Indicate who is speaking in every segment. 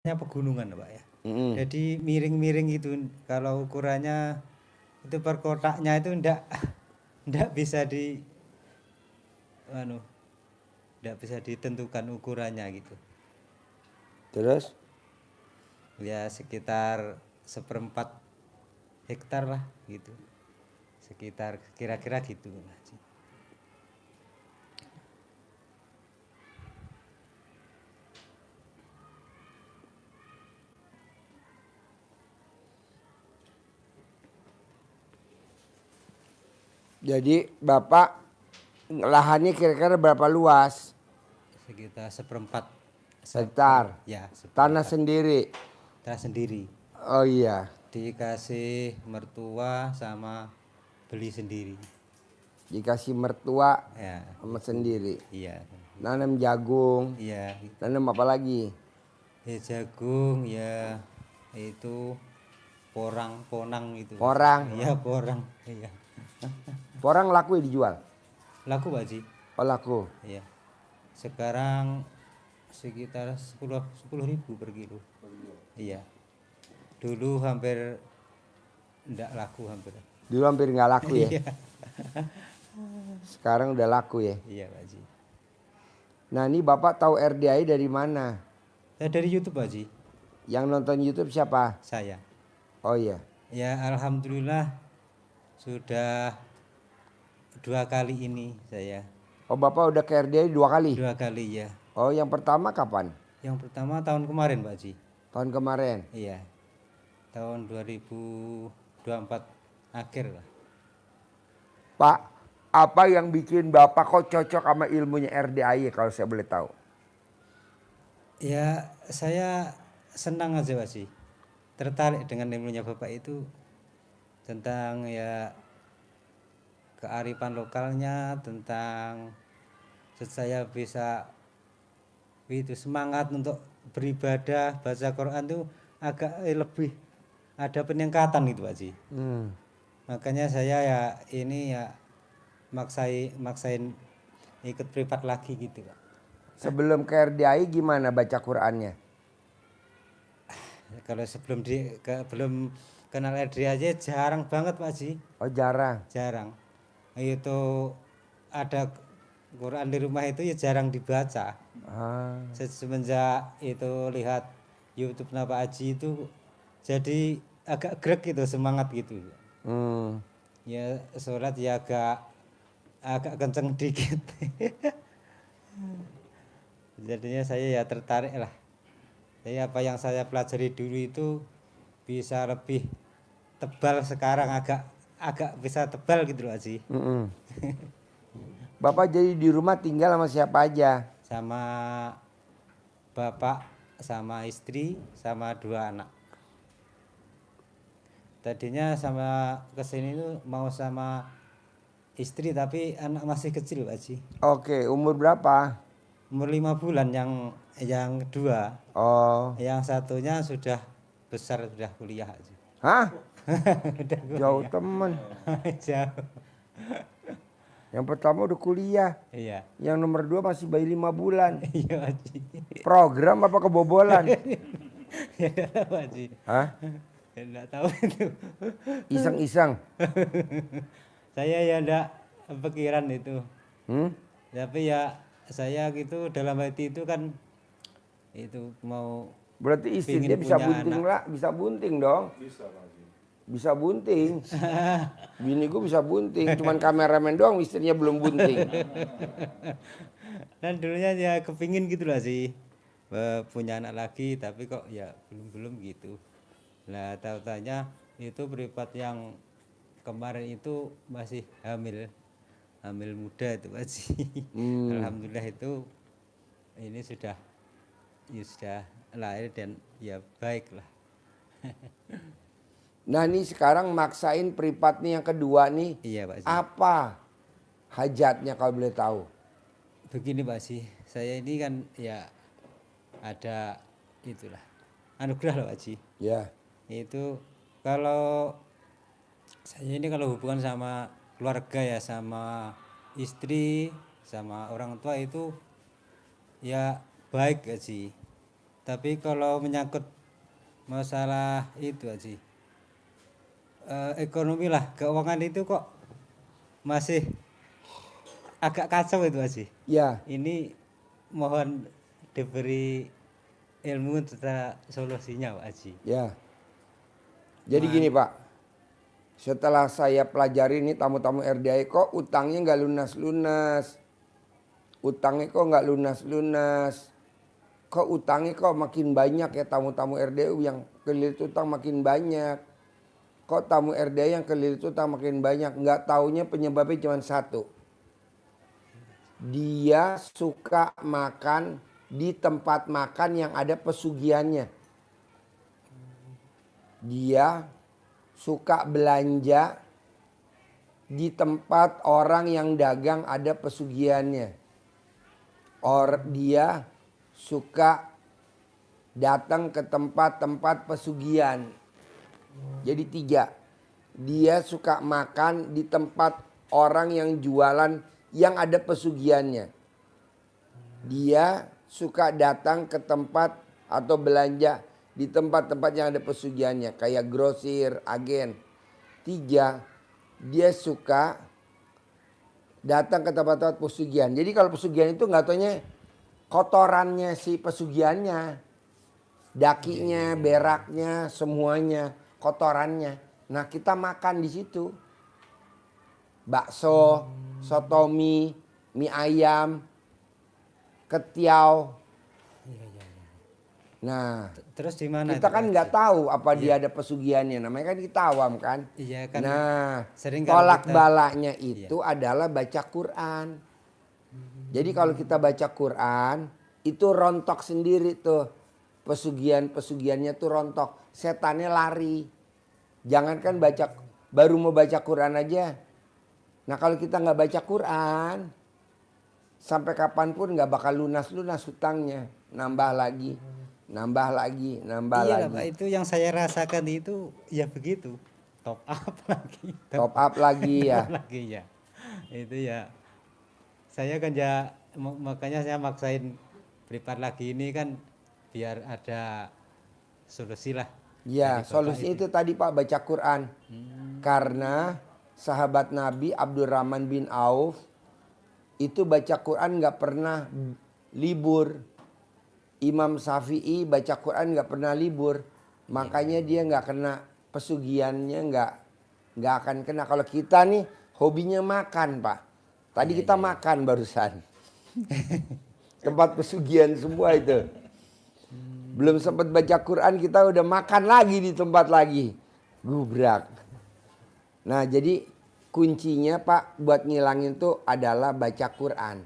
Speaker 1: pegunungan Pak ya.
Speaker 2: Mm-mm.
Speaker 1: Jadi miring-miring gitu. Kalau ukurannya itu per kotaknya itu ndak bisa anu, ndak bisa ditentukan ukurannya gitu.
Speaker 2: Terus
Speaker 1: Ya sekitar 1/4 hektar lah gitu. Sekitar kira-kira gitu Pak Haji.
Speaker 2: jadi Bapak lahannya kira-kira berapa luas?
Speaker 1: Sekitar seperempat
Speaker 2: Hektar.
Speaker 1: ya
Speaker 2: Tanah
Speaker 1: seperempat
Speaker 2: sendiri.
Speaker 1: sendiri.
Speaker 2: Oh iya,
Speaker 1: Dikasih mertua sama beli sendiri.
Speaker 2: dikasih mertua
Speaker 1: Ya,
Speaker 2: sama
Speaker 1: itu.
Speaker 2: sendiri.
Speaker 1: Iya.
Speaker 2: Nanam jagung,
Speaker 1: Iya, gitu.
Speaker 2: nanam apa lagi?
Speaker 1: Ya jagung ya itu ponang itu Pak Haji.
Speaker 2: Porang.
Speaker 1: Iya, porang. Iya.
Speaker 2: Porang laku ya dijual?
Speaker 1: Laku Pak Haji.
Speaker 2: Oh laku.
Speaker 1: Iya. Sekarang sekitar 10.000 per kilo. Iya. Dulu hampir enggak laku hampir.
Speaker 2: Dulu hampir nggak laku ya.
Speaker 1: Iya.
Speaker 2: Sekarang udah laku ya.
Speaker 1: Iya Pak Haji.
Speaker 2: Nah ini Bapak tahu RDI dari mana?
Speaker 1: Saya dari YouTube Pak Haji.
Speaker 2: Yang nonton YouTube siapa?
Speaker 1: Saya.
Speaker 2: Oh iya.
Speaker 1: Ya alhamdulillah sudah 2 kali ini saya.
Speaker 2: Oh Bapak udah ke RDI 2 kali?
Speaker 1: 2 kali ya.
Speaker 2: Oh yang pertama kapan?
Speaker 1: Yang pertama tahun kemarin Pak Haji.
Speaker 2: Tahun kemarin.
Speaker 1: Iya. Tahun 2024 akhir lah.
Speaker 2: Pak, apa yang bikin Bapak kok cocok sama ilmunya RDI kalau saya boleh tahu?
Speaker 1: Ya saya senang aja Pak Haji. Tertarik dengan ilmunya Bapak itu tentang ya kearifan lokalnya, tentang saya bisa itu semangat untuk beribadah, baca Quran tuh agak lebih ada peningkatan gitu Pak Haji. Makanya saya ya ini ya maksain ikut privat lagi gitu Pak.
Speaker 2: Sebelum ke RDI gimana baca Qurannya?
Speaker 1: Kalau belum kenal RD aja jarang banget Pak Haji.
Speaker 2: Oh jarang.
Speaker 1: Jarang. Itu ada Quran di rumah itu ya jarang dibaca.
Speaker 2: Ah.
Speaker 1: Semenjak itu lihat YouTube Pak Haji itu jadi agak grek gitu, semangat gitu.
Speaker 2: Hmm.
Speaker 1: Ya sholat ya agak kenceng dikit. Jadinya saya ya tertarik lah. Jadi apa yang saya pelajari dulu itu bisa lebih tebal, sekarang agak bisa tebal gitu loh Haji.
Speaker 2: Mm-mm. Bapak jadi di rumah tinggal sama siapa aja?
Speaker 1: Sama bapak, sama istri, sama 2 anak. Tadinya sama kesini tuh mau sama istri tapi anak masih kecil Pak Haji.
Speaker 2: Oke, umur berapa?
Speaker 1: Umur 5 bulan yang kedua.
Speaker 2: Oh.
Speaker 1: Yang satunya sudah besar, sudah kuliah Haji.
Speaker 2: Hah?
Speaker 1: Udah
Speaker 2: Jauh
Speaker 1: kuliah.
Speaker 2: temen.
Speaker 1: Jauh.
Speaker 2: Yang pertama udah kuliah.
Speaker 1: Iya.
Speaker 2: Yang nomor 2 masih bayi 5 bulan.
Speaker 1: Iya Haji.
Speaker 2: Program apa kebobolan?
Speaker 1: Ya enggak tahu Haji.
Speaker 2: Hah?
Speaker 1: Ya enggak tahu itu.
Speaker 2: Iseng-iseng.
Speaker 1: Saya ya enggak pikiran itu.
Speaker 2: Hmm?
Speaker 1: Tapi ya saya gitu dalam hati itu kan itu mau
Speaker 2: Berarti
Speaker 1: pingin
Speaker 2: istrinya bisa
Speaker 1: punya
Speaker 2: bunting
Speaker 1: anak.
Speaker 2: lah, bisa bunting dong. Bisa bunting. Bini gue bisa bunting, cuman kameramen doang istrinya belum bunting.
Speaker 1: Dan dulunya ya kepingin gitu lah sih punya anak lagi, tapi kok ya belum gitu. Nah tahu-taunya itu privat yang kemarin itu masih hamil muda itu Pak Haji. Alhamdulillah itu ini sudah lahir dan ya baik lah.
Speaker 2: Nah nih sekarang maksain privat nih yang kedua nih.
Speaker 1: Iya Pak Haji.
Speaker 2: Apa hajatnya kalau boleh tahu?
Speaker 1: Begini Pak Haji, saya ini kan ya ada itulah anugerah lah Pak Haji.
Speaker 2: Ya.
Speaker 1: Itu kalau saya ini kalau hubungan sama keluarga ya, sama istri, sama orang tua itu ya baik Haji. Tapi kalau menyangkut masalah itu Haji, ekonomi lah, keuangan itu kok masih agak kacau itu Haji.
Speaker 2: Ya,
Speaker 1: Ini mohon diberi ilmu tentang solusinya Pak Haji.
Speaker 2: ya. Jadi gini Pak, setelah saya pelajari ini tamu-tamu RDI kok utangnya nggak lunas-lunas. Utangnya kok nggak lunas-lunas. Kok utangnya kok makin banyak ya tamu-tamu RDU yang kelilit utang makin banyak. Kok tamu RDI yang kelilit utang makin banyak. Nggak taunya penyebabnya cuma satu. Dia suka makan di tempat makan yang ada pesugihannya. Dia suka belanja di tempat orang yang dagang ada pesugihannya. Dia suka datang ke tempat-tempat pesugihan. Jadi 3. Dia suka makan di tempat orang yang jualan yang ada pesugihannya. Dia suka datang ke tempat atau belanja di tempat-tempat yang ada pesugihannya. Kayak grosir, agen. 3. Dia suka datang ke tempat-tempat pesugihan. Jadi kalau pesugihan itu nggak taunya kotorannya si pesugihannya. Dakinya, beraknya, semuanya. Kotorannya. Nah kita makan di situ. Bakso, sotomi, mie ayam, ketiau. Nah,
Speaker 1: Terus di mana
Speaker 2: kita
Speaker 1: itu,
Speaker 2: kan
Speaker 1: Pak
Speaker 2: nggak
Speaker 1: Haji?
Speaker 2: tahu apa dia ada pesugihannya. Namanya kan kita awam kan.
Speaker 1: Iya kan.
Speaker 2: Nah,
Speaker 1: Sering kalau
Speaker 2: tolak
Speaker 1: kita-
Speaker 2: balaknya itu adalah baca Quran. Jadi kalau kita baca Quran, itu rontok sendiri tuh. Pesugihannya tuh rontok. Setannya lari. Jangankan baru mau baca Quran aja. Nah kalau kita nggak baca Quran, sampai kapanpun nggak bakal lunas-lunas hutangnya. Nambah lagi, nambah lagi, nambah
Speaker 1: Iya
Speaker 2: lagi.
Speaker 1: lah Pak, itu yang saya rasakan itu ya begitu. Top up lagi.
Speaker 2: Top up lagi ya.
Speaker 1: Lagi ya. Itu ya. Saya kan ya makanya saya maksain privat lagi ini kan biar ada solusi lah.
Speaker 2: Ya,
Speaker 1: Dari Bapak
Speaker 2: solusi itu tadi Pak baca Quran. Karena sahabat Nabi Abdurrahman bin Auf itu baca Quran nggak pernah libur. Imam Syafi'i baca Quran nggak pernah libur. Makanya dia nggak kena pesugihannya nggak akan kena. Kalau kita nih hobinya makan Pak. Tadi kita makan barusan. Tempat pesugihan semua itu. Belum sempat baca Quran kita udah makan lagi di tempat lagi. Gubrak. Nah jadi kuncinya Pak buat ngilangin tuh adalah baca Quran.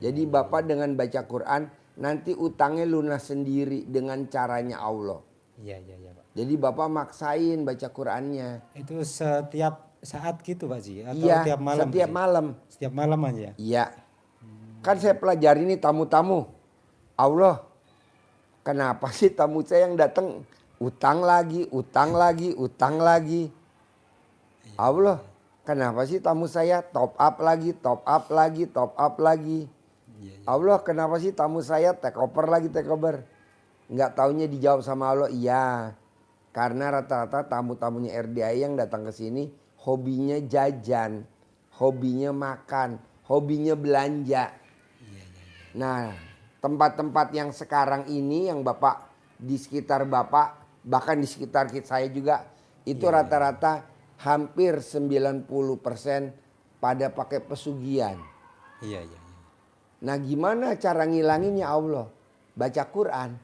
Speaker 2: Jadi Bapak dengan baca Quran nanti utangnya lunas sendiri dengan caranya Allah.
Speaker 1: Iya Pak.
Speaker 2: Jadi Bapak maksain baca Qurannya.
Speaker 1: Itu setiap saat gitu Pak Ji atau
Speaker 2: Iya,
Speaker 1: tiap malam?
Speaker 2: setiap
Speaker 1: Ji?
Speaker 2: malam.
Speaker 1: Setiap malam aja.
Speaker 2: Iya. Kan saya pelajari nih tamu-tamu. Allah, kenapa sih tamu saya yang datang utang lagi, utang lagi, utang lagi. Allah, kenapa sih tamu saya top up lagi, top up lagi, top up lagi. Allah, kenapa sih tamu saya take over lagi, take over. Nggak taunya dijawab sama Allah, iya. Karena rata-rata tamu-tamunya RDI yang datang ke sini hobinya jajan, hobinya makan, hobinya belanja. Nah, tempat-tempat yang sekarang ini yang Bapak di sekitar Bapak, bahkan di sekitar saya juga itu rata-rata hampir 90% pada pakai pesugihan.
Speaker 1: Iya.
Speaker 2: Nah, gimana cara ngilanginnya Allah? Baca Quran.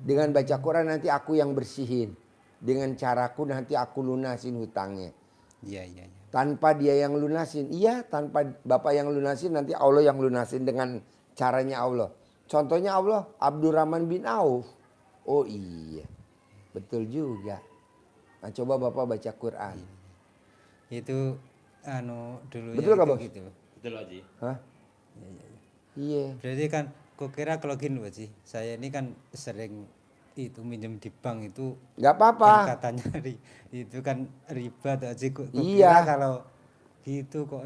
Speaker 2: Dengan baca Quran nanti aku yang bersihin. Dengan caraku nanti aku lunasin hutangnya.
Speaker 1: Iya.
Speaker 2: Tanpa dia yang lunasin. Iya, tanpa Bapak yang lunasin nanti Allah yang lunasin dengan caranya Allah. Contohnya Allah, Abdurrahman bin Auf. Oh iya, betul juga. Nah coba Bapak baca Quran.
Speaker 1: Itu dulunya
Speaker 2: Betul nggak,
Speaker 1: itu
Speaker 2: Bos?
Speaker 1: gitu.
Speaker 3: Betul Haji.
Speaker 2: Hah? Iya.
Speaker 1: Berarti kan kok kira kalau gini Pak Ji, saya ini kan sering itu minjem di bank itu
Speaker 2: Gak
Speaker 1: kan
Speaker 2: apa-apa.
Speaker 1: katanya itu kan riba tuh Haji. Kok
Speaker 2: Iya.
Speaker 1: kira kalau gitu kok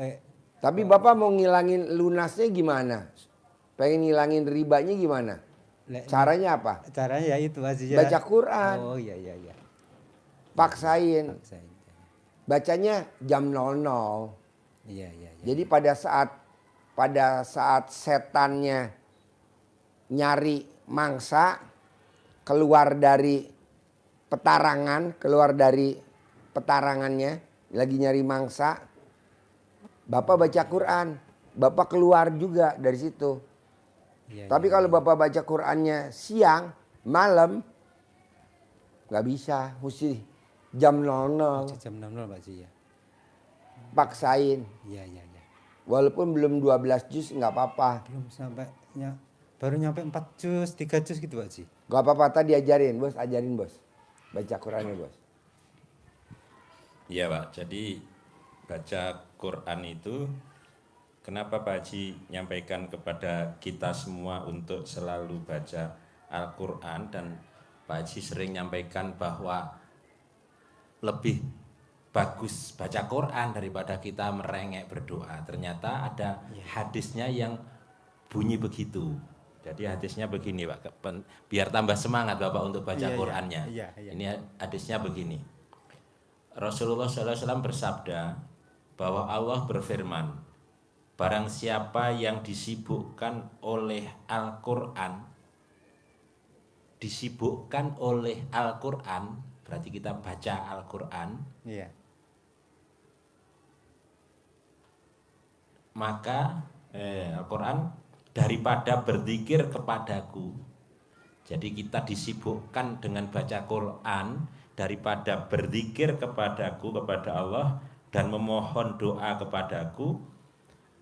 Speaker 2: Tapi Bapak mau ngilangin lunasnya gimana? Pengen ngilangin ribanya gimana? Caranya apa?
Speaker 1: Caranya ya itu Haji ya.
Speaker 2: Baca Quran.
Speaker 1: Oh iya iya iya.
Speaker 2: Paksain.
Speaker 1: Paksain.
Speaker 2: Bacanya jam 00.
Speaker 1: Iya iya iya.
Speaker 2: Jadi pada saat setannya nyari mangsa keluar dari petarangannya lagi nyari mangsa, Bapak baca Quran, Bapak keluar juga dari situ.
Speaker 1: Iya,
Speaker 2: Tapi
Speaker 1: iya,
Speaker 2: kalau
Speaker 1: iya.
Speaker 2: Bapak baca Qurannya siang, malam, nggak bisa, mesti jam 00.
Speaker 1: Jam 00 Pak Haji ya.
Speaker 2: Paksain.
Speaker 1: Iya iya iya.
Speaker 2: Walaupun belum 12 juz nggak apa-apa.
Speaker 1: Belum sampai baru nyampe 4 juz, 3 juz gitu Pak Haji.
Speaker 2: Nggak apa-apa, tadi ajarin bos, baca Qurannya bos.
Speaker 3: Iya Pak, jadi baca Quran itu kenapa Pak Haji nyampaikan kepada kita semua untuk selalu baca Al-Quran, dan Pak Haji sering nyampaikan bahwa lebih bagus baca Quran daripada kita merengek berdoa. Ternyata ada hadisnya yang bunyi begitu. Jadi hadisnya begini Pak, biar tambah semangat Bapak untuk baca
Speaker 1: Iya, iya.
Speaker 3: Qurannya.
Speaker 1: Iya, iya.
Speaker 3: Ini hadisnya begini. Rasulullah SAW bersabda bahwa Allah berfirman, barang siapa yang disibukkan oleh Al-Quran, berarti kita baca Al-Quran,
Speaker 1: Iya.
Speaker 3: maka Al-Quran daripada berzikir kepadaku. Jadi kita disibukkan dengan baca Quran daripada berzikir kepadaku, kepada Allah, dan memohon doa kepadaku,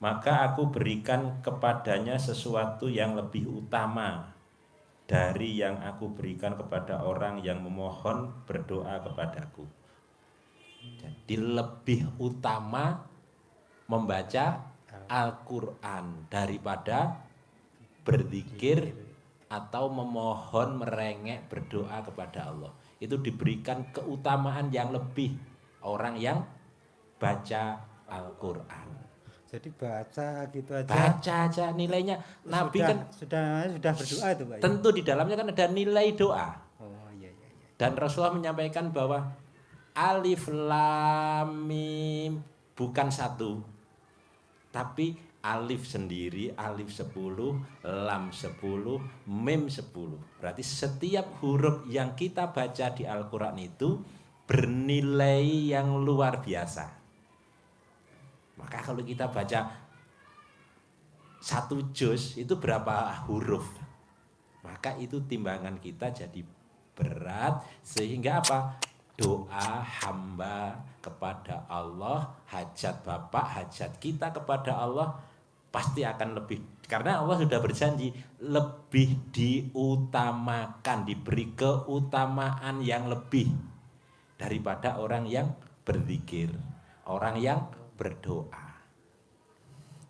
Speaker 3: maka aku berikan kepadanya sesuatu yang lebih utama dari yang aku berikan kepada orang yang memohon berdoa kepadaku. Jadi lebih utama membaca Al-Quran daripada berzikir atau memohon, merengek, berdoa kepada Allah. Itu diberikan keutamaan yang lebih orang yang baca Al-Quran.
Speaker 1: Jadi baca gitu aja.
Speaker 3: Baca aja nilainya. Nabi
Speaker 1: sudah berdoa itu Pak.
Speaker 3: tentu di dalamnya kan ada nilai doa.
Speaker 1: Oh iya iya iya.
Speaker 3: Dan Rasulullah menyampaikan bahwa alif lam mim bukan satu, tapi alif sendiri, alif 10, lam 10, mim 10. Berarti setiap huruf yang kita baca di Al-Quran itu bernilai yang luar biasa. Maka kalau kita baca 1 juz itu berapa huruf? Maka itu timbangan kita jadi berat, sehingga apa? Doa hamba kepada Allah, hajat Bapak, hajat kita kepada Allah pasti akan lebih, karena Allah sudah berjanji lebih diutamakan, diberi keutamaan yang lebih daripada orang yang berzikir, orang yang berdoa.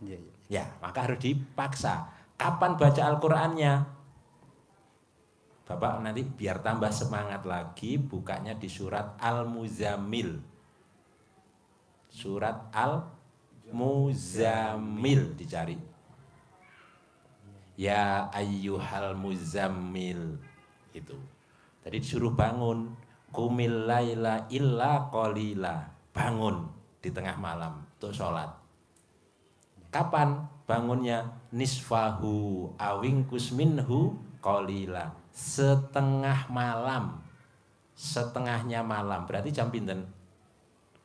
Speaker 1: Iya iya.
Speaker 3: Ya, maka harus dipaksa. Kapan baca Al-Qur'annya? Bapak nanti biar tambah semangat lagi, bukanya di surat Al-Muzammil. Surat Al-Muzammil dicari. Ya ayyuhal muzammil, itu. Tadi disuruh bangun, qumil laila illa qalila. Bangun di tengah malam untuk sholat. Kapan bangunnya? Nisfahu awingkus minhu qalila. Setengah malam. Setengahnya malam. Berarti jam pinten?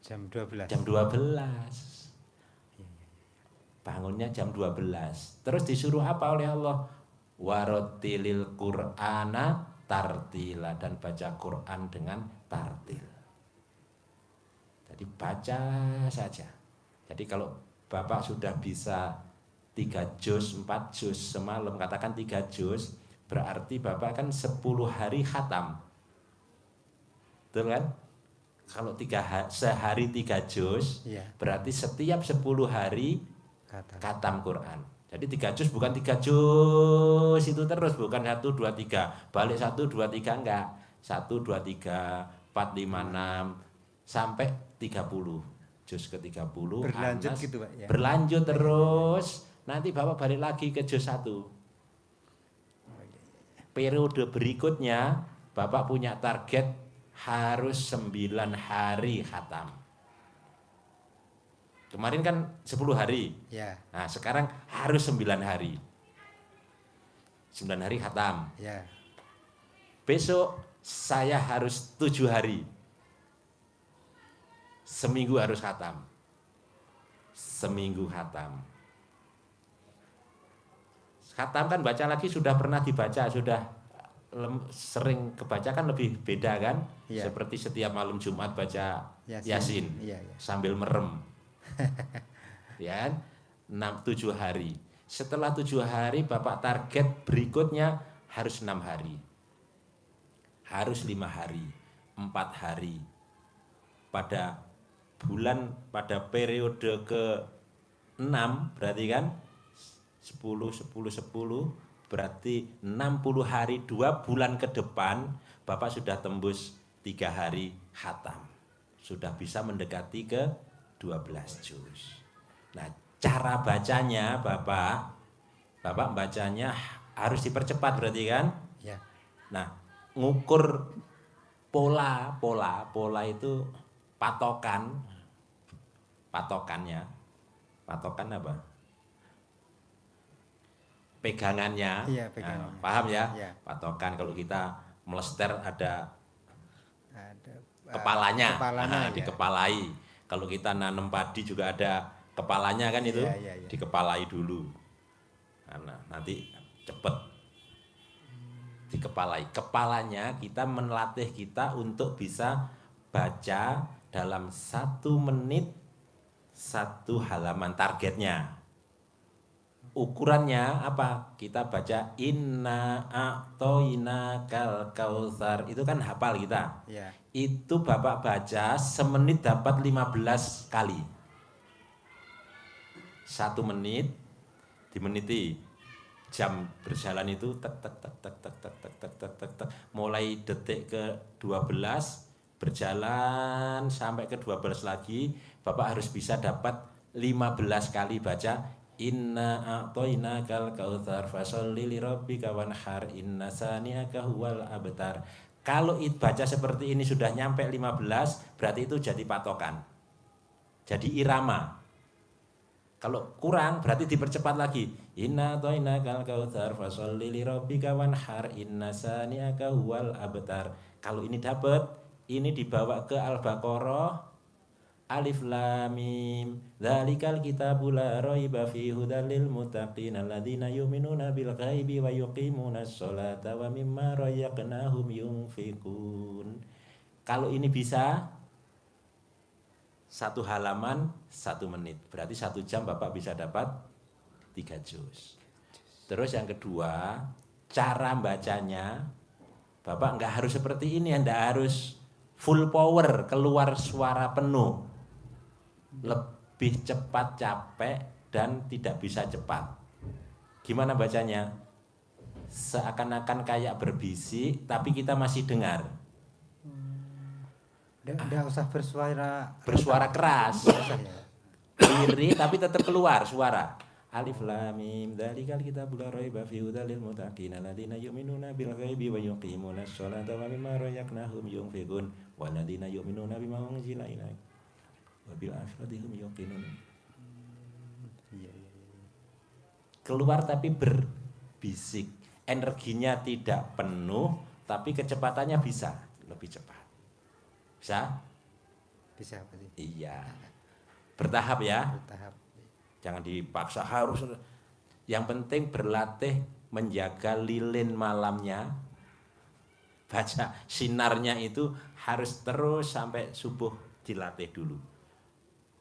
Speaker 1: Jam 12.
Speaker 3: Jam 12. Bangunnya jam 12. Terus disuruh apa oleh Allah? Warotilil Qur'ana tartila, dan baca Quran dengan tartil. Jadi baca saja. Jadi kalau Bapak sudah bisa 3 juz, 4 juz semalam, katakan 3 juz, berarti Bapak kan 10 hari khatam. Betul kan? Kalau sehari 3 juz,
Speaker 1: Iya.
Speaker 3: berarti setiap 10 hari
Speaker 1: Kata.
Speaker 3: khatam Quran. Jadi 3 juz bukan 3 juz itu terus, bukan 1, 2, 3 balik 1, 2, 3, enggak. 1, 2, 3, 4, 5, 6 sampai 30. Juz ke 30
Speaker 1: Berlanjut
Speaker 3: Anas,
Speaker 1: gitu Pak ya.
Speaker 3: berlanjut terus. Nanti Bapak balik lagi ke juz 1. periode berikutnya Bapak punya target harus 9 hari khatam. Kemarin kan 10 hari.
Speaker 1: Ya,
Speaker 3: Nah, sekarang harus 9 hari. 9 hari khatam.
Speaker 1: ya.
Speaker 3: Besok saya harus 7 hari. Seminggu harus khatam. Seminggu khatam. Khatam kan baca lagi sudah pernah dibaca, sudah sering kebaca kan lebih beda kan?
Speaker 1: Iya.
Speaker 3: Seperti setiap malam Jumat baca
Speaker 1: Yasin.
Speaker 3: Yasin,
Speaker 1: Iya, iya.
Speaker 3: sambil merem. Ya, 7 hari. Setelah 7 hari Bapak target berikutnya harus 6 hari. Harus 5 hari, 4 hari. Pada periode ke-6 berarti kan 10 berarti 60 hari 2 bulan ke depan Bapak sudah tembus 3 hari khatam. Sudah bisa mendekati ke 12 juz. Nah, cara bacanya Bapak bacanya harus dipercepat berarti kan?
Speaker 1: Ya.
Speaker 3: Nah, ngukur pola itu patokannya apa? Pegangannya.
Speaker 1: Iya, pegangannya.
Speaker 3: Nah, paham ya?
Speaker 1: Iya.
Speaker 3: Patokan kalau kita melester ada
Speaker 1: Ada
Speaker 3: kepalanya,
Speaker 1: kepalanya, ya.
Speaker 3: dikepalai. Kalau kita nanam padi juga ada kepalanya kan itu,
Speaker 1: Iya, iya, iya.
Speaker 3: dikepalai dulu. Nah, nanti cepet dikepalai. Kepalanya kita melatih kita untuk bisa baca dalam 1 menit 1 halaman targetnya. Ukurannya apa? Kita baca inna a'toinakal kautsar. Itu kan hafal kita.
Speaker 1: Ya.
Speaker 3: Itu Bapak baca semenit dapat 15 kali. 1 menit dimeniti. Jam berjalan itu tek tek tek tek tek tek tek tek tek tek tek. Mulai detik ke-12 berjalan sampai ke-12 lagi, Bapak harus bisa dapat 15 kali baca inna a'toinakal kautsar fasholli lirabbika wanhar inna sani'aka huwal abtar. Kalau baca seperti ini sudah nyampe 15, berarti itu jadi patokan. Jadi irama. Kalau kurang berarti dipercepat lagi. Inna a'toinakal kautsar fasholli lirabbika wanhar inna sani'aka huwal abtar. Kalau ini dapat, ini dibawa ke Al-Baqarah. Alif lam mim dzalikal kitabul la raiba fihi hudal lil muttaqin alladzina yu'minuna bil ghaibi wa yuqimunas sholata wa mimma razaqnahum yunfiqun. Kalau ini bisa 1 halaman 1 menit, berarti 1 jam Bapak bisa dapat 3 juz. Terus yang kedua, cara bacanya Bapak nggak harus seperti ini, Anda harus full power, keluar suara penuh. Lebih cepat capek dan tidak bisa cepat. Gimana bacanya? Seakan-akan kayak berbisik tapi kita masih dengar.
Speaker 1: Nggak usah
Speaker 3: Bersuara keras.
Speaker 1: Nggak usah, ya.
Speaker 3: Lirih tapi tetap keluar suara. Alif lam mim dzalikal kitabul la raiba fihi hudal lil muttaqin alladzina yu'minuna bil ghaibi wa yuqimunas sholata wa mimma razaqnahum yunfiqun walladzina yu'minuna bima unzila ilaika wa bil akhirati hum yuqinun.
Speaker 1: Iya, iya, iya.
Speaker 3: Keluar tapi berbisik. Energinya tidak penuh tapi kecepatannya bisa lebih cepat. Bisa?
Speaker 1: Bisa apa sih?
Speaker 3: Iya. Bertahap ya.
Speaker 1: Bertahap.
Speaker 3: Jangan dipaksa harus. Yang penting berlatih menjaga lilin malamnya. Baca sinarnya itu harus terus sampai subuh dilatih dulu.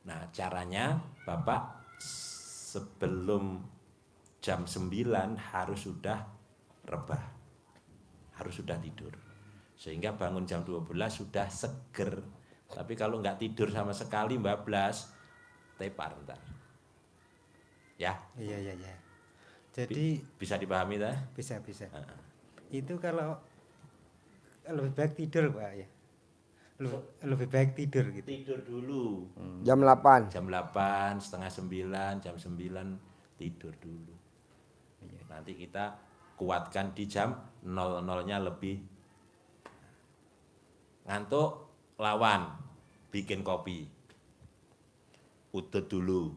Speaker 3: Nah, caranya Bapak sebelum jam 9 harus sudah rebah. Harus sudah tidur. Sehingga bangun jam 12 sudah seger. Tapi kalau nggak tidur sama sekali Mbak Blas, tepar ntar. Ya.
Speaker 1: Iya, iya, iya. Jadi
Speaker 3: Bisa dipahami tak?
Speaker 1: bisa. Itu kalau lebih baik tidur, Pak, ya. Lebih baik tidur gitu.
Speaker 3: Tidur dulu.
Speaker 2: Jam 8.
Speaker 3: Jam 8, setengah 9, jam 9 tidur dulu. Nanti kita kuatkan di jam 00-nya lebih. Ngantuk, lawan, bikin kopi. Udut dulu.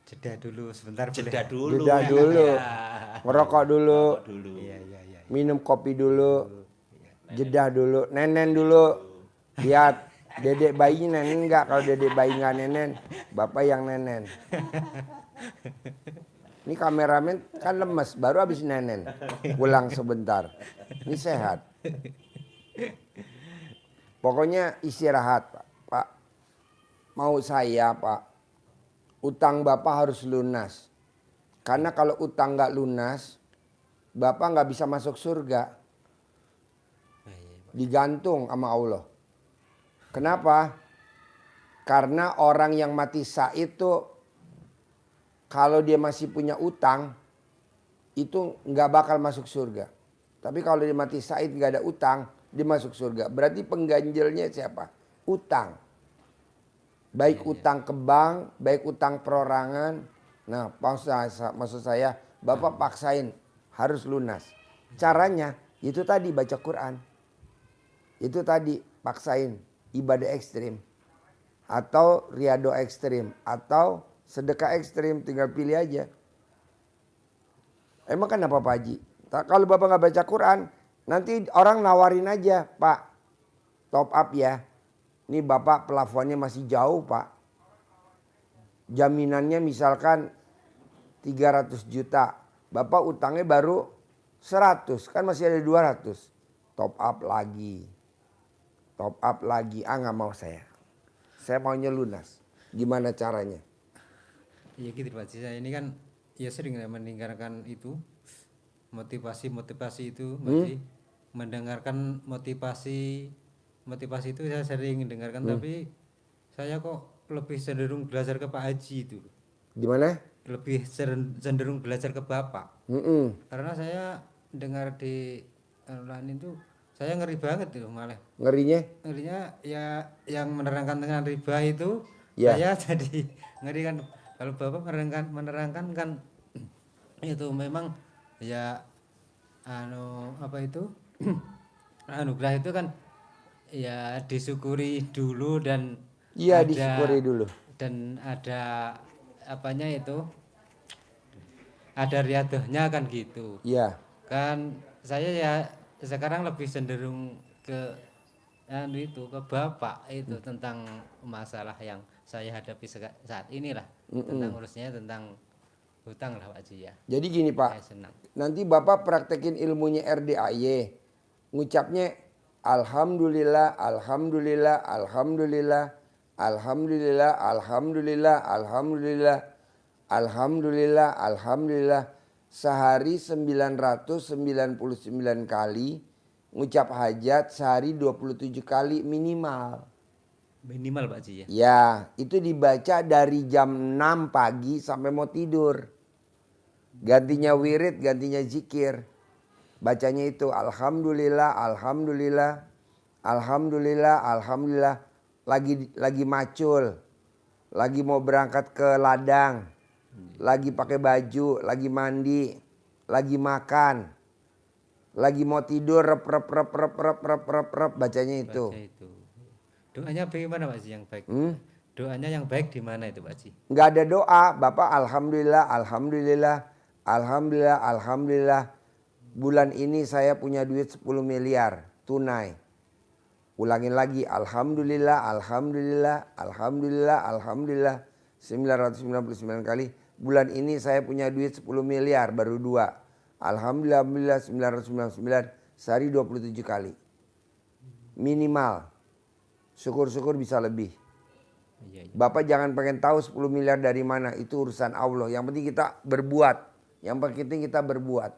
Speaker 1: Jeda dulu sebentar boleh.
Speaker 3: Jeda dulu.
Speaker 2: Jeda dulu.
Speaker 3: Ya.
Speaker 2: Ngerokok dulu.
Speaker 3: Ngerokok dulu.
Speaker 1: Iya, iya, iya.
Speaker 2: Minum kopi dulu. Jeda dulu. Nenen dulu. Lihat. Dedek bayi nenen enggak? Kalau dedek bayi enggak nenen, bapak yang nenen. Ini kameramen kan lemes, baru habis nenen. Pulang sebentar. Ini sehat. Pokoknya istirahat, Pak. Pak, mau saya, Pak, utang Bapak harus lunas. Karena kalau utang nggak lunas, Bapak nggak bisa masuk surga. Digantung sama Allah. Kenapa? Karena orang yang mati syahid itu kalau dia masih punya utang itu nggak bakal masuk surga. Tapi kalau dia mati syahid nggak ada utang, dia masuk surga. Berarti pengganjilnya siapa? Utang. Baik utang ke bank, baik utang perorangan. Nah, maksud saya Bapak paksain harus lunas. Caranya itu tadi baca Quran. Itu tadi paksain. Ibadah ekstrim atau riado ekstrim atau sedekah ekstrim, tinggal pilih aja. Emang kenapa Pak Haji? Kalau Bapak nggak baca Quran, nanti orang nawarin aja, Pak, top up ya. Ini Bapak plafonnya masih jauh, Pak. Jaminannya misalkan 300 juta. Bapak utangnya baru 100, kan masih ada 200. Top up lagi. Top up lagi, nggak mau saya. Saya maunya lunas. Gimana caranya?
Speaker 1: Iya gitu Pak Haji, saya ini kan ya sering mendengarkan itu motivasi itu Pak Haji. Mendengarkan motivasi itu saya sering dengarkan, tapi saya kok lebih cenderung belajar ke Pak Haji itu.
Speaker 2: Gimana?
Speaker 1: Lebih cenderung belajar ke Bapak. Karena saya dengar di online itu saya ngeri banget itu malah. Ngerinya ya yang menerangkan dengan riba itu
Speaker 2: ya.
Speaker 1: Saya jadi ngeri kan. Kalau Bapak menerangkan kan itu memang ya apa itu anugerah itu kan ya disyukuri dulu dan
Speaker 2: iya disyukuri dulu
Speaker 1: dan ada apanya itu ada riadohnya kan gitu.
Speaker 2: Iya.
Speaker 1: Kan saya ya sekarang lebih cenderung ke itu ke Bapak itu tentang masalah yang saya hadapi saat inilah, tentang urusnya tentang hutang lah Pak Haji ya.
Speaker 2: Jadi gini Pak, nanti Bapak praktekin ilmunya RDAY, ngucapnya Alhamdulillah, Alhamdulillah, Alhamdulillah, Alhamdulillah, Alhamdulillah, Alhamdulillah, Alhamdulillah, Alhamdulillah, sehari 999 kali, ngucap hajat sehari 27 kali minimal.
Speaker 1: Minimal Pak Haji ya?
Speaker 2: Ya, itu dibaca dari jam 6 pagi sampai mau tidur. Gantinya wirid, gantinya zikir. Bacanya itu Alhamdulillah, Alhamdulillah, Alhamdulillah, Alhamdulillah. Lagi macul, lagi mau berangkat ke ladang, lagi pakai baju, lagi mandi, lagi makan, lagi mau tidur, rep, bacanya itu.
Speaker 1: Baca itu. Doanya bagaimana Pak Haji yang baik? Doanya yang baik di mana itu Pak Haji?
Speaker 2: Nggak ada doa, Bapak Alhamdulillah, Alhamdulillah, Alhamdulillah, Alhamdulillah. Bulan ini saya punya duit 10 miliar tunai. Ulangin lagi, Alhamdulillah, Alhamdulillah, Alhamdulillah, Alhamdulillah. 999 kali. Bulan ini saya punya duit 10 miliar, baru 2. Alhamdulillah, Alhamdulillah, 999. Sehari 27 kali. Minimal. Syukur-syukur bisa lebih. Bapak jangan pengen tahu 10 miliar dari mana. Itu urusan Allah. Yang penting kita berbuat. Yang penting kita berbuat.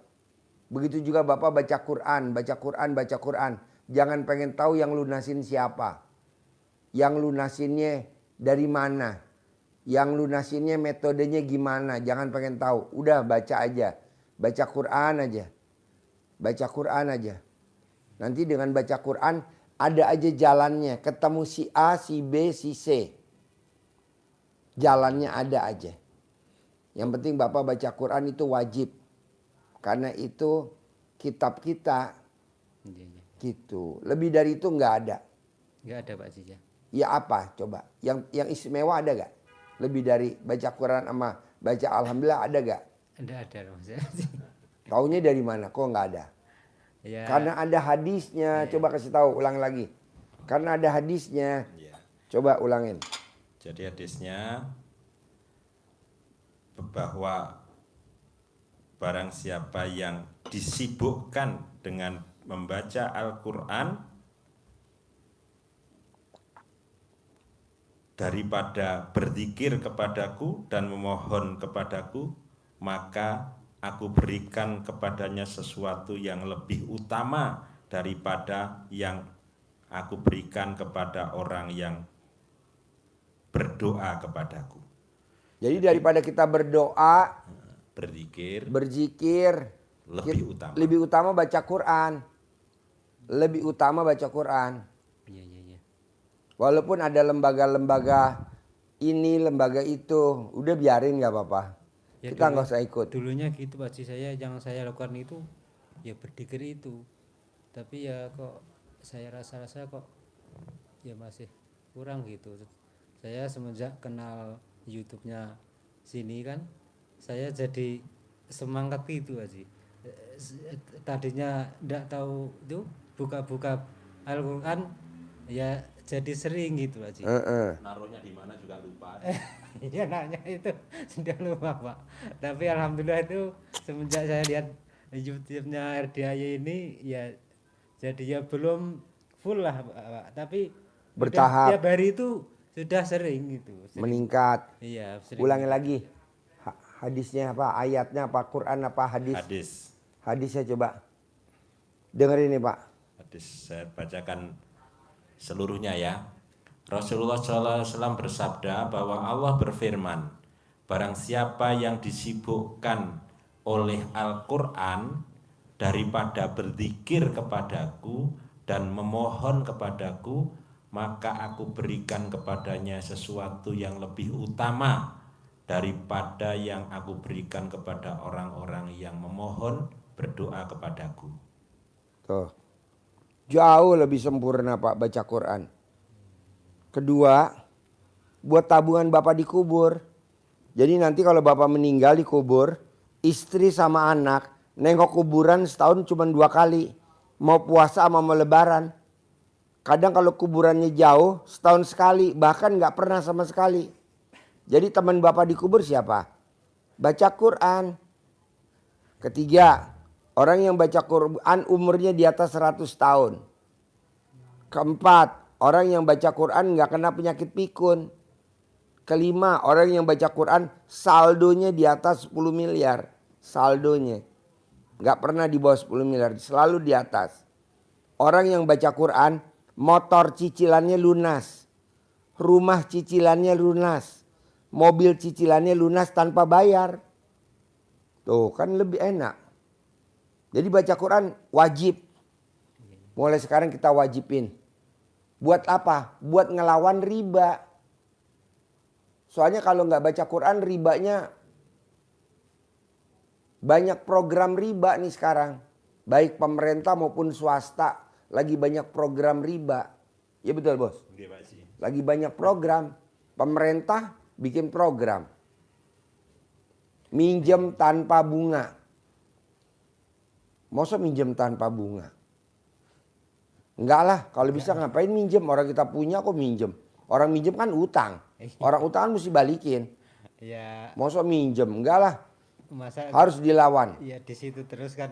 Speaker 2: Begitu juga Bapak baca Quran, baca Quran, baca Quran. Jangan pengen tahu yang lunasin siapa. Yang lunasinnya dari mana. Yang lunasinnya metodenya gimana. Jangan pengen tahu. Udah baca aja. Baca Quran aja. Baca Quran aja. Nanti dengan baca Quran ada aja jalannya. Ketemu si A, si B, si C. Jalannya ada aja. Yang penting Bapak baca Quran itu wajib. Karena itu kitab kita
Speaker 1: Iya, iya.
Speaker 2: gitu. Lebih dari itu nggak ada.
Speaker 1: Nggak ada Pak Haji ya.
Speaker 2: Ya apa coba? Yang istimewa ada gak? Lebih dari baca Quran sama baca Alhamdulillah ada gak?
Speaker 1: Nggak ada Mas Haji.
Speaker 2: Taunya dari mana? Kok nggak ada?
Speaker 1: Ya.
Speaker 2: Karena ada hadisnya. Coba kasih tahu, ulang lagi. Karena ada hadisnya.
Speaker 3: Ya.
Speaker 2: Coba ulangin.
Speaker 3: Jadi hadisnya bahwa barang siapa yang disibukkan dengan membaca Al-Quran daripada berzikir kepadaku dan memohon kepadaku, maka aku berikan kepadanya sesuatu yang lebih utama daripada yang aku berikan kepada orang yang berdoa kepadaku.
Speaker 2: Jadi daripada kita berdoa,
Speaker 3: Berzikir
Speaker 2: berzikir, lebih utama baca Quran. Lebih utama baca Quran.
Speaker 1: Iya, iya, iya.
Speaker 2: Walaupun ada lembaga-lembaga ini, lembaga itu, udah biarin nggak apa-apa.
Speaker 1: Ya,
Speaker 2: Kita nggak usah ikut.
Speaker 1: Dulunya gitu Pak Haji, saya yang saya lakukan itu ya berzikir itu. Tapi ya kok saya rasa-rasa kok ya masih kurang gitu. Saya semenjak kenal YouTube-nya sini kan, saya jadi semangat gitu Haji. Tadinya enggak tahu itu buka-buka Al-Qur'an ya jadi sering gitu Haji.
Speaker 3: Naruhnya di mana juga lupa.
Speaker 1: Iya nanya itu sudah lupa Pak. Tapi alhamdulillah itu semenjak saya lihat YouTube-nya RDAY ini ya jadi ya belum full lah Pak. Tapi udah
Speaker 2: Bertahap.
Speaker 1: tiap hari itu sudah sering gitu. Sering.
Speaker 2: Meningkat.
Speaker 1: Iya, sering.
Speaker 2: Ulangi lagi. Hadisnya apa? Ayatnya apa? Quran apa? Hadis?
Speaker 3: Hadis.
Speaker 2: Hadisnya coba. Dengerin nih Pak.
Speaker 3: Hadis saya bacakan seluruhnya ya. Rasulullah SAW bersabda bahwa Allah berfirman, barang siapa yang disibukkan oleh Al-Quran daripada berzikir kepadaku dan memohon kepadaku, maka aku berikan kepadanya sesuatu yang lebih utama daripada yang aku berikan kepada orang-orang yang memohon berdoa kepadaku.
Speaker 2: Tuh. Jauh lebih sempurna Pak baca Quran. Kedua, buat tabungan Bapak dikubur. Jadi nanti kalau Bapak meninggal dikubur, istri sama anak nengok kuburan setahun cuma 2 kali. Mau puasa sama mau lebaran. Kadang kalau kuburannya jauh setahun sekali, bahkan nggak pernah sama sekali. Jadi teman Bapak dikubur siapa? Baca Quran. Ketiga, orang yang baca Quran umurnya di atas 100 tahun. Keempat, orang yang baca Quran nggak kena penyakit pikun. Kelima, orang yang baca Quran saldonya di atas 10 miliar. Saldonya. Nggak pernah di bawah 10 miliar, selalu di atas. Orang yang baca Quran, motor cicilannya lunas. Rumah cicilannya lunas. Mobil cicilannya lunas tanpa bayar. Tuh kan lebih enak. Jadi baca Quran wajib. Mulai sekarang kita wajibin. Buat apa? Buat ngelawan riba. Soalnya kalau nggak baca Quran ribanya banyak program riba nih sekarang. Baik pemerintah maupun swasta lagi banyak program riba. Ya betul bos. Lagi banyak program. Pemerintah bikin program. Minjem tanpa bunga. Masa minjem tanpa bunga? Enggak lah, kalau bisa ngapain minjem? Orang kita punya kok minjem. Orang minjem kan utang. Orang utang kan mesti balikin.
Speaker 1: Ya.
Speaker 2: Masa minjem? Enggak lah.
Speaker 1: Masa
Speaker 2: Harus dilawan.
Speaker 1: ya di situ terus kan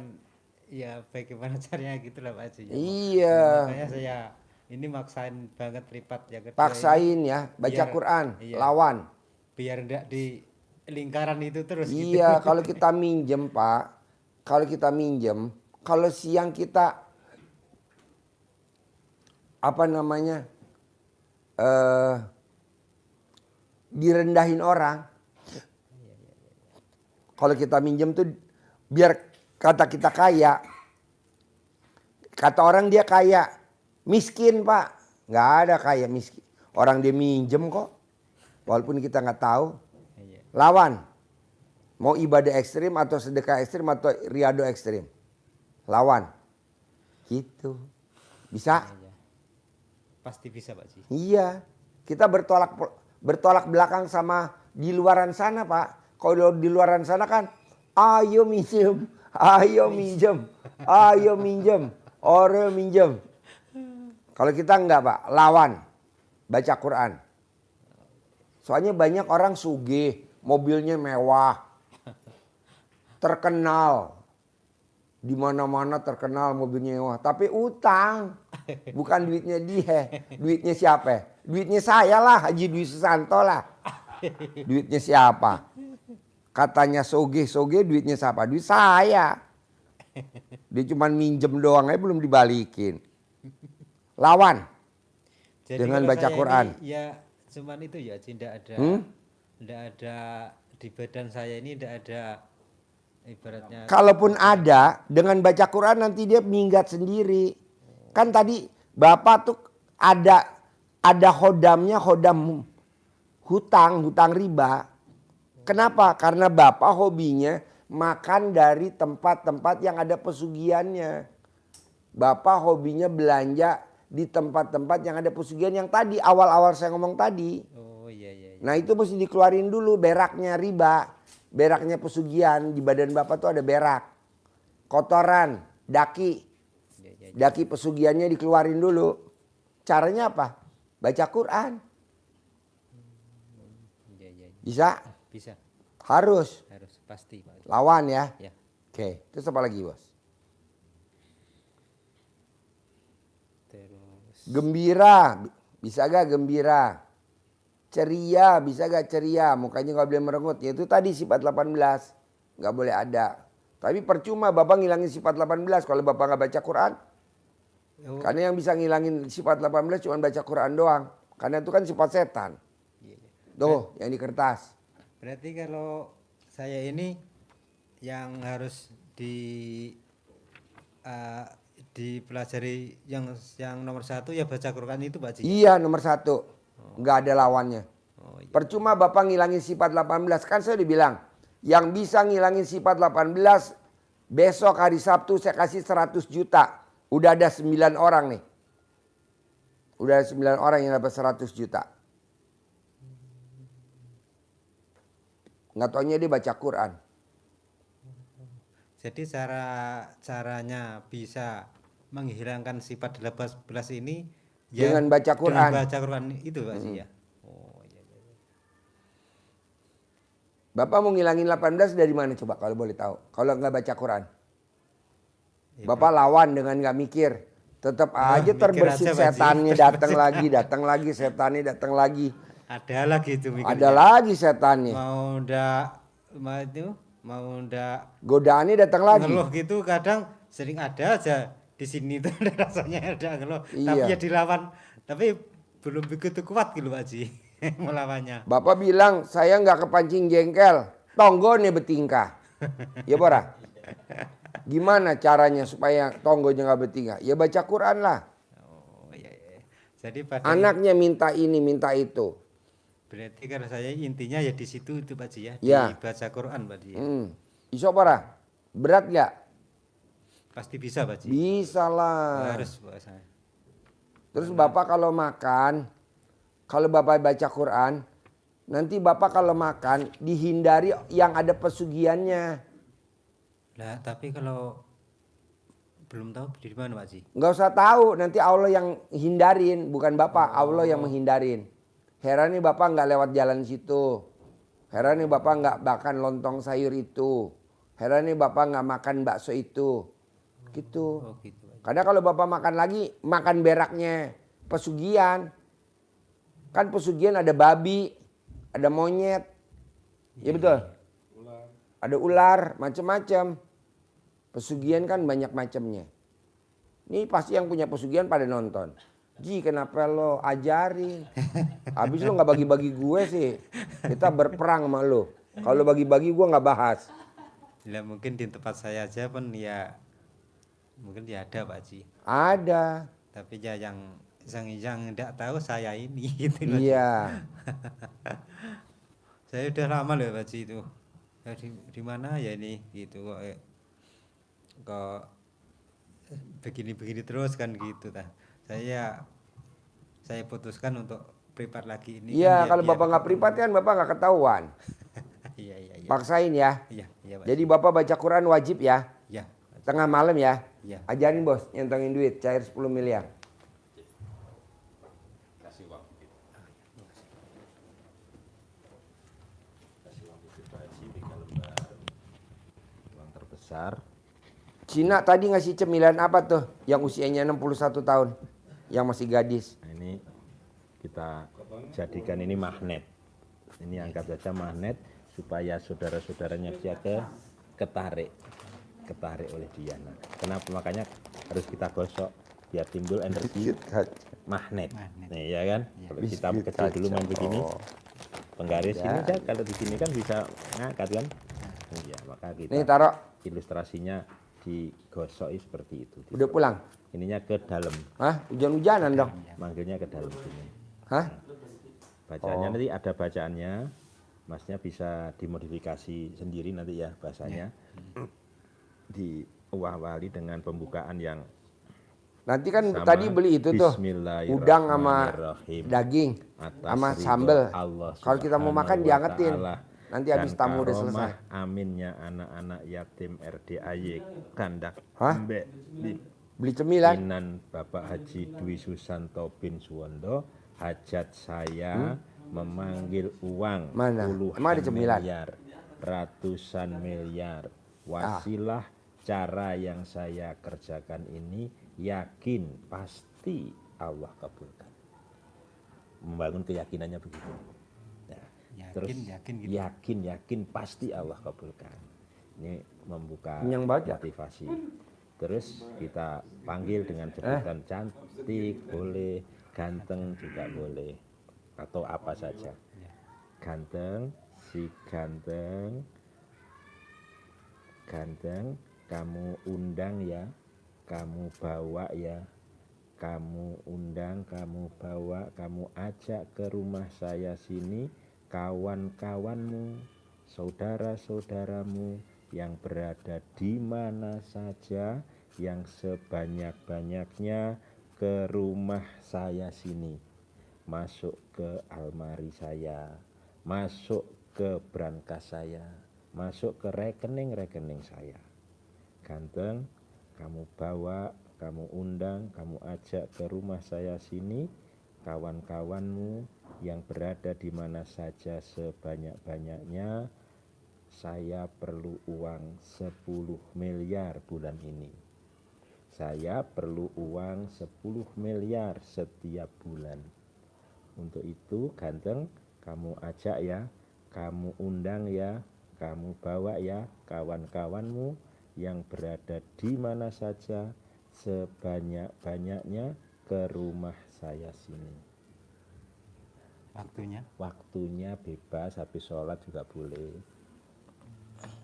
Speaker 1: ya bagaimana caranya gitu lah Pak Haji.
Speaker 2: Iya.
Speaker 1: Makanya saya ini maksain banget lipat ya kerja
Speaker 2: Paksain
Speaker 1: ini,
Speaker 2: ya, baca
Speaker 1: biar-
Speaker 2: Quran,
Speaker 1: iya.
Speaker 2: lawan.
Speaker 1: biar enggak di lingkaran itu terus gitu.
Speaker 2: Iya, kalau kita minjem Pak, kalau kita minjem, kalau siang kita apa namanya direndahin orang. Kalau kita minjem tuh biar kata kita kaya, kata orang dia kaya, miskin Pak, nggak ada kaya miskin. Orang dia minjem kok, walaupun kita nggak tahu.
Speaker 1: Iya.
Speaker 2: Lawan. Mau ibadah ekstrim atau sedekah ekstrim atau riado ekstrim. Lawan. Gitu. Bisa?
Speaker 1: Iya. Pasti bisa Pak Haji.
Speaker 2: Iya. Kita bertolak belakang sama di luaran sana Pak. Kalau di luaran sana kan ayo minjem, ayo minjem, ayo minjem, orang minjem. Kalau kita enggak Pak, lawan. Baca Quran. Soalnya banyak orang sugih, mobilnya mewah. Terkenal. Di mana-mana terkenal mobilnya mewah, tapi utang. Bukan duitnya dia, duitnya siapa? Duitnya saya lah, Haji Dwi Susanto lah. Duitnya siapa? Katanya sugih duitnya siapa? Duit saya. Dia cuma minjem doang aja belum dibalikin. Lawan.
Speaker 1: Jadi
Speaker 2: Dengan
Speaker 1: kalau
Speaker 2: baca
Speaker 1: saya
Speaker 2: Quran.
Speaker 1: Ini, ya cuman itu ya, tidak ada di badan saya ini tidak ada ibaratnya.
Speaker 2: Kalaupun ada, dengan baca Quran nanti dia minggat sendiri. Kan tadi Bapak tuh ada hodamnya, hodam hutang riba. Kenapa? Karena Bapak hobinya makan dari tempat-tempat yang ada pesugihannya. Bapak hobinya belanja di tempat-tempat yang ada pesugihan yang tadi awal-awal saya ngomong tadi.
Speaker 1: Oh iya.
Speaker 2: Nah itu mesti dikeluarin dulu beraknya riba. Beraknya pesugihan di badan Bapak tuh ada berak. Kotoran, daki.
Speaker 1: Iya.
Speaker 2: Daki pesugihannya dikeluarin dulu. Caranya apa? Baca Quran.
Speaker 1: Iya.
Speaker 2: Bisa?
Speaker 1: Bisa.
Speaker 2: Harus.
Speaker 1: Pasti Pak Haji.
Speaker 2: Lawan ya.
Speaker 1: Ya.
Speaker 2: Oke, terus apa lagi bos?
Speaker 1: Terus
Speaker 2: Gembira, bisa gak gembira? Ceria, bisa gak ceria? Mukanya gak boleh merengut. Ya itu tadi sifat 18. Gak boleh ada. Tapi percuma Bapak ngilangin sifat 18 kalau Bapak gak baca Quran.
Speaker 1: oh,
Speaker 2: Karena yang bisa ngilangin sifat 18 cuma baca Quran doang. Karena itu kan sifat setan.
Speaker 1: iya.
Speaker 2: Tuh yang di kertas.
Speaker 1: Berarti kalau saya ini yang harus dipelajari yang nomor satu ya baca Quran itu Pak Haji.
Speaker 2: Iya nomor 1. Gak ada lawannya.
Speaker 1: Oh iya.
Speaker 2: Percuma Bapak ngilangin sifat 18. Kan saya udah bilang. Yang bisa ngilangin sifat 18. Besok hari Sabtu saya kasih 100 juta. Udah ada 9 orang nih. Udah ada 9 orang yang dapat 100 juta. Nggak taunya dia baca Quran.
Speaker 1: Jadi caranya bisa menghilangkan sifat 18 ini ya
Speaker 2: Dengan baca Quran.
Speaker 1: Dengan baca Quran itu Pak Haji ya. Oh iya.
Speaker 2: Bapak mau ngilangin 18 dari mana coba kalau boleh tahu? Kalau nggak baca Quran. Bapak lawan dengan nggak mikir. Tetap aja
Speaker 1: mikir
Speaker 2: terbersit
Speaker 1: aja, Pak Haji.
Speaker 2: setannya datang lagi, setannya datang lagi.
Speaker 1: Ada lagi itu mikirnya.
Speaker 2: Ada lagi setannya.
Speaker 1: mau ndak
Speaker 2: Godaannya datang lagi.
Speaker 1: ngeluh gitu kadang sering ada aja di sini tuh rasanya ada ngeluh.
Speaker 2: Iya.
Speaker 1: Tapi ya dilawan, tapi belum begitu kuat gitu Pak Haji melawannya.
Speaker 2: Bapak bilang saya nggak kepancing jengkel. Tonggo nih betingkah. Ya Bora? Gimana caranya supaya tonggonya nggak betingkah? Ya baca Quran lah.
Speaker 1: Oh iya. Jadi pada
Speaker 2: Anaknya minta ini minta itu.
Speaker 1: berarti kalau saya intinya ya di situ itu Pak Haji ya,
Speaker 2: Ya.
Speaker 1: dibaca Quran Pak Haji.
Speaker 2: Iso Bora? Berat nggak?
Speaker 1: Pasti bisa Pak Haji.
Speaker 2: Bisa lah.
Speaker 1: Harus puasa.
Speaker 2: Terus Bapak kalau makan, kalau Bapak baca Quran, nanti Bapak kalau makan dihindari yang ada pesugihannya.
Speaker 1: Lah tapi kalau belum tahu di mana Pak Haji.
Speaker 2: Nggak usah tahu, nanti Allah yang hindarin, bukan Bapak, Allah yang menghindarin. Heran nih Bapak nggak lewat jalan situ. Heran nih Bapak nggak makan lontong sayur itu. Heran nih Bapak nggak makan bakso itu. Gitu.
Speaker 1: Oh gitu Pak Haji.
Speaker 2: Karena kalau Bapak makan lagi, makan beraknya pesugihan. Kan pesugihan ada babi, ada monyet. Ya betul? Ada ular, macam-macam. Pesugihan kan banyak macamnya. Ini pasti yang punya pesugihan pada nonton. Ji kenapa lo ajarin? Habis lo gak bagi-bagi gue sih. Kita berperang sama lo. Kalau bagi-bagi gue gak bahas.
Speaker 1: Ya mungkin di tempat saya aja pun ya mungkin ya ada Pak Haji.
Speaker 2: Ada.
Speaker 1: Tapi ya yang tidak tahu saya ini gitu loh.
Speaker 2: Iya.
Speaker 1: Saya udah lama loh Pak Haji itu. ya di mana ya ini gitu kok kok begini-begini terus kan gitu tah. Saya putuskan untuk privat lagi ini kan
Speaker 2: Iya,
Speaker 1: ya
Speaker 2: kalau
Speaker 1: biar
Speaker 2: Bapak nggak
Speaker 1: ketemu.
Speaker 2: privat kan Bapak nggak ketahuan.
Speaker 1: Iya iya iya.
Speaker 2: Paksain ya.
Speaker 1: Iya iya Pak.
Speaker 2: Jadi Bapak baca Quran wajib ya.
Speaker 1: Iya.
Speaker 2: Tengah malam ya.
Speaker 1: Iya.
Speaker 2: Ajarin bos, nyentangin duit, cair 10 miliar.
Speaker 3: Kasih uang dikit. Kasih uang dikit Pak Haji 3 lembar. Uang terbesar.
Speaker 2: Cina tadi ngasih cemilan apa tuh? Yang usianya 61 tahun. Yang masih gadis.
Speaker 3: Nah, ini kita jadikan ini magnet. Ini angkat saja magnet supaya saudara-saudaranya bisa ketarik oleh dia. Nah, kenapa makanya harus kita gosok biar timbul energi magnet. Nih ya kan? Kalau kita kecil dulu main begini, penggaris ini kan kalau di sini kan bisa ngangkat kan? Iya, maka kita
Speaker 2: Nih taruh.
Speaker 3: ilustrasinya digosok seperti itu.
Speaker 2: Udah pulang?
Speaker 3: Ininya ke dalam,
Speaker 2: Hah? Hujan-hujanan dong?
Speaker 3: manggilnya ke dalam sini.
Speaker 2: Hah?
Speaker 3: Bacaannya nanti ada bacaannya, masnya bisa dimodifikasi sendiri nanti ya bahasanya. Diawali dengan pembukaan yang
Speaker 2: Nanti kan
Speaker 3: sama,
Speaker 2: tadi beli itu tuh. Udang sama
Speaker 3: Bismillahirrahmanirrahim.
Speaker 2: daging.
Speaker 3: Atas
Speaker 2: Sama
Speaker 3: ridho
Speaker 2: sambel.
Speaker 3: Allah
Speaker 2: Kalau kita mau makan
Speaker 3: Subhanahu wa
Speaker 2: diangetin.
Speaker 3: Ta'ala.
Speaker 2: Nanti habis
Speaker 3: Dan
Speaker 2: tamu udah
Speaker 3: karomah
Speaker 2: selesai.
Speaker 3: aminnya anak-anak yatim RDAY kandak
Speaker 2: Hah?
Speaker 3: Mbek di
Speaker 2: Beli cemilan.
Speaker 3: Inan Bapak Haji Dwi Susanto bin Suwondo, hajat saya memanggil uang
Speaker 2: Mana?
Speaker 3: puluhan
Speaker 2: Emang ada cemilan?
Speaker 3: miliar, ratusan miliar. Wasilah cara yang saya kerjakan ini yakin pasti Allah kabulkan. Membangun keyakinannya begitu. Nah, terus yakin pasti Allah kabulkan. Ini membuka
Speaker 2: Yang baca.
Speaker 3: motivasi. Terus kita panggil dengan sebutan cantik, boleh, ganteng juga boleh, atau apa saja. Ganteng, si ganteng, ganteng, kamu undang ya, kamu bawa ya, kamu undang, kamu bawa, kamu ajak ke rumah saya sini, kawan-kawanmu, saudara-saudaramu, yang berada di mana saja, yang sebanyak-banyaknya ke rumah saya sini, masuk ke almari saya, masuk ke brankas saya, masuk ke rekening-rekening saya. Ganteng, kamu bawa, kamu undang, kamu ajak ke rumah saya sini, kawan-kawanmu yang berada di mana saja sebanyak-banyaknya. Saya perlu uang 10 miliar bulan ini. Saya perlu uang 10 miliar setiap bulan. Untuk itu ganteng, kamu ajak ya, kamu undang ya, kamu bawa ya kawan-kawanmu yang berada di mana saja sebanyak-banyaknya ke rumah saya sini. Waktunya bebas, habis sholat juga boleh.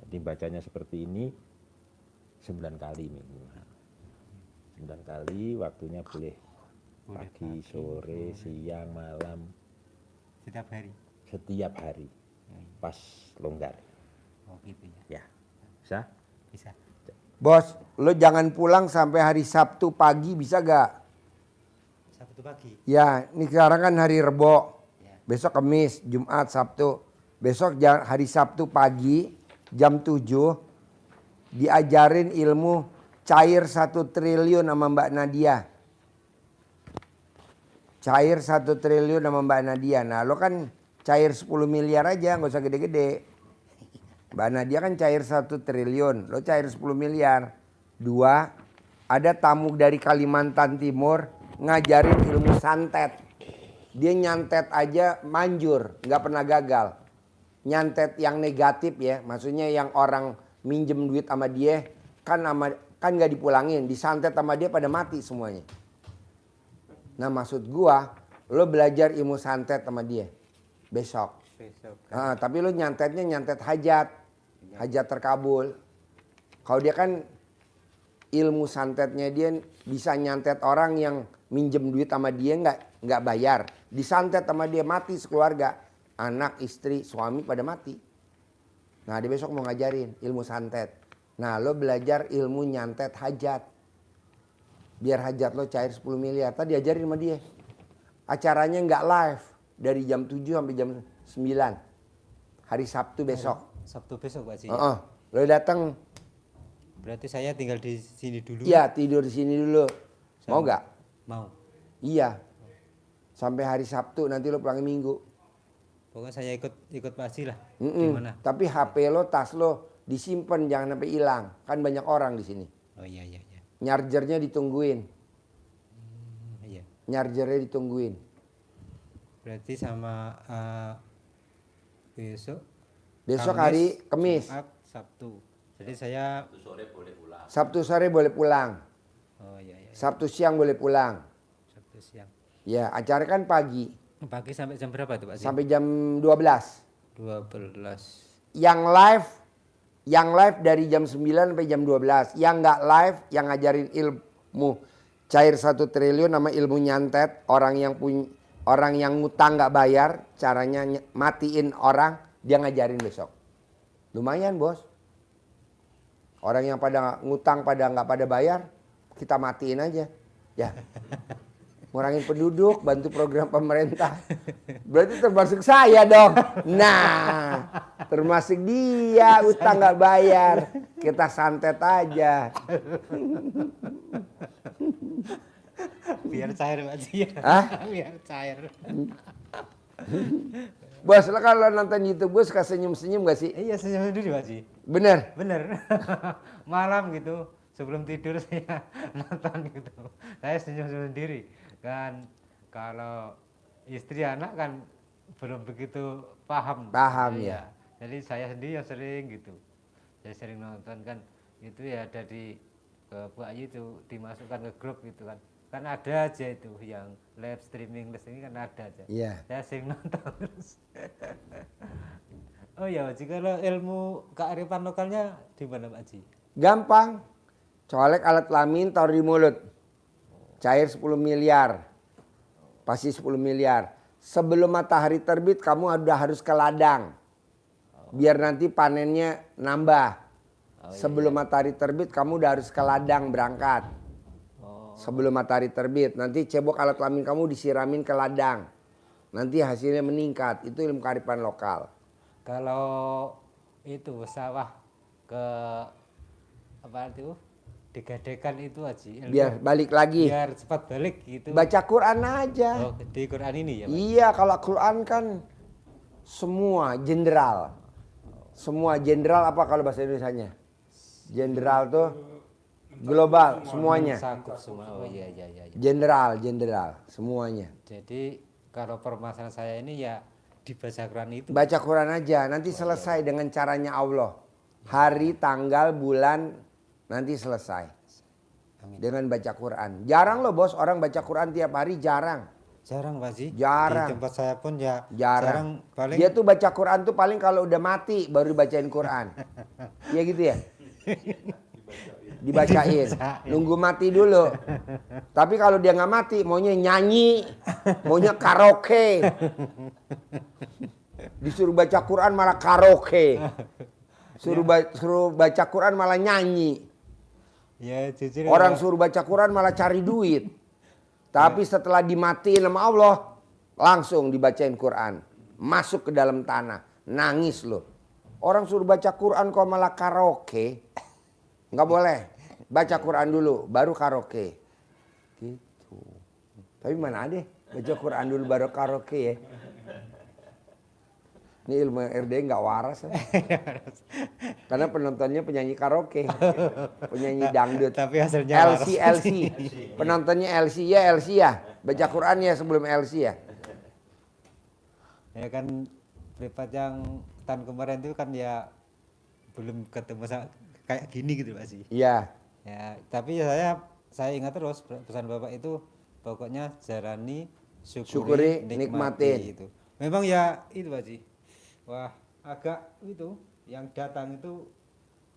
Speaker 3: Jadi bacanya seperti ini 9 kali minimal. 9 kali, waktunya boleh pagi, sore, siang, malam. Setiap hari. Pas longgar.
Speaker 1: Oh gitu
Speaker 3: Ya. Bisa?
Speaker 1: Bisa.
Speaker 2: Bos, lo jangan pulang sampai hari Sabtu pagi, bisa gak?
Speaker 1: Sabtu pagi.
Speaker 2: Ya, ini sekarang kan hari Rebo. Besok Kamis, Jumat, Sabtu. Besok hari Sabtu pagi jam 7 diajarin ilmu cair 1 triliun sama Mbak Nadia. Cair 1 triliun sama Mbak Nadia. Nah lo kan cair 10 miliar aja, gak usah gede-gede. Mbak Nadia kan cair 1 triliun, lo cair 10 miliar. 2, ada tamu dari Kalimantan Timur ngajarin ilmu santet. Dia nyantet aja manjur, gak pernah gagal. Nyantet yang negatif ya, maksudnya yang orang minjem duit sama dia kan gak dipulangin, disantet sama dia pada mati semuanya. Nah maksud gua, lo belajar ilmu santet sama dia besok. Tapi lo nyantetnya nyantet hajat terkabul. Kalau dia kan ilmu santetnya dia bisa nyantet orang yang minjem duit sama dia nggak bayar, disantet sama dia mati sekeluarga. Anak, istri, suami pada mati. Nah dia besok mau ngajarin ilmu santet. Nah lo belajar ilmu nyantet hajat. Biar hajat lo cair 10 miliar. Tadi diajarin sama dia. Acaranya nggak live. Dari jam 7 sampai jam 9. Hari Sabtu besok.
Speaker 1: Sabtu besok Pak Haji.
Speaker 2: Lo datang.
Speaker 1: Berarti saya tinggal di sini dulu.
Speaker 2: Iya tidur di sini dulu. Mau nggak?
Speaker 1: Mau.
Speaker 2: Iya. Sampai hari Sabtu nanti lo pulang Minggu.
Speaker 1: Pokoknya saya ikut Pak Haji lah. Gimana?
Speaker 2: Tapi HP lo, tas lo disimpan jangan sampai hilang. Kan banyak orang di sini.
Speaker 1: Oh iya iya iya.
Speaker 2: Nyarjernya ditungguin.
Speaker 1: Iya.
Speaker 2: Nyarjernya ditungguin.
Speaker 1: Berarti sama besok.
Speaker 2: Besok
Speaker 1: Kamis,
Speaker 2: hari Kamis.
Speaker 1: Jumat, Sabtu. Jadi saya
Speaker 2: Sabtu sore boleh pulang.
Speaker 1: oh iya iya.
Speaker 2: Sabtu siang boleh pulang.
Speaker 1: Sabtu siang.
Speaker 2: Ya, acara kan pagi.
Speaker 1: Pagi sampai jam berapa tuh Pak Haji?
Speaker 2: Sampai jam 12.
Speaker 1: 12.
Speaker 2: Yang live dari jam 9 sampai jam 12. Yang nggak live, yang ngajarin ilmu cair 1 triliun nama ilmu nyantet. Orang yang ngutang nggak bayar, caranya matiin orang, dia ngajarin besok. Lumayan bos. Orang yang pada ngutang pada nggak pada bayar, kita matiin aja. Ya. Ngurangin penduduk, bantu program pemerintah. Berarti termasuk saya dong. Nah, termasuk dia utang nggak bayar. Kita santet aja.
Speaker 1: Biar cair Pak Haji ya.
Speaker 2: Hah?
Speaker 1: Biar cair.
Speaker 2: Bos, lo kalau nonton YouTube gue suka senyum-senyum gak sih?
Speaker 1: Iya senyum sendiri Pak Haji.
Speaker 2: Bener?
Speaker 1: Bener. Malam gitu sebelum tidur saya nonton gitu. Saya senyum sendiri. Kan kalau istri anak kan belum begitu paham.
Speaker 2: Paham ya.
Speaker 1: Jadi saya sendiri yang sering gitu. Saya sering nonton kan itu ya dari ke Bu Ayu itu dimasukkan ke grup gitu kan. Kan ada aja itu yang live streaming ini kan ada aja.
Speaker 2: Iya.
Speaker 1: Saya sering nonton terus. Oh ya, Pak Haji, kalau ilmu kearifan lokalnya di mana Pak Haji?
Speaker 2: Gampang. Colek alat kelamin taruh di mulut. Cair 10 miliar. Pasti 10 miliar. Sebelum matahari terbit kamu udah harus ke ladang. Biar nanti panennya nambah. Sebelum matahari terbit kamu udah harus ke ladang berangkat. Sebelum matahari terbit. Nanti cebok alat kelamin kamu disiramin ke ladang. Nanti hasilnya meningkat. Itu ilmu kearifan lokal.
Speaker 1: Kalau itu sawah ke apa itu digadekan itu Haji.
Speaker 2: Biar balik lagi.
Speaker 1: Biar cepat balik gitu.
Speaker 2: Baca Quran aja.
Speaker 1: Oh, di Quran ini ya Pak?
Speaker 2: Iya, kalau Quran kan semua jenderal. Semua jenderal apa kalau bahasa Indonesianya? Jenderal tuh global semuanya.
Speaker 1: Sakup semua. Oh iya iya iya.
Speaker 2: Jenderal semuanya.
Speaker 1: Jadi kalau permasalahan saya ini ya dibaca Quran itu.
Speaker 2: Baca Quran aja, nanti selesai dengan caranya Allah. Hari, tanggal, bulan nanti selesai.
Speaker 1: Amin.
Speaker 2: Dengan baca Quran. Jarang loh bos orang baca Quran tiap hari, jarang.
Speaker 1: Jarang Pak Haji.
Speaker 2: Jarang.
Speaker 1: Di tempat saya pun ya
Speaker 2: Jarang.
Speaker 1: paling
Speaker 2: Dia tuh baca Quran tuh paling kalau udah mati baru dibacain Quran. Iya gitu ya? Dibacain. Nunggu mati dulu. Tapi kalau dia nggak mati maunya nyanyi, maunya karaoke. Disuruh baca Quran malah karaoke. Suruh baca Quran malah nyanyi.
Speaker 1: ya jujur
Speaker 2: Orang
Speaker 1: ya,
Speaker 2: suruh baca Quran malah cari duit. Tapi setelah dimatiin sama Allah, langsung dibacain Quran. Masuk ke dalam tanah. Nangis loh. Orang suruh baca Quran kok malah karaoke. Nggak boleh. Baca Quran dulu, baru karaoke. Gitu. Tapi mana ada baca Quran dulu baru karaoke ya. Ini ilmu RD nggak waras. Karena penontonnya penyanyi karaoke. Penyanyi dangdut.
Speaker 1: tapi hasilnya
Speaker 2: LC. Penontonnya LC ya. Baca Quran ya sebelum LC ya.
Speaker 1: Ya kan privat yang tahun kemarin itu kan ya belum ketemu kayak gini gitu Pak Haji.
Speaker 2: Iya.
Speaker 1: Ya, tapi saya ingat terus pesan Bapak itu pokoknya jalani,
Speaker 2: Syukuri,
Speaker 1: nikmati
Speaker 2: nikmatin.
Speaker 1: itu. Memang ya itu Pak Haji. Wah, agak itu yang datang itu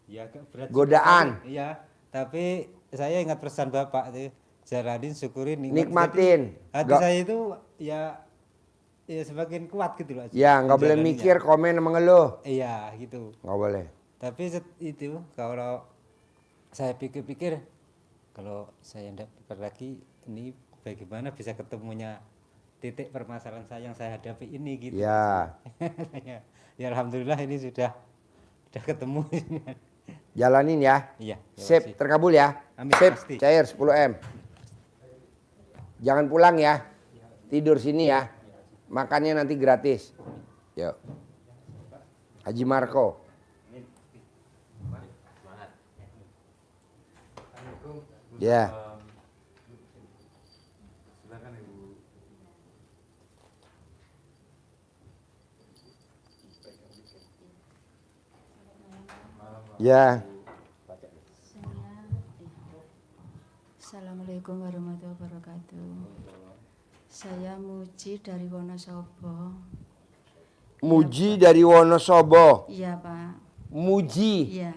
Speaker 1: ya agak berat.
Speaker 2: Godaan.
Speaker 1: Iya, tapi saya ingat pesan Bapak itu jalanin, syukurin,
Speaker 2: Nikmatin.
Speaker 1: Jadi, hati saya itu ya ya semakin kuat gitu loh Haji.
Speaker 2: Ya nggak boleh
Speaker 1: Menjalaninya.
Speaker 2: mikir, komen, mengeluh.
Speaker 1: Iya gitu.
Speaker 2: Nggak boleh.
Speaker 1: Tapi itu kalau saya pikir-pikir kalau saya tidak lagi ini bagaimana bisa ketemunya titik permasalahan saya yang saya hadapi ini gitu.
Speaker 2: Ya.
Speaker 1: Ya, ya alhamdulillah ini sudah ketemu.
Speaker 2: Jalanin ya.
Speaker 1: Iya.
Speaker 2: Sip, terkabul ya.
Speaker 1: Amin,
Speaker 2: Sip,
Speaker 1: pasti.
Speaker 2: cair 10M. Jangan pulang ya. Tidur sini ya. Makannya nanti gratis. Yuk. Haji Marco. Ya. Ya.
Speaker 4: Assalamualaikum warahmatullahi wabarakatuh. Saya Muji dari Wonosobo.
Speaker 2: Muji dari Wonosobo.
Speaker 4: Iya Pak.
Speaker 2: Muji.
Speaker 4: Iya.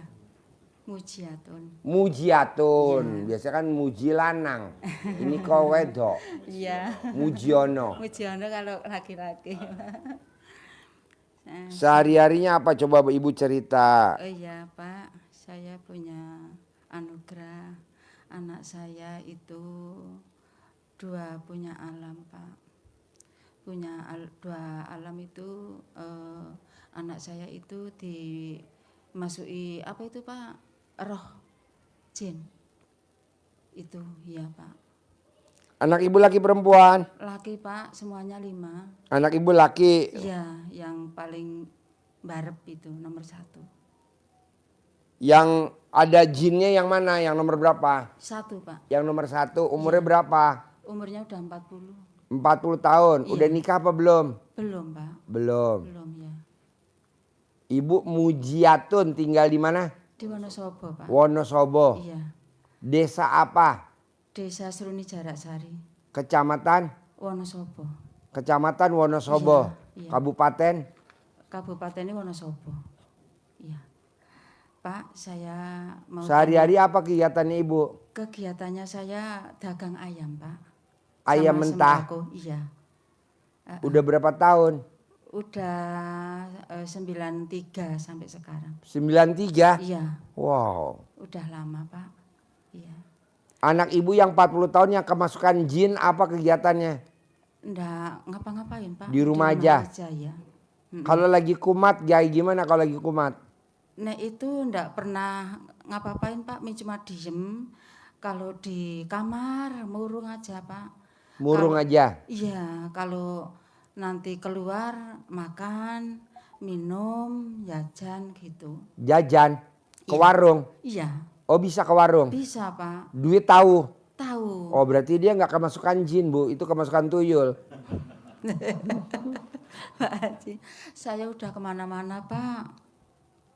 Speaker 4: Mujiatun.
Speaker 2: Mujiatun. Biasa kan muji lanang. Ini kok wedok.
Speaker 4: Iya.
Speaker 2: Mujiono.
Speaker 4: Mujiono kalau laki-laki.
Speaker 2: Sehari-harinya apa coba Ibu cerita?
Speaker 4: Oh iya Pak, saya punya anugerah. Anak saya itu punya alam Pak. Dua alam itu anak saya itu dimasuki apa itu Pak? Roh jin. Itu iya Pak.
Speaker 2: Anak Ibu laki perempuan?
Speaker 4: Laki Pak, semuanya 5.
Speaker 2: Anak Ibu laki.
Speaker 4: Iya, yang paling barep itu nomor 1.
Speaker 2: Yang ada jinnya yang mana? Yang nomor berapa?
Speaker 4: 1 Pak.
Speaker 2: Yang nomor 1 umurnya berapa?
Speaker 4: Umurnya udah 40.
Speaker 2: 40 tahun.
Speaker 4: Iya.
Speaker 2: Udah nikah apa belum?
Speaker 4: Belum Pak.
Speaker 2: Belum.
Speaker 4: Belum ya.
Speaker 2: Ibu Mujiatun tinggal di mana?
Speaker 4: Di Wonosobo Pak.
Speaker 2: Wonosobo.
Speaker 4: Iya.
Speaker 2: Desa apa?
Speaker 4: Desa Seruni Jaraksari.
Speaker 2: Kecamatan?
Speaker 4: Wonosobo.
Speaker 2: Kecamatan Wonosobo.
Speaker 4: Iya, iya.
Speaker 2: Kabupaten?
Speaker 4: Kabupatennya Wonosobo. Iya. Pak, saya mau
Speaker 2: Sehari-hari apa kegiatannya Ibu?
Speaker 4: kegiatannya saya dagang ayam Pak.
Speaker 2: Ayam
Speaker 4: Sama
Speaker 2: mentah?
Speaker 4: sembako, iya.
Speaker 2: Udah berapa tahun?
Speaker 4: Udah 93 sampai sekarang.
Speaker 2: 93?
Speaker 4: Iya,
Speaker 2: Wow.
Speaker 4: udah lama Pak. Iya.
Speaker 2: Anak Ibu yang 40 tahun yang kemasukan jin apa kegiatannya?
Speaker 4: Nggak ngapa-ngapain Pak.
Speaker 2: Di rumah aja?
Speaker 4: Ya.
Speaker 2: Kalau lagi kumat, Gai gimana kalau lagi kumat?
Speaker 4: Nah itu nggak pernah ngapa-ngapain Pak, cuma diem. Kalau di kamar murung aja Pak.
Speaker 2: Murung aja?
Speaker 4: Iya, kalau nanti keluar makan, minum, jajan gitu.
Speaker 2: Jajan? Ke
Speaker 4: Iya.
Speaker 2: warung?
Speaker 4: Iya,
Speaker 2: Oh bisa ke warung?
Speaker 4: bisa Pak.
Speaker 2: Duit tahu?
Speaker 4: Tahu.
Speaker 2: Oh berarti dia nggak kemasukan jin Bu, itu kemasukan tuyul.
Speaker 4: Pak Haji, saya udah kemana-mana Pak.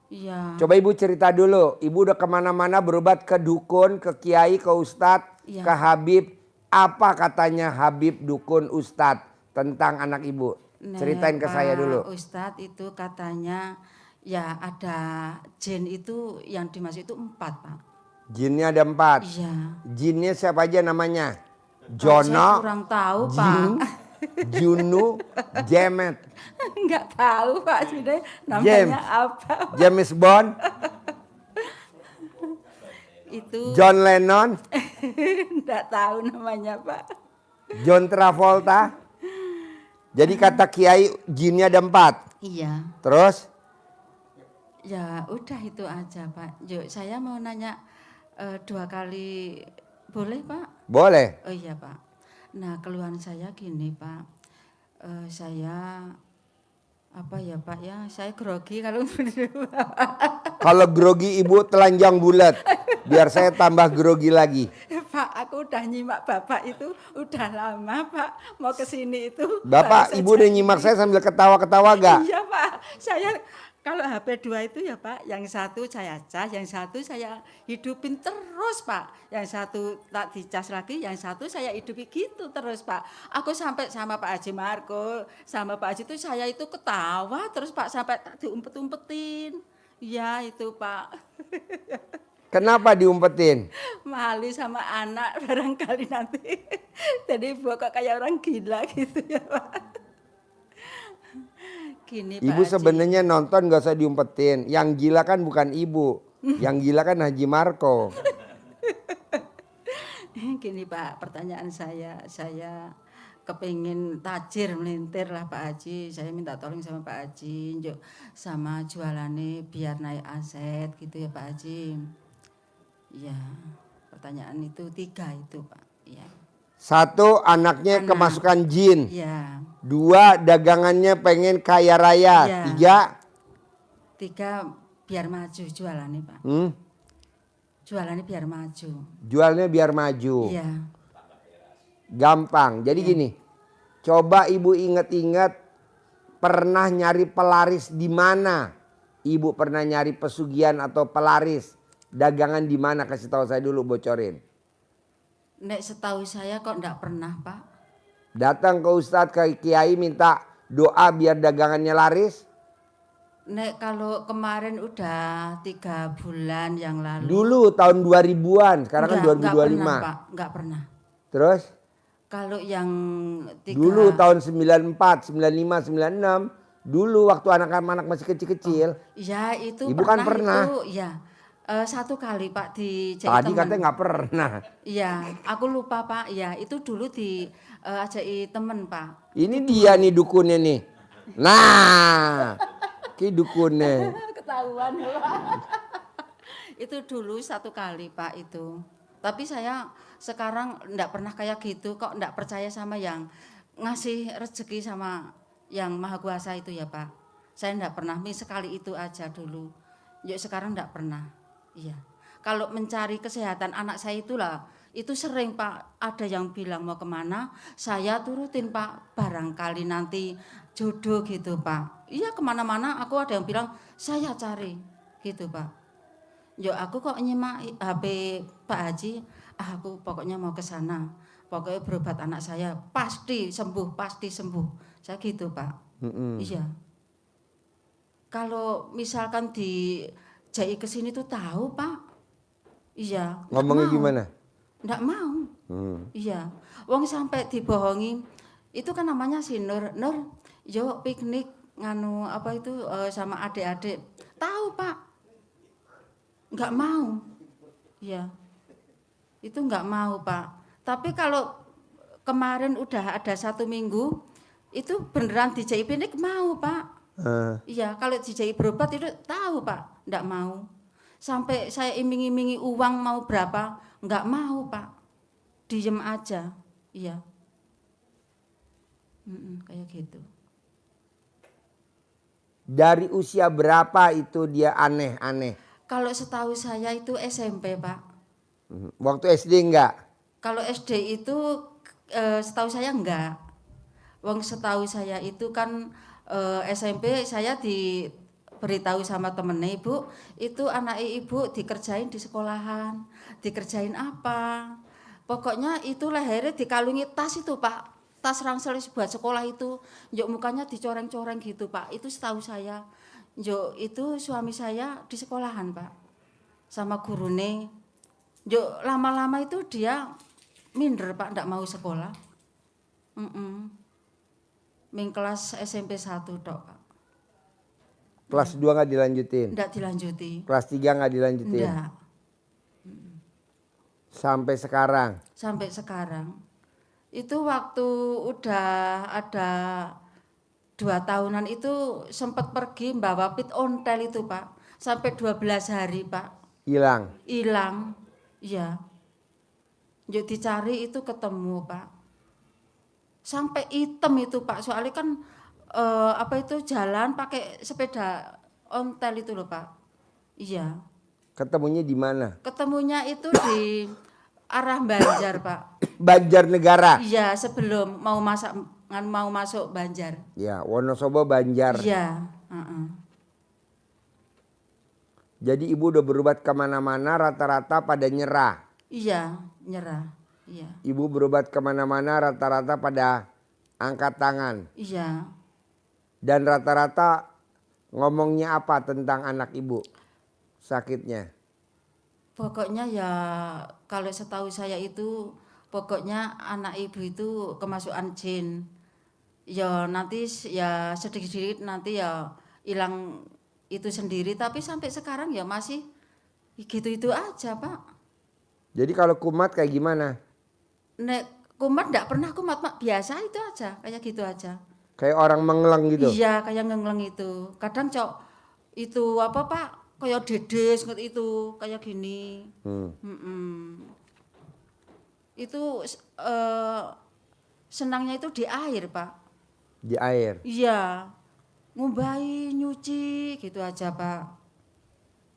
Speaker 4: Iya.
Speaker 2: Coba Ibu cerita dulu, Ibu udah kemana-mana berobat ke dukun, ke kiai, ke ustadz,
Speaker 4: Iya.
Speaker 2: ke habib. Apa katanya habib, dukun, ustadz tentang anak Ibu?
Speaker 4: Nah,
Speaker 2: Ceritain ke saya dulu.
Speaker 4: Ustadz itu katanya ya ada jin itu yang dimaksud itu 4 Pak.
Speaker 2: Jinnya ada 4.
Speaker 4: Iya.
Speaker 2: Jinnya siapa aja namanya?
Speaker 4: Saya
Speaker 2: Jono,
Speaker 4: kurang tahu
Speaker 2: Jin,
Speaker 4: Pak.
Speaker 2: Junu, Jemet,
Speaker 4: Enggak tahu Pak sudah namanya
Speaker 2: James.
Speaker 4: apa.
Speaker 2: James Bond,
Speaker 4: Itu
Speaker 2: John Lennon,
Speaker 4: enggak tahu namanya Pak.
Speaker 2: John Travolta. Jadi kata kiai jinnya ada 4.
Speaker 4: Iya.
Speaker 2: Terus?
Speaker 4: Ya udah itu aja Pak. Yuk saya mau nanya 2 kali boleh Pak?
Speaker 2: Boleh.
Speaker 4: Oh iya Pak. Nah keluhan saya gini Pak. Saya apa ya Pak ya? Saya grogi kalau
Speaker 2: Kalau grogi Ibu telanjang bulat. Biar saya tambah grogi lagi.
Speaker 4: Pak, aku udah nyimak Bapak itu udah lama Pak. Mau ke sini itu.
Speaker 2: Bapak,
Speaker 4: baru
Speaker 2: Ibu
Speaker 4: saja
Speaker 2: udah nyimak saya sambil ketawa-ketawa gak?
Speaker 4: Iya Pak, saya kalau HP 2 itu ya Pak, yang satu saya cas, yang satu saya hidupin terus Pak. Yang satu tak dicas lagi, yang satu saya hidupi gitu terus Pak. Aku sampai sama Pak Haji Marco, sama Pak Haji itu saya itu ketawa terus Pak sampai tak diumpet-umpetin. Ya itu Pak.
Speaker 2: Kenapa diumpetin?
Speaker 4: Malu sama anak barangkali nanti. Jadi ibu kok kayak orang gila gitu ya Pak. Gini Pak
Speaker 2: Ibu
Speaker 4: Haji.
Speaker 2: sebenarnya nonton gak usah diumpetin. Yang gila kan bukan ibu. Yang gila kan Haji Marco.
Speaker 4: Gini Pak, pertanyaan saya kepingin tajir melintir lah Pak Haji. Saya minta tolong sama Pak Haji, njuk sama jualannya biar naik aset gitu ya Pak Haji. Ya, pertanyaan itu 3 itu Pak. Ya.
Speaker 2: 1, anaknya
Speaker 4: Anak.
Speaker 2: kemasukan jin.
Speaker 4: Ya.
Speaker 2: 2, dagangannya pengen kaya raya.
Speaker 4: Ya.
Speaker 2: 3,
Speaker 4: 3 biar maju jualannya Pak. Jualannya biar maju.
Speaker 2: jualnya biar maju.
Speaker 4: Iya.
Speaker 2: Gampang. Jadi gini, coba ibu inget-inget pernah nyari pelaris di mana? Ibu pernah nyari pesugihan atau pelaris dagangan di mana? Kasih tahu saya dulu, bocorin.
Speaker 4: Nek setahu saya kok enggak pernah Pak.
Speaker 2: Datang ke Ustadz, ke Kiai minta doa biar dagangannya laris.
Speaker 4: Nek kalau kemarin udah 3 bulan yang lalu.
Speaker 2: Dulu tahun 2000-an, sekarang kan 2025.
Speaker 4: Enggak pernah Pak, enggak pernah.
Speaker 2: Terus?
Speaker 4: Kalau yang 3
Speaker 2: Dulu tahun 94, 95, 96. Dulu waktu anak-anak masih kecil-kecil.
Speaker 4: Ya itu
Speaker 2: Ibu kan pernah.
Speaker 4: Itu, ya. 1 kali Pak di
Speaker 2: Tadi katanya nggak pernah.
Speaker 4: Iya, aku lupa Pak. Ya itu dulu di ajai temen Pak.
Speaker 2: Ini dia nih dukunnya nih. Nah, ki dukunnya.
Speaker 4: Ketahuan Pak. Itu dulu 1 kali Pak itu. Tapi saya sekarang enggak pernah kayak gitu kok, enggak percaya sama yang ngasih rezeki sama yang maha kuasa itu ya Pak. Saya enggak pernah, sekali itu aja dulu. Yuk sekarang enggak pernah. Iya. Kalau mencari kesehatan anak saya itulah, itu sering Pak, ada yang bilang mau kemana, saya turutin Pak, barangkali nanti jodoh gitu Pak. Iya kemana-mana aku ada yang bilang, saya cari gitu Pak. Yo aku kok nyimak HP Pak Haji, aku pokoknya mau ke sana. Pokoknya berobat anak saya pasti sembuh, pasti sembuh. Saya gitu, Pak. Iya. Kalau misalkan di Jai ke sini tuh tahu, Pak. Iya.
Speaker 2: Ngomongnya gimana?
Speaker 4: Nggak mau. Iya. Wong sampai dibohongi. Itu kan namanya si Nur. Nur, yuk piknik nganu apa itu sama adik-adik. Tahu, Pak. Nggak mau. Iya. Itu nggak mau, Pak. Tapi kalau kemarin udah ada 1 minggu, itu beneran di Jai piknik mau, Pak. Iya, kalau di Jai berobat itu tahu, Pak. Nggak mau. Sampai saya iming-imingi uang mau berapa, nggak mau, Pak. Diem aja. Iya. Kayak gitu.
Speaker 2: Dari usia berapa itu dia aneh-aneh?
Speaker 4: Kalau setahu saya itu SMP, Pak.
Speaker 2: Waktu SD enggak?
Speaker 4: Kalau SD itu setahu saya enggak. Wong setahu saya itu kan SMP saya diberitahu sama temennya ibu, itu anak ibu dikerjain di sekolahan. Dikerjain apa? Pokoknya itu lehernya dikalungi tas itu Pak. Tas ransel buat sekolah itu. Njuk mukanya dicoreng-coreng gitu Pak. Itu setahu saya. Njuk itu suami saya di sekolahan Pak. Sama gurune. Njuk lama-lama itu dia minder Pak, ndak mau sekolah. Ming kelas SMP 1 tok Pak.
Speaker 2: Kelas 2 nggak dilanjutin?
Speaker 4: Ndak dilanjuti.
Speaker 2: Kelas 3 nggak dilanjutin?
Speaker 4: Ndak.
Speaker 2: Sampai sekarang?
Speaker 4: Sampai sekarang. Itu waktu udah ada 2 tahunan itu sempat pergi bawa pit ontel itu Pak. Sampai 12 hari Pak.
Speaker 2: Hilang?
Speaker 4: Hilang. Iya. Yuk dicari itu ketemu Pak. Sampai hitam itu Pak. Soalnya kan apa itu jalan pakai sepeda ontel itu loh Pak. Iya.
Speaker 2: Ketemunya di mana?
Speaker 4: Ketemunya itu di arah Banjar Pak.
Speaker 2: Banjarnegara?
Speaker 4: Iya sebelum mau masuk Banjar.
Speaker 2: Ya, Wonosobo Banjar.
Speaker 4: Iya.
Speaker 2: Jadi ibu udah berobat kemana-mana rata-rata pada nyerah?
Speaker 4: Iya, nyerah. Iya.
Speaker 2: Ibu berobat kemana-mana rata-rata pada angkat tangan?
Speaker 4: Iya.
Speaker 2: Dan rata-rata ngomongnya apa tentang anak ibu sakitnya?
Speaker 4: Pokoknya ya kalau setahu saya itu pokoknya anak ibu itu kemasukan jin. ya nanti ya sedikit-sedikit nanti ya hilang itu sendiri, tapi sampai sekarang ya masih gitu-itu aja, Pak.
Speaker 2: Jadi kalau kumat kayak gimana?
Speaker 4: Nek kumat enggak pernah kumat, Pak. Biasa itu aja, kayak gitu aja.
Speaker 2: Kayak orang mengeleng gitu?
Speaker 4: Iya, kayak ngengleng itu. Kadang cok itu apa, Pak? Kayak dedes nget itu, kayak gini. Itu senangnya itu di air, Pak.
Speaker 2: Di air?
Speaker 4: Iya. Ngumbahi, nyuci gitu aja, Pak.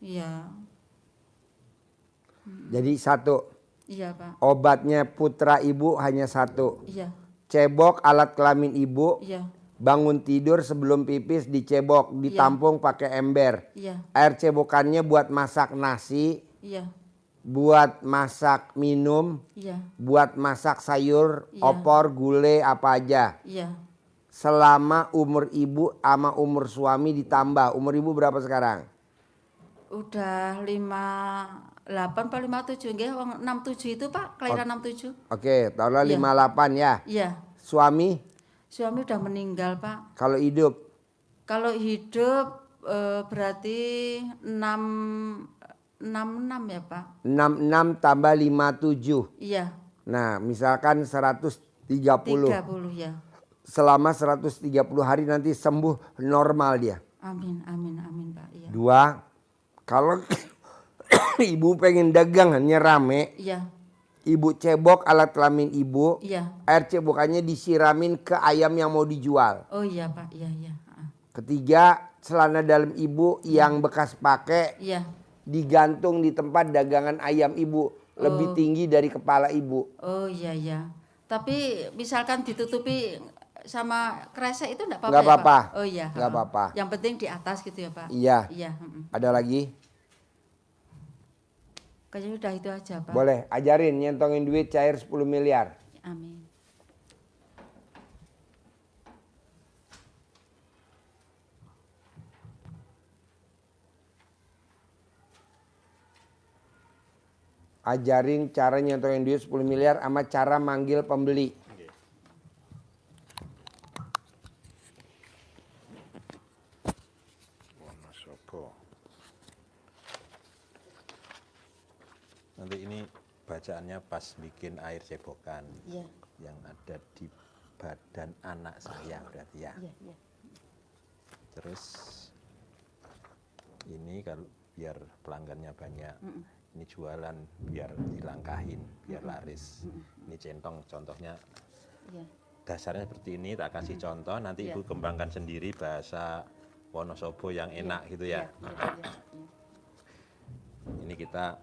Speaker 4: Iya.
Speaker 2: Jadi satu,
Speaker 4: Iya, Pak.
Speaker 2: obatnya putra ibu hanya satu.
Speaker 4: Iya.
Speaker 2: Cebok alat kelamin ibu,
Speaker 4: Iya.
Speaker 2: bangun tidur sebelum pipis dicebok, ditampung pakai ember.
Speaker 4: Iya.
Speaker 2: Air cebokannya buat masak nasi,
Speaker 4: Iya.
Speaker 2: buat masak minum,
Speaker 4: Iya.
Speaker 2: buat masak sayur,
Speaker 4: Iya.
Speaker 2: opor, gulai apa aja.
Speaker 4: Iya.
Speaker 2: Selama umur ibu sama umur suami ditambah. Umur ibu berapa sekarang?
Speaker 4: Udah 58 apa 57 nggih, wong 67 itu, Pak, kelahiran 67.
Speaker 2: Oke, taruhlah
Speaker 4: Iya.
Speaker 2: 58 ya.
Speaker 4: Iya.
Speaker 2: Suami
Speaker 4: Suami udah meninggal, Pak.
Speaker 2: kalau hidup
Speaker 4: Kalau hidup berarti 66 ya, Pak.
Speaker 2: 66 tambah 57.
Speaker 4: Iya.
Speaker 2: Nah, misalkan 130.
Speaker 4: 30 ya.
Speaker 2: Selama 130 hari nanti sembuh normal dia.
Speaker 4: Amin, amin, amin, Pak. Iya.
Speaker 2: Dua, kalau ibu pengen dagang hanya rame,
Speaker 4: Iya.
Speaker 2: ibu cebok alat kelamin ibu,
Speaker 4: Iya.
Speaker 2: air cebokannya disiramin ke ayam yang mau dijual.
Speaker 4: Oh iya, Pak. Iya, iya.
Speaker 2: Ketiga, celana dalam ibu yang bekas pakai
Speaker 4: Iya.
Speaker 2: digantung di tempat dagangan ayam ibu, lebih tinggi dari kepala ibu.
Speaker 4: Oh iya, iya. Tapi misalkan ditutupi sama kresek itu enggak apa-apa
Speaker 2: Nggak
Speaker 4: ya, Pak?
Speaker 2: apa-apa.
Speaker 4: Oh iya.
Speaker 2: Nggak apa-apa.
Speaker 4: Yang penting di atas gitu ya, Pak?
Speaker 2: Iya.
Speaker 4: Iya.
Speaker 2: Ada lagi?
Speaker 4: Kayaknya udah itu aja, Pak.
Speaker 2: Boleh, ajarin nyentongin duit cair 10 miliar.
Speaker 4: Amin.
Speaker 2: Ajarin cara nyentongin duit 10 miliar sama cara manggil pembeli.
Speaker 3: Nanti ini bacaannya pas bikin air cebokan.
Speaker 4: Iya.
Speaker 3: Yang ada di badan anak saya berarti ya.
Speaker 4: Iya, iya.
Speaker 3: Terus ini kalau biar pelanggannya banyak, ini jualan biar dilangkahin, biar laris. Ini centong contohnya.
Speaker 4: Iya.
Speaker 3: Dasarnya seperti ini, tak kasih contoh, nanti ibu kembangkan sendiri bahasa Wonosobo yang enak gitu ya.
Speaker 4: Iya, iya, iya.
Speaker 3: Ini kita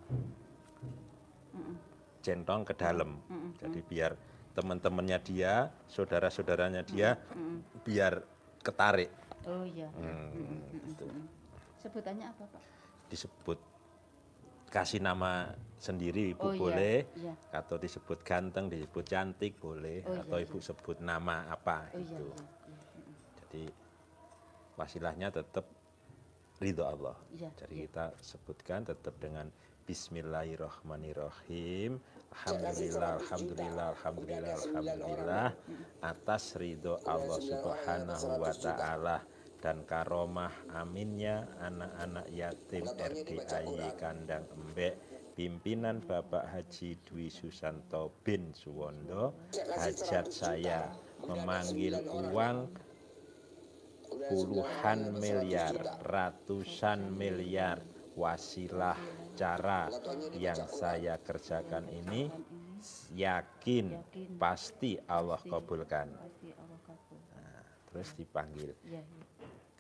Speaker 3: centong ke dalam, jadi biar teman-temannya dia, saudara-saudaranya dia, biar ketarik.
Speaker 4: Oh iya.
Speaker 3: Gitu.
Speaker 4: Sebutannya apa, Pak?
Speaker 3: Disebut kasih nama sendiri ibu
Speaker 4: Oh, iya,
Speaker 3: boleh,
Speaker 4: iya.
Speaker 3: atau disebut ganteng, disebut cantik boleh,
Speaker 4: Oh,
Speaker 3: atau
Speaker 4: iya,
Speaker 3: ibu sebut nama apa
Speaker 4: Oh iya,
Speaker 3: gitu.
Speaker 4: iya.
Speaker 3: Jadi wasilahnya tetap ridho Allah.
Speaker 4: Iya,
Speaker 3: Jadi
Speaker 4: iya.
Speaker 3: kita sebutkan tetap dengan Bismillahirrahmanirrahim. Alhamdulillah, alhamdulillah, alhamdulillah, alhamdulillah atas ridho Allah Subhanahu wa taala dan karomah aminnya anak-anak yatim RDAY Kandang Embek pimpinan Bapak Haji Dwi Susanto bin Suwondo. Hajat saya memanggil uang puluhan miliar, ratusan miliar, wasilah cara yang saya kerjakan ini yakin pasti Allah kabulkan. Nah, terus dipanggil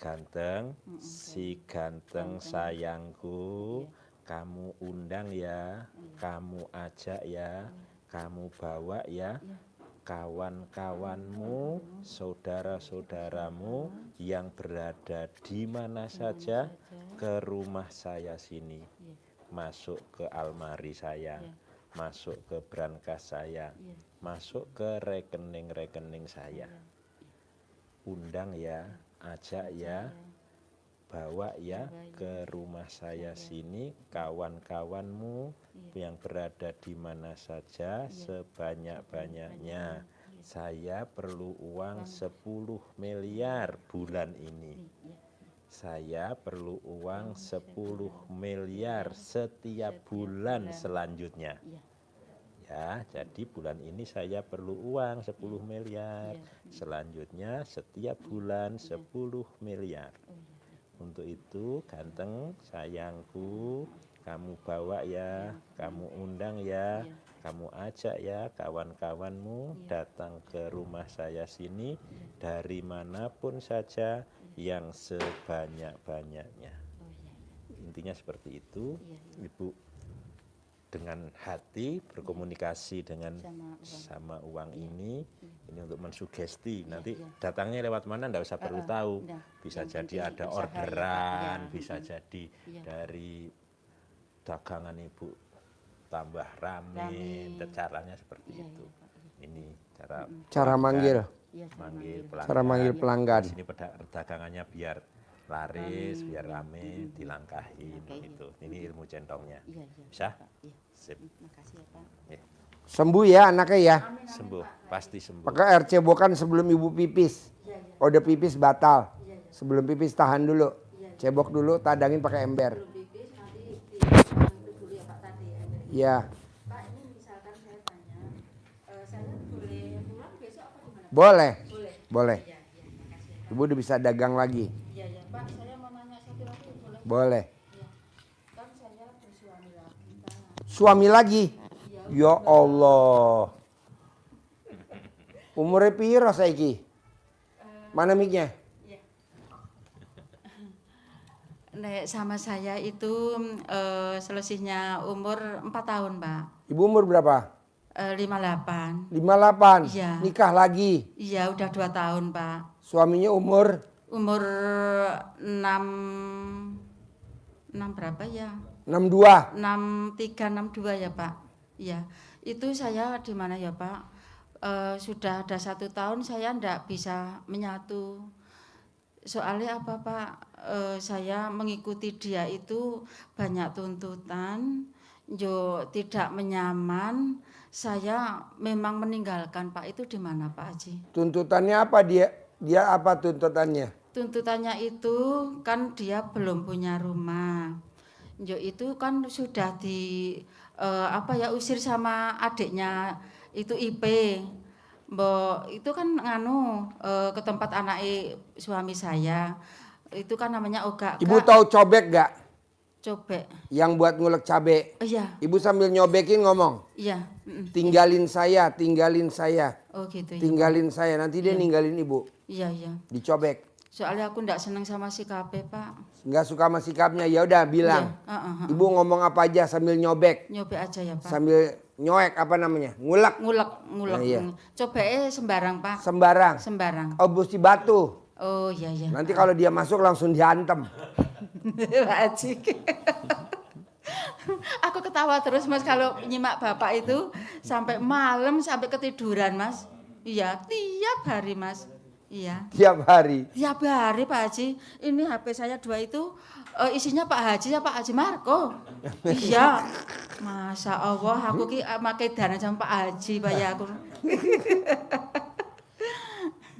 Speaker 3: ganteng, si ganteng sayangku, kamu undang ya, kamu ajak ya, kamu bawa ya kawan-kawanmu, saudara-saudaramu yang berada di mana saja ke rumah saya sini, masuk ke almari saya, masuk ke brankas saya, masuk ke rekening-rekening saya. Undang ya, ajak ya, bawa ya ke rumah saya sini kawan-kawanmu yang berada di mana saja sebanyak-banyaknya Saya perlu uang 10 miliar bulan ini. Saya perlu uang 10 miliar setiap bulan selanjutnya. Ya, jadi bulan ini saya perlu uang 10 miliar. Selanjutnya setiap bulan 10 miliar. Untuk itu, ganteng, sayangku, kamu bawa ya, kamu undang ya, kamu ajak ya kawan-kawanmu datang ke rumah saya sini dari manapun saja yang sebanyak-banyaknya. Intinya seperti itu, Ibu dengan hati berkomunikasi dengan sama uang ini untuk mensugesti. Nanti datangnya lewat mana enggak usah perlu tahu. Bisa jadi ada orderan, bisa jadi dari dagangan Ibu tambah rame. Caranya seperti itu. Ini cara
Speaker 2: manggil.
Speaker 3: pelanggan.
Speaker 2: Cara manggil pelanggan.
Speaker 3: Di sini dagangannya biar laris, biar rame, dilangkahin gitu. Ini ilmu centongnya. Bisa? Sip.
Speaker 4: Makasih ya Pak.
Speaker 2: Sembuh ya anaknya ya.
Speaker 3: Sembuh, pasti sembuh.
Speaker 2: Pakai air cebokan sebelum ibu pipis. Udah pipis batal. Sebelum pipis tahan dulu. Cebok dulu, tadangin pakai ember. Iya.
Speaker 4: Pak, ini misalkan saya tanya, saya boleh pulang besok apa gimana?
Speaker 2: Boleh.
Speaker 4: Boleh.
Speaker 2: Boleh.
Speaker 4: Iya, makasih.
Speaker 2: Ibu udah bisa dagang lagi.
Speaker 4: Iya, Pak, saya mau nanya satu lagi boleh?
Speaker 2: Boleh.
Speaker 4: Iya. Kan saya bersuami lagi, Pak.
Speaker 2: Suami lagi? Ya Allah. Umurnya piro saiki? Mana mic-nya?
Speaker 4: Nek sama saya itu selisihnya umur 4 tahun, Pak.
Speaker 2: Ibu umur berapa?
Speaker 4: 58.
Speaker 2: 58.
Speaker 4: Iya.
Speaker 2: Nikah lagi.
Speaker 4: Iya, udah 2 tahun, Pak.
Speaker 2: Suaminya umur
Speaker 4: Umur 6 berapa ya?
Speaker 2: 62.
Speaker 4: 63, 62 ya, Pak. Iya. Itu saya di mana ya, Pak? Sudah ada 1 tahun saya ndak bisa menyatu. Soalnya apa, Pak? Saya mengikuti dia itu banyak tuntutan, jo tidak menyaman. Saya memang meninggalkan, Pak. Itu di mana, Pak Haji?
Speaker 2: Tuntutannya apa dia? Dia apa tuntutannya?
Speaker 4: Tuntutannya itu kan dia belum punya rumah. Jo itu kan sudah usir sama adiknya itu IP. Mbok itu kan ke tempat anak suami saya. Itu kan namanya Oga.
Speaker 2: Ibu tahu cobek gak?
Speaker 4: Cobek.
Speaker 2: Yang buat ngulek cabe.
Speaker 4: Iya.
Speaker 2: Ibu sambil nyobekin ngomong.
Speaker 4: Iya.
Speaker 2: Tinggalin saya, tinggalin saya.
Speaker 4: Oh gitu ya.
Speaker 2: Tinggalin saya, nanti dia ninggalin ibu.
Speaker 4: Iya, iya.
Speaker 2: Dicobek.
Speaker 4: Soalnya aku enggak senang sama sikapnya, Pak.
Speaker 2: Nggak suka sama sikapnya, ya udah bilang.
Speaker 4: Iya.
Speaker 2: Ibu ngomong apa aja sambil nyobek.
Speaker 4: Nyobek aja ya, Pak.
Speaker 2: Sambil nyoek apa namanya? Ngulek.
Speaker 4: Ngulek.
Speaker 2: Nah, iya.
Speaker 4: Cobeknya sembarang, Pak.
Speaker 2: Sembarang.
Speaker 4: Sembarang.
Speaker 2: Oh, busti batu.
Speaker 4: Oh iya.
Speaker 2: Nanti kalau dia masuk langsung dihantem.
Speaker 4: Pak Haji. Aku ketawa terus, Mas, kalau nyimak Bapak itu sampai malam sampai ketiduran, Mas. Iya, tiap hari, Mas. Iya.
Speaker 2: Tiap hari.
Speaker 4: Tiap hari, Pak Haji. Ini HP saya 2 itu isinya Pak Haji ya Pak Haji Marco. Iya. Masya Allah, aku ki pakai dana sama Pak Haji, Pak ya aku.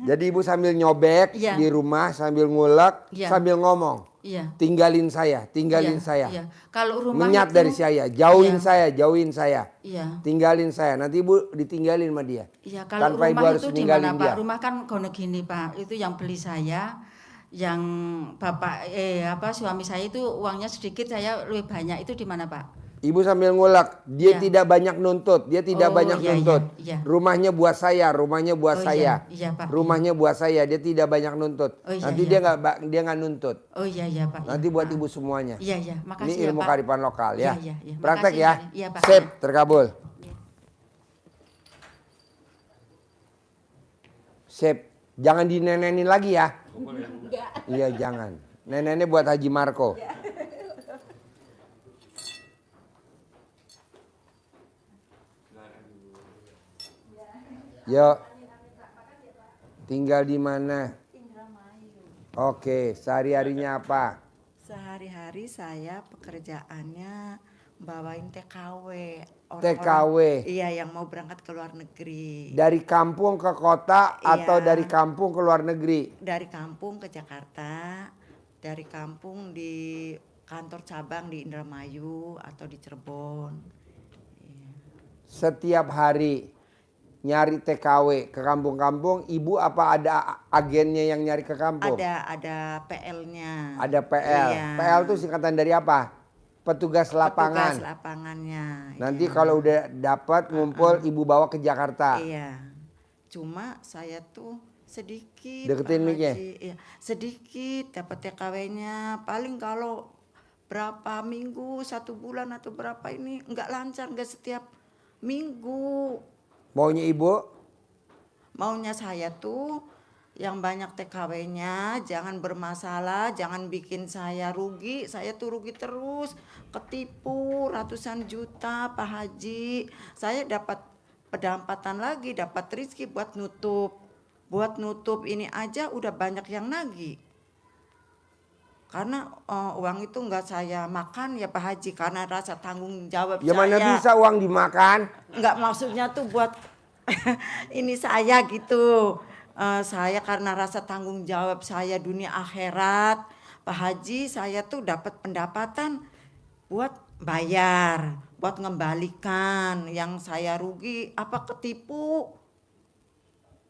Speaker 2: Jadi ibu sambil nyobek di rumah, sambil ngulek, sambil ngomong.
Speaker 4: Iya.
Speaker 2: Tinggalin saya, tinggalin saya.
Speaker 4: Iya. Kalau rumah
Speaker 2: menyat
Speaker 4: itu,
Speaker 2: dari saya, jauhin saya, jauhin saya.
Speaker 4: Iya.
Speaker 2: Tinggalin saya. Nanti ibu ditinggalin sama dia.
Speaker 4: Iya, kalau
Speaker 2: tanpa
Speaker 4: rumah
Speaker 2: ibu harus
Speaker 4: itu di
Speaker 2: ninggalin
Speaker 4: mana,
Speaker 2: dia.
Speaker 4: Pak? Rumah kan kono gini, Pak. Itu yang beli saya, yang Bapak suami saya itu uangnya sedikit, saya lebih banyak. Itu di mana, Pak?
Speaker 2: Ibu sambil ngulek, dia tidak banyak nuntut, dia tidak banyak nuntut.
Speaker 4: Iya.
Speaker 2: Rumahnya buat saya, rumahnya buat saya.
Speaker 4: Iya, Pak.
Speaker 2: Rumahnya buat saya, dia tidak banyak nuntut. Nanti dia nggak nuntut.
Speaker 4: Oh iya, Pak.
Speaker 2: Nanti buat ibu semuanya.
Speaker 4: Iya, makasih
Speaker 2: Ini
Speaker 4: ya,
Speaker 2: ilmu
Speaker 4: Pak.
Speaker 2: kearifan lokal ya.
Speaker 4: Iya.
Speaker 2: Praktek
Speaker 4: Makasih,
Speaker 2: ya.
Speaker 4: Iya, Pak.
Speaker 2: Sip, terkabul. Sip, jangan dinenenin lagi ya. Iya, jangan. Neneknya buat Haji Marco. Yuk. Tinggal di mana? Oke, sehari-harinya apa?
Speaker 5: Sehari-hari saya pekerjaannya
Speaker 4: bawain TKW.
Speaker 2: TKW.
Speaker 4: Iya, yang mau berangkat ke luar negeri.
Speaker 2: Dari kampung ke kota atau
Speaker 4: Iya.
Speaker 2: dari kampung ke luar negeri?
Speaker 4: Dari kampung ke Jakarta, dari kampung di kantor cabang di Indramayu atau di Cirebon.
Speaker 2: Setiap hari nyari TKW ke kampung-kampung, ibu apa ada agennya yang nyari ke kampung?
Speaker 4: Ada PL-nya.
Speaker 2: Ada PL.
Speaker 4: Iya.
Speaker 2: PL itu singkatan dari apa? Petugas lapangan.
Speaker 4: Petugas lapangannya.
Speaker 2: Nanti
Speaker 4: iya.
Speaker 2: kalau udah dapat ngumpul ibu bawa ke Jakarta.
Speaker 4: Iya. Cuma saya tuh sedikit.
Speaker 2: Deketin
Speaker 4: Pak
Speaker 2: mic-nya.
Speaker 4: Haji. Iya, sedikit dapat TKW-nya. Paling kalau berapa minggu, 1 bulan atau berapa ini nggak lancar, nggak setiap minggu.
Speaker 2: Maunya ibu?
Speaker 4: Maunya saya tuh yang banyak TKW-nya, jangan bermasalah, jangan bikin saya rugi. Saya tuh rugi terus, ketipu ratusan juta Pak Haji. Saya dapat pendapatan lagi, dapat rezeki buat nutup. Buat nutup ini aja udah banyak yang nagih. Karena uang itu nggak saya makan ya Pak Haji, karena rasa tanggung jawab
Speaker 2: Ya
Speaker 4: saya.
Speaker 2: mana bisa uang dimakan?
Speaker 4: Nggak, maksudnya tuh buat ini saya gitu. Saya karena rasa tanggung jawab saya dunia akhirat, Pak Haji, saya tuh dapat pendapatan buat bayar, buat ngembalikan yang saya rugi apa ketipu.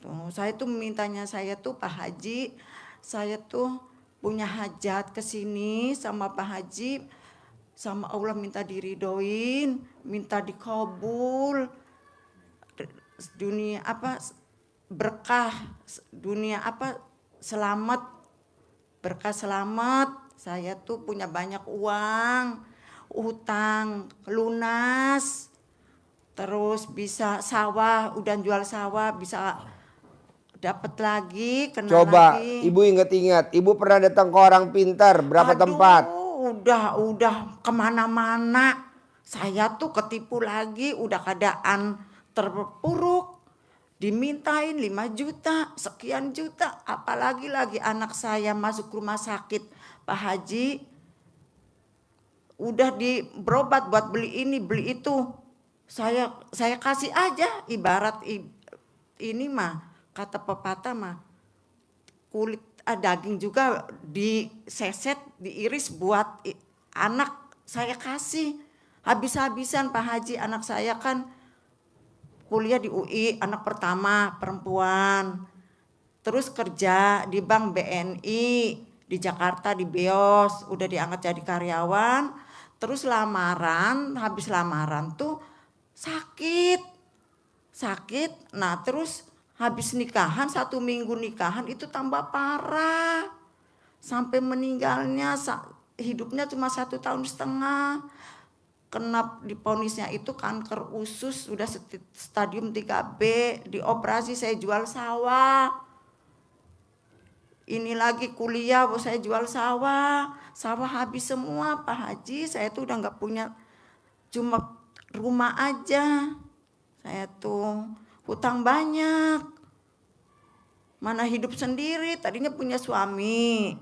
Speaker 4: Tuh, saya tuh mintanya saya tuh Pak Haji, saya tuh punya hajat ke sini sama Pak Haji, sama Allah minta diridoin, minta dikabul. Dunia apa berkah, dunia apa selamat, berkah selamat. Saya tuh punya banyak uang, utang lunas, terus bisa sawah, udah jual sawah bisa dapat lagi, kena
Speaker 2: Coba
Speaker 4: lagi.
Speaker 2: ibu ingat-ingat, ibu pernah datang ke orang pintar berapa
Speaker 4: Aduh,
Speaker 2: tempat?
Speaker 4: udah kemana-mana. Saya tuh ketipu lagi, udah keadaan terpuruk. Dimintain 5 juta, sekian juta. Apalagi lagi anak saya masuk rumah sakit Pak Haji. Udah berobat buat beli ini, beli itu. Saya kasih aja, ibarat ini mah, kata pepatah mah, kulit daging juga diseset, diiris buat anak saya kasih. Habis-habisan Pak Haji, anak saya kan kuliah di UI, anak pertama perempuan. Terus kerja di Bank BNI di Jakarta di Beos, udah diangkat jadi karyawan. Terus lamaran, habis lamaran tuh sakit. Nah terus habis nikahan, 1 minggu nikahan itu tambah parah. Sampai meninggalnya, hidupnya cuma 1,5 tahun. Kena diponisnya itu kanker usus, udah stadium 3B, dioperasi, saya jual sawah. Ini lagi kuliah, saya jual sawah habis semua Pak Haji. Saya tuh udah nggak punya, cuma rumah aja. Saya tuh hutang banyak. Mana hidup sendiri, tadinya punya suami.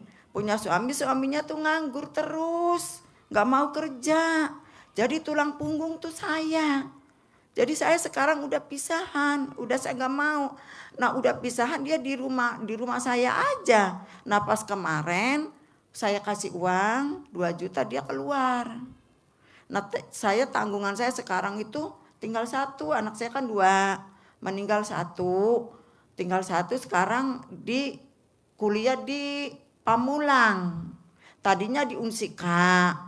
Speaker 4: Suaminya tuh nganggur terus, nggak mau kerja. Jadi tulang punggung tuh saya. Jadi saya sekarang udah pisahan, udah saya nggak mau. Nah udah pisahan, dia di rumah saya aja. Nah pas kemarin saya kasih uang 2 juta, dia keluar. Nah saya tanggungan saya sekarang itu tinggal 1, anak saya kan 2, meninggal 1, tinggal 1 sekarang di kuliah di Pamulang. Tadinya di Unsika.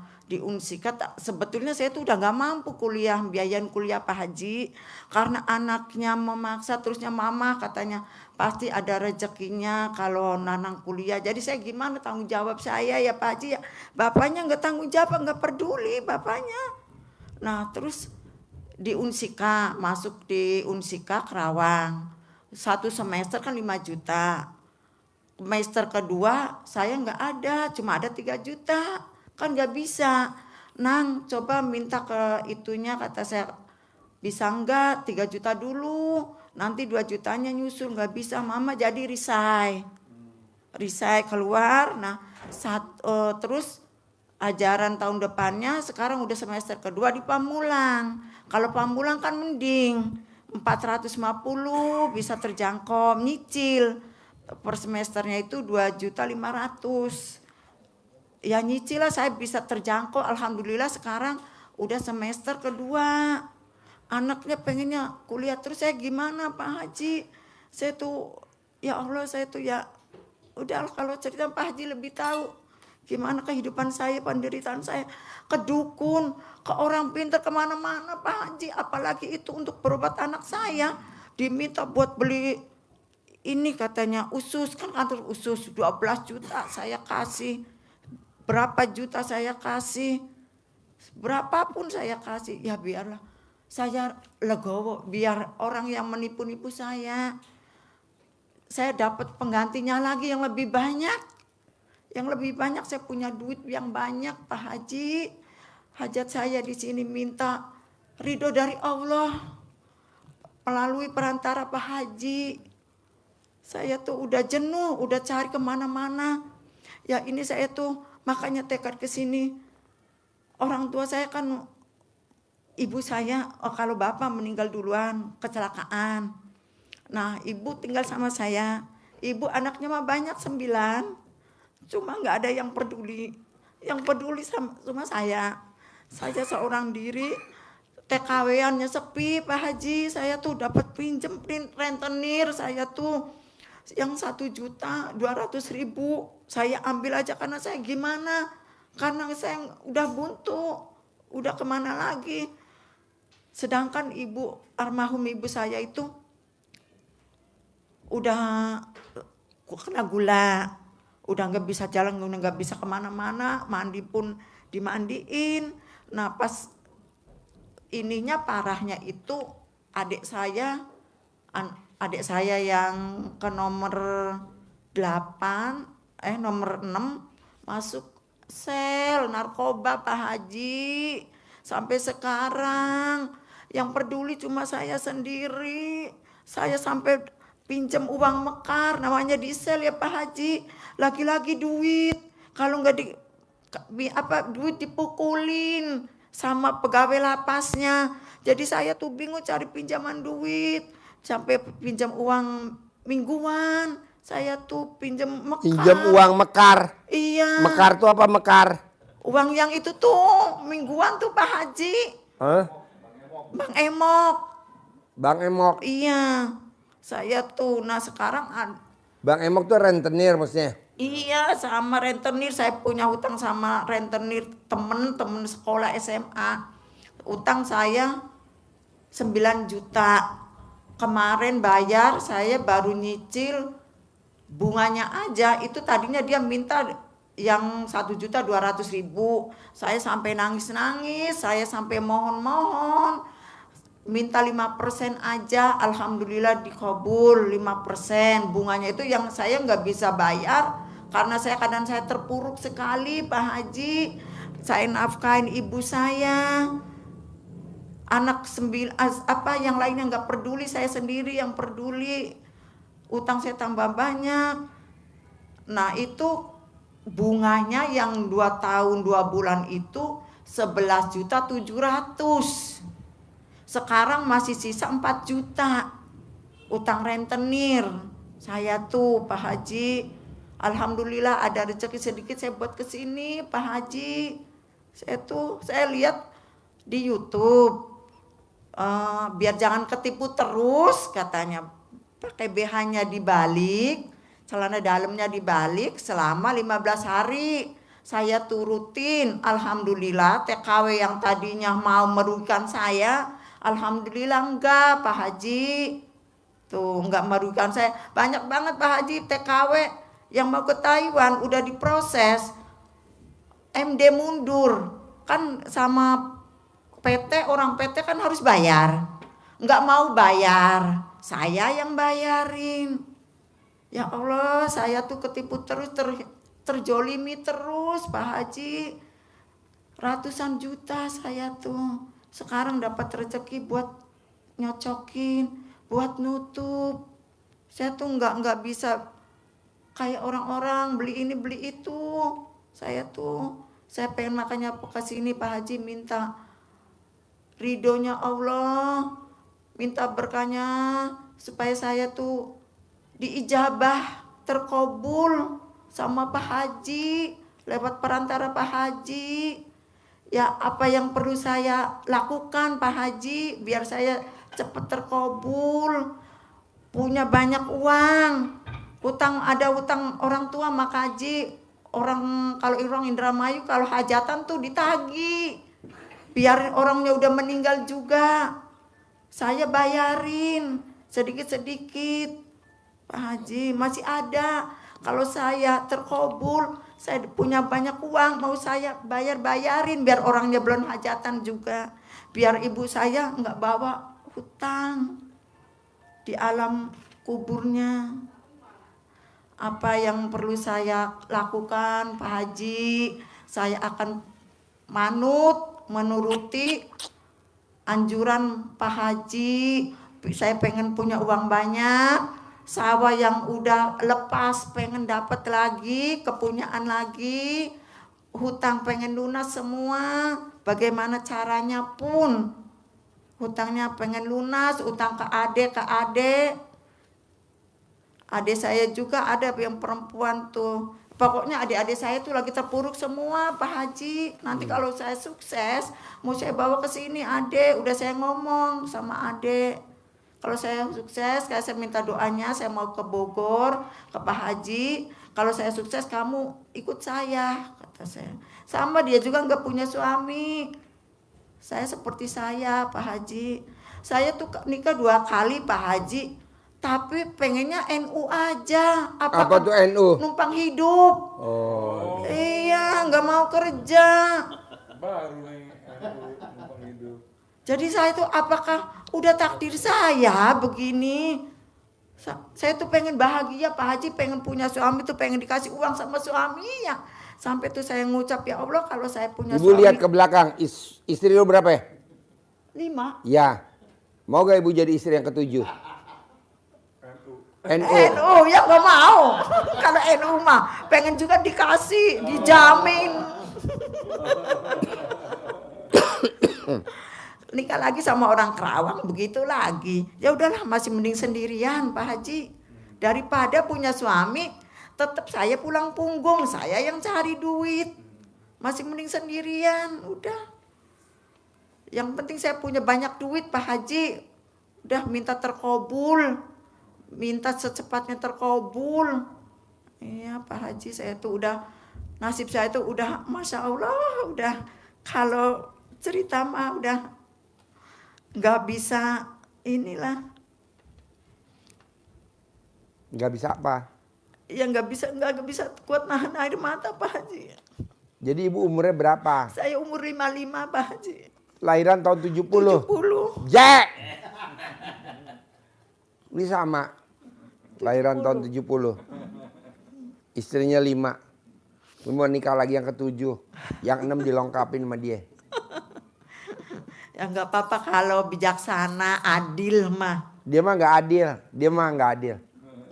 Speaker 4: Sebetulnya saya tuh udah gak mampu kuliah, biayain kuliah Pak Haji. Karena anaknya memaksa, terusnya mama katanya pasti ada rezekinya kalau Nanang kuliah. Jadi saya gimana tanggung jawab saya ya Pak Haji ya. Bapaknya gak tanggung jawab, gak peduli bapaknya. Nah terus di Unsika, masuk di Unsika Kerawang. 1 semester kan 5 juta. Semester kedua saya gak ada, cuma ada 3 juta. Kan gak bisa. Nang coba minta ke itunya, kata saya, bisa enggak 3 juta dulu, nanti 2 jutanya nyusul. Gak bisa mama, jadi resign keluar. Nah terus
Speaker 5: ajaran tahun depannya sekarang udah semester kedua di Pamulang. Kalau Pamulang kan mending 450 bisa terjangkau nyicil. Per semesternya itu 2.500.000. Ya nyicil lah saya bisa terjangkau. Alhamdulillah sekarang udah semester kedua. Anaknya pengennya kuliah terus, saya gimana Pak Haji? Saya tuh ya Allah, saya tuh ya udah kalau cerita Pak Haji lebih tahu gimana kehidupan saya, penderitaan saya. Ke dukun, ke orang pintar, kemana-mana Pak Haji. Apalagi itu untuk berobat anak saya. Diminta buat beli ini katanya usus, kan kantor usus 12 juta saya kasih. Berapa juta saya kasih. Berapapun saya kasih. Ya biarlah. Saya legowo biar orang yang menipu-nipu saya dapat penggantinya lagi yang lebih banyak. Yang lebih banyak, saya punya duit yang banyak Pak Haji. Hajat saya di sini minta ridho dari Allah melalui perantara Pak Haji. Saya tuh udah jenuh, udah cari kemana-mana. Ya ini saya tuh makanya tekad ke sini. Orang tua saya kan, ibu saya kalau bapak meninggal duluan kecelakaan. Nah ibu tinggal sama saya. Ibu anaknya mah banyak 9. Cuma nggak ada yang peduli. Yang peduli sama saya. Saya seorang diri. TKW-annya sepi Pak Haji. Saya tuh dapat pinjem rentenir. Saya tuh yang 1.200.000 saya ambil aja karena saya gimana. Karena saya udah buntu. Udah kemana lagi. Sedangkan almarhum ibu saya itu udah kena gula. Udah nggak bisa jalan, udah nggak bisa kemana-mana, mandi pun dimandiin. Nah pas ininya parahnya itu adik saya yang ke nomor 6 masuk sel narkoba Pak Haji. Sampai sekarang yang peduli cuma saya sendiri. Saya sampai pinjam uang mekar, namanya di sel ya Pak Haji. Lagi-lagi duit, kalau nggak duit dipukulin sama pegawai lapasnya. Jadi saya tuh bingung cari pinjaman duit, sampai pinjam uang mingguan. Saya tuh pinjam mekar.
Speaker 2: Pinjam uang mekar.
Speaker 5: Iya.
Speaker 2: Mekar tuh apa mekar?
Speaker 5: Uang yang itu tuh mingguan tuh Pak Haji.
Speaker 2: Hah?
Speaker 5: Bang Emok.
Speaker 2: Bang Emok.
Speaker 5: Iya. Saya tuh, nah sekarang
Speaker 2: Bang Emok tuh rentenir maksudnya?
Speaker 5: Iya, sama rentenir. Saya punya hutang sama rentenir temen sekolah SMA. Utang saya 9 juta. Kemarin bayar, saya baru nyicil bunganya aja. Itu tadinya dia minta yang 1.200.000. Saya sampai nangis-nangis, saya sampai mohon-mohon. Minta 5% aja, alhamdulillah dikabul 5%. Bunganya itu yang saya nggak bisa bayar karena keadaan saya terpuruk sekali Pak Haji. Saya nafkahin ibu saya, anak 9 yang lainnya nggak peduli, saya sendiri yang peduli. Utang saya tambah banyak. Nah itu bunganya yang 2 tahun 2 bulan itu 11.700.000. Sekarang masih sisa 4 juta utang rentenir. Saya tuh Pak Haji, alhamdulillah ada rezeki sedikit saya buat kesini Pak Haji. Saya lihat di YouTube, biar jangan ketipu terus katanya. Pakai BH-nya dibalik, celana dalamnya dibalik selama 15 hari. Saya turutin, alhamdulillah TKW yang tadinya mau merugikan saya, alhamdulillah enggak Pak Haji. Tuh enggak merugikan saya. Banyak banget Pak Haji TKW yang mau ke Taiwan udah diproses. MD mundur. Kan sama PT, orang PT kan harus bayar. Enggak mau bayar. Saya yang bayarin. Ya Allah, saya tuh ketipu terus, terjolimi terus Pak Haji. Ratusan juta saya tuh. Sekarang dapat rezeki buat nyocokin, buat nutup. Saya tuh nggak bisa kayak orang-orang beli ini beli itu. Saya tuh Saya pengen makanya ke sini Pak Haji minta ridhonya Allah, minta berkahnya supaya saya tuh diijabah, terkabul sama Pak Haji lewat perantara Pak Haji. Ya apa yang perlu saya lakukan Pak Haji biar saya cepat terkabul, punya banyak uang, ada utang orang tua Mak Haji. Orang kalau orang Indramayu kalau hajatan tuh ditagi, biar orangnya udah meninggal juga saya bayarin sedikit-sedikit Pak Haji, masih ada. Kalau saya terkabul, saya punya banyak uang, mau saya bayarin biar orangnya belum hajatan juga, biar ibu saya nggak bawa hutang di alam kuburnya. Apa yang perlu saya lakukan Pak Haji, saya akan menuruti anjuran Pak Haji. Saya pengen punya uang banyak, sawah yang udah lepas pengen dapat lagi, kepunyaan lagi, hutang pengen lunas semua. Bagaimana caranya pun hutangnya pengen lunas, utang ke adik. Adik saya juga ada yang perempuan tuh. Pokoknya adik-adik saya tuh lagi terpuruk semua Pak Haji. Nanti kalau saya sukses, mau saya bawa ke sini adik. Udah saya ngomong sama adik. Kalau saya sukses, saya minta doanya, saya mau ke Bogor, ke Pak Haji. Kalau saya sukses, kamu ikut saya, kata saya. Sama dia juga nggak punya suami. Saya seperti saya Pak Haji. Saya tuh nikah 2 kali Pak Haji. Tapi pengennya NU aja.
Speaker 2: Apa tuh NU?
Speaker 5: Numpang hidup.
Speaker 2: Oh.
Speaker 5: Iya, nggak mau kerja.
Speaker 6: Baru nih numpang hidup.
Speaker 5: Jadi saya tuh apakah udah takdir saya begini? Saya tuh pengen bahagia Pak Haji, pengen punya suami tuh, pengen dikasih uang sama suaminya. Sampai tuh saya ngucap, ya Allah kalau saya punya
Speaker 2: Ibu
Speaker 5: suami.
Speaker 2: lihat ke belakang, istri lu berapa ya?
Speaker 5: 5.
Speaker 2: Ya. Mau gak ibu jadi istri yang ke-7? NU.
Speaker 5: NU ya gak mau. Kalau NU mah pengen juga dikasih, dijamin. Nikah lagi sama orang Kerawang begitu lagi. Ya udahlah masih mending sendirian Pak Haji. Daripada punya suami, tetap saya pulang punggung, saya yang cari duit. Masih mending sendirian, udah. Yang penting saya punya banyak duit Pak Haji. Udah minta terkabul. Minta secepatnya terkabul. Iya Pak Haji, saya tuh udah, nasib saya tuh udah Masya Allah, udah kalau cerita mah udah nggak bisa inilah.
Speaker 2: Nggak bisa apa?
Speaker 5: Ya nggak bisa kuat nahan air mata Pak Haji.
Speaker 2: Jadi ibu umurnya berapa?
Speaker 5: Saya umur 55 Pak Haji.
Speaker 2: Lahiran tahun 70.
Speaker 5: 70.
Speaker 2: Jack! Ini sama. Lahiran tahun 70. Istrinya 5. Mau nikah lagi yang ke-7. Yang 6 dilengkapin sama dia.
Speaker 5: Ya nggak apa-apa kalau bijaksana, adil mah.
Speaker 2: Dia mah nggak adil.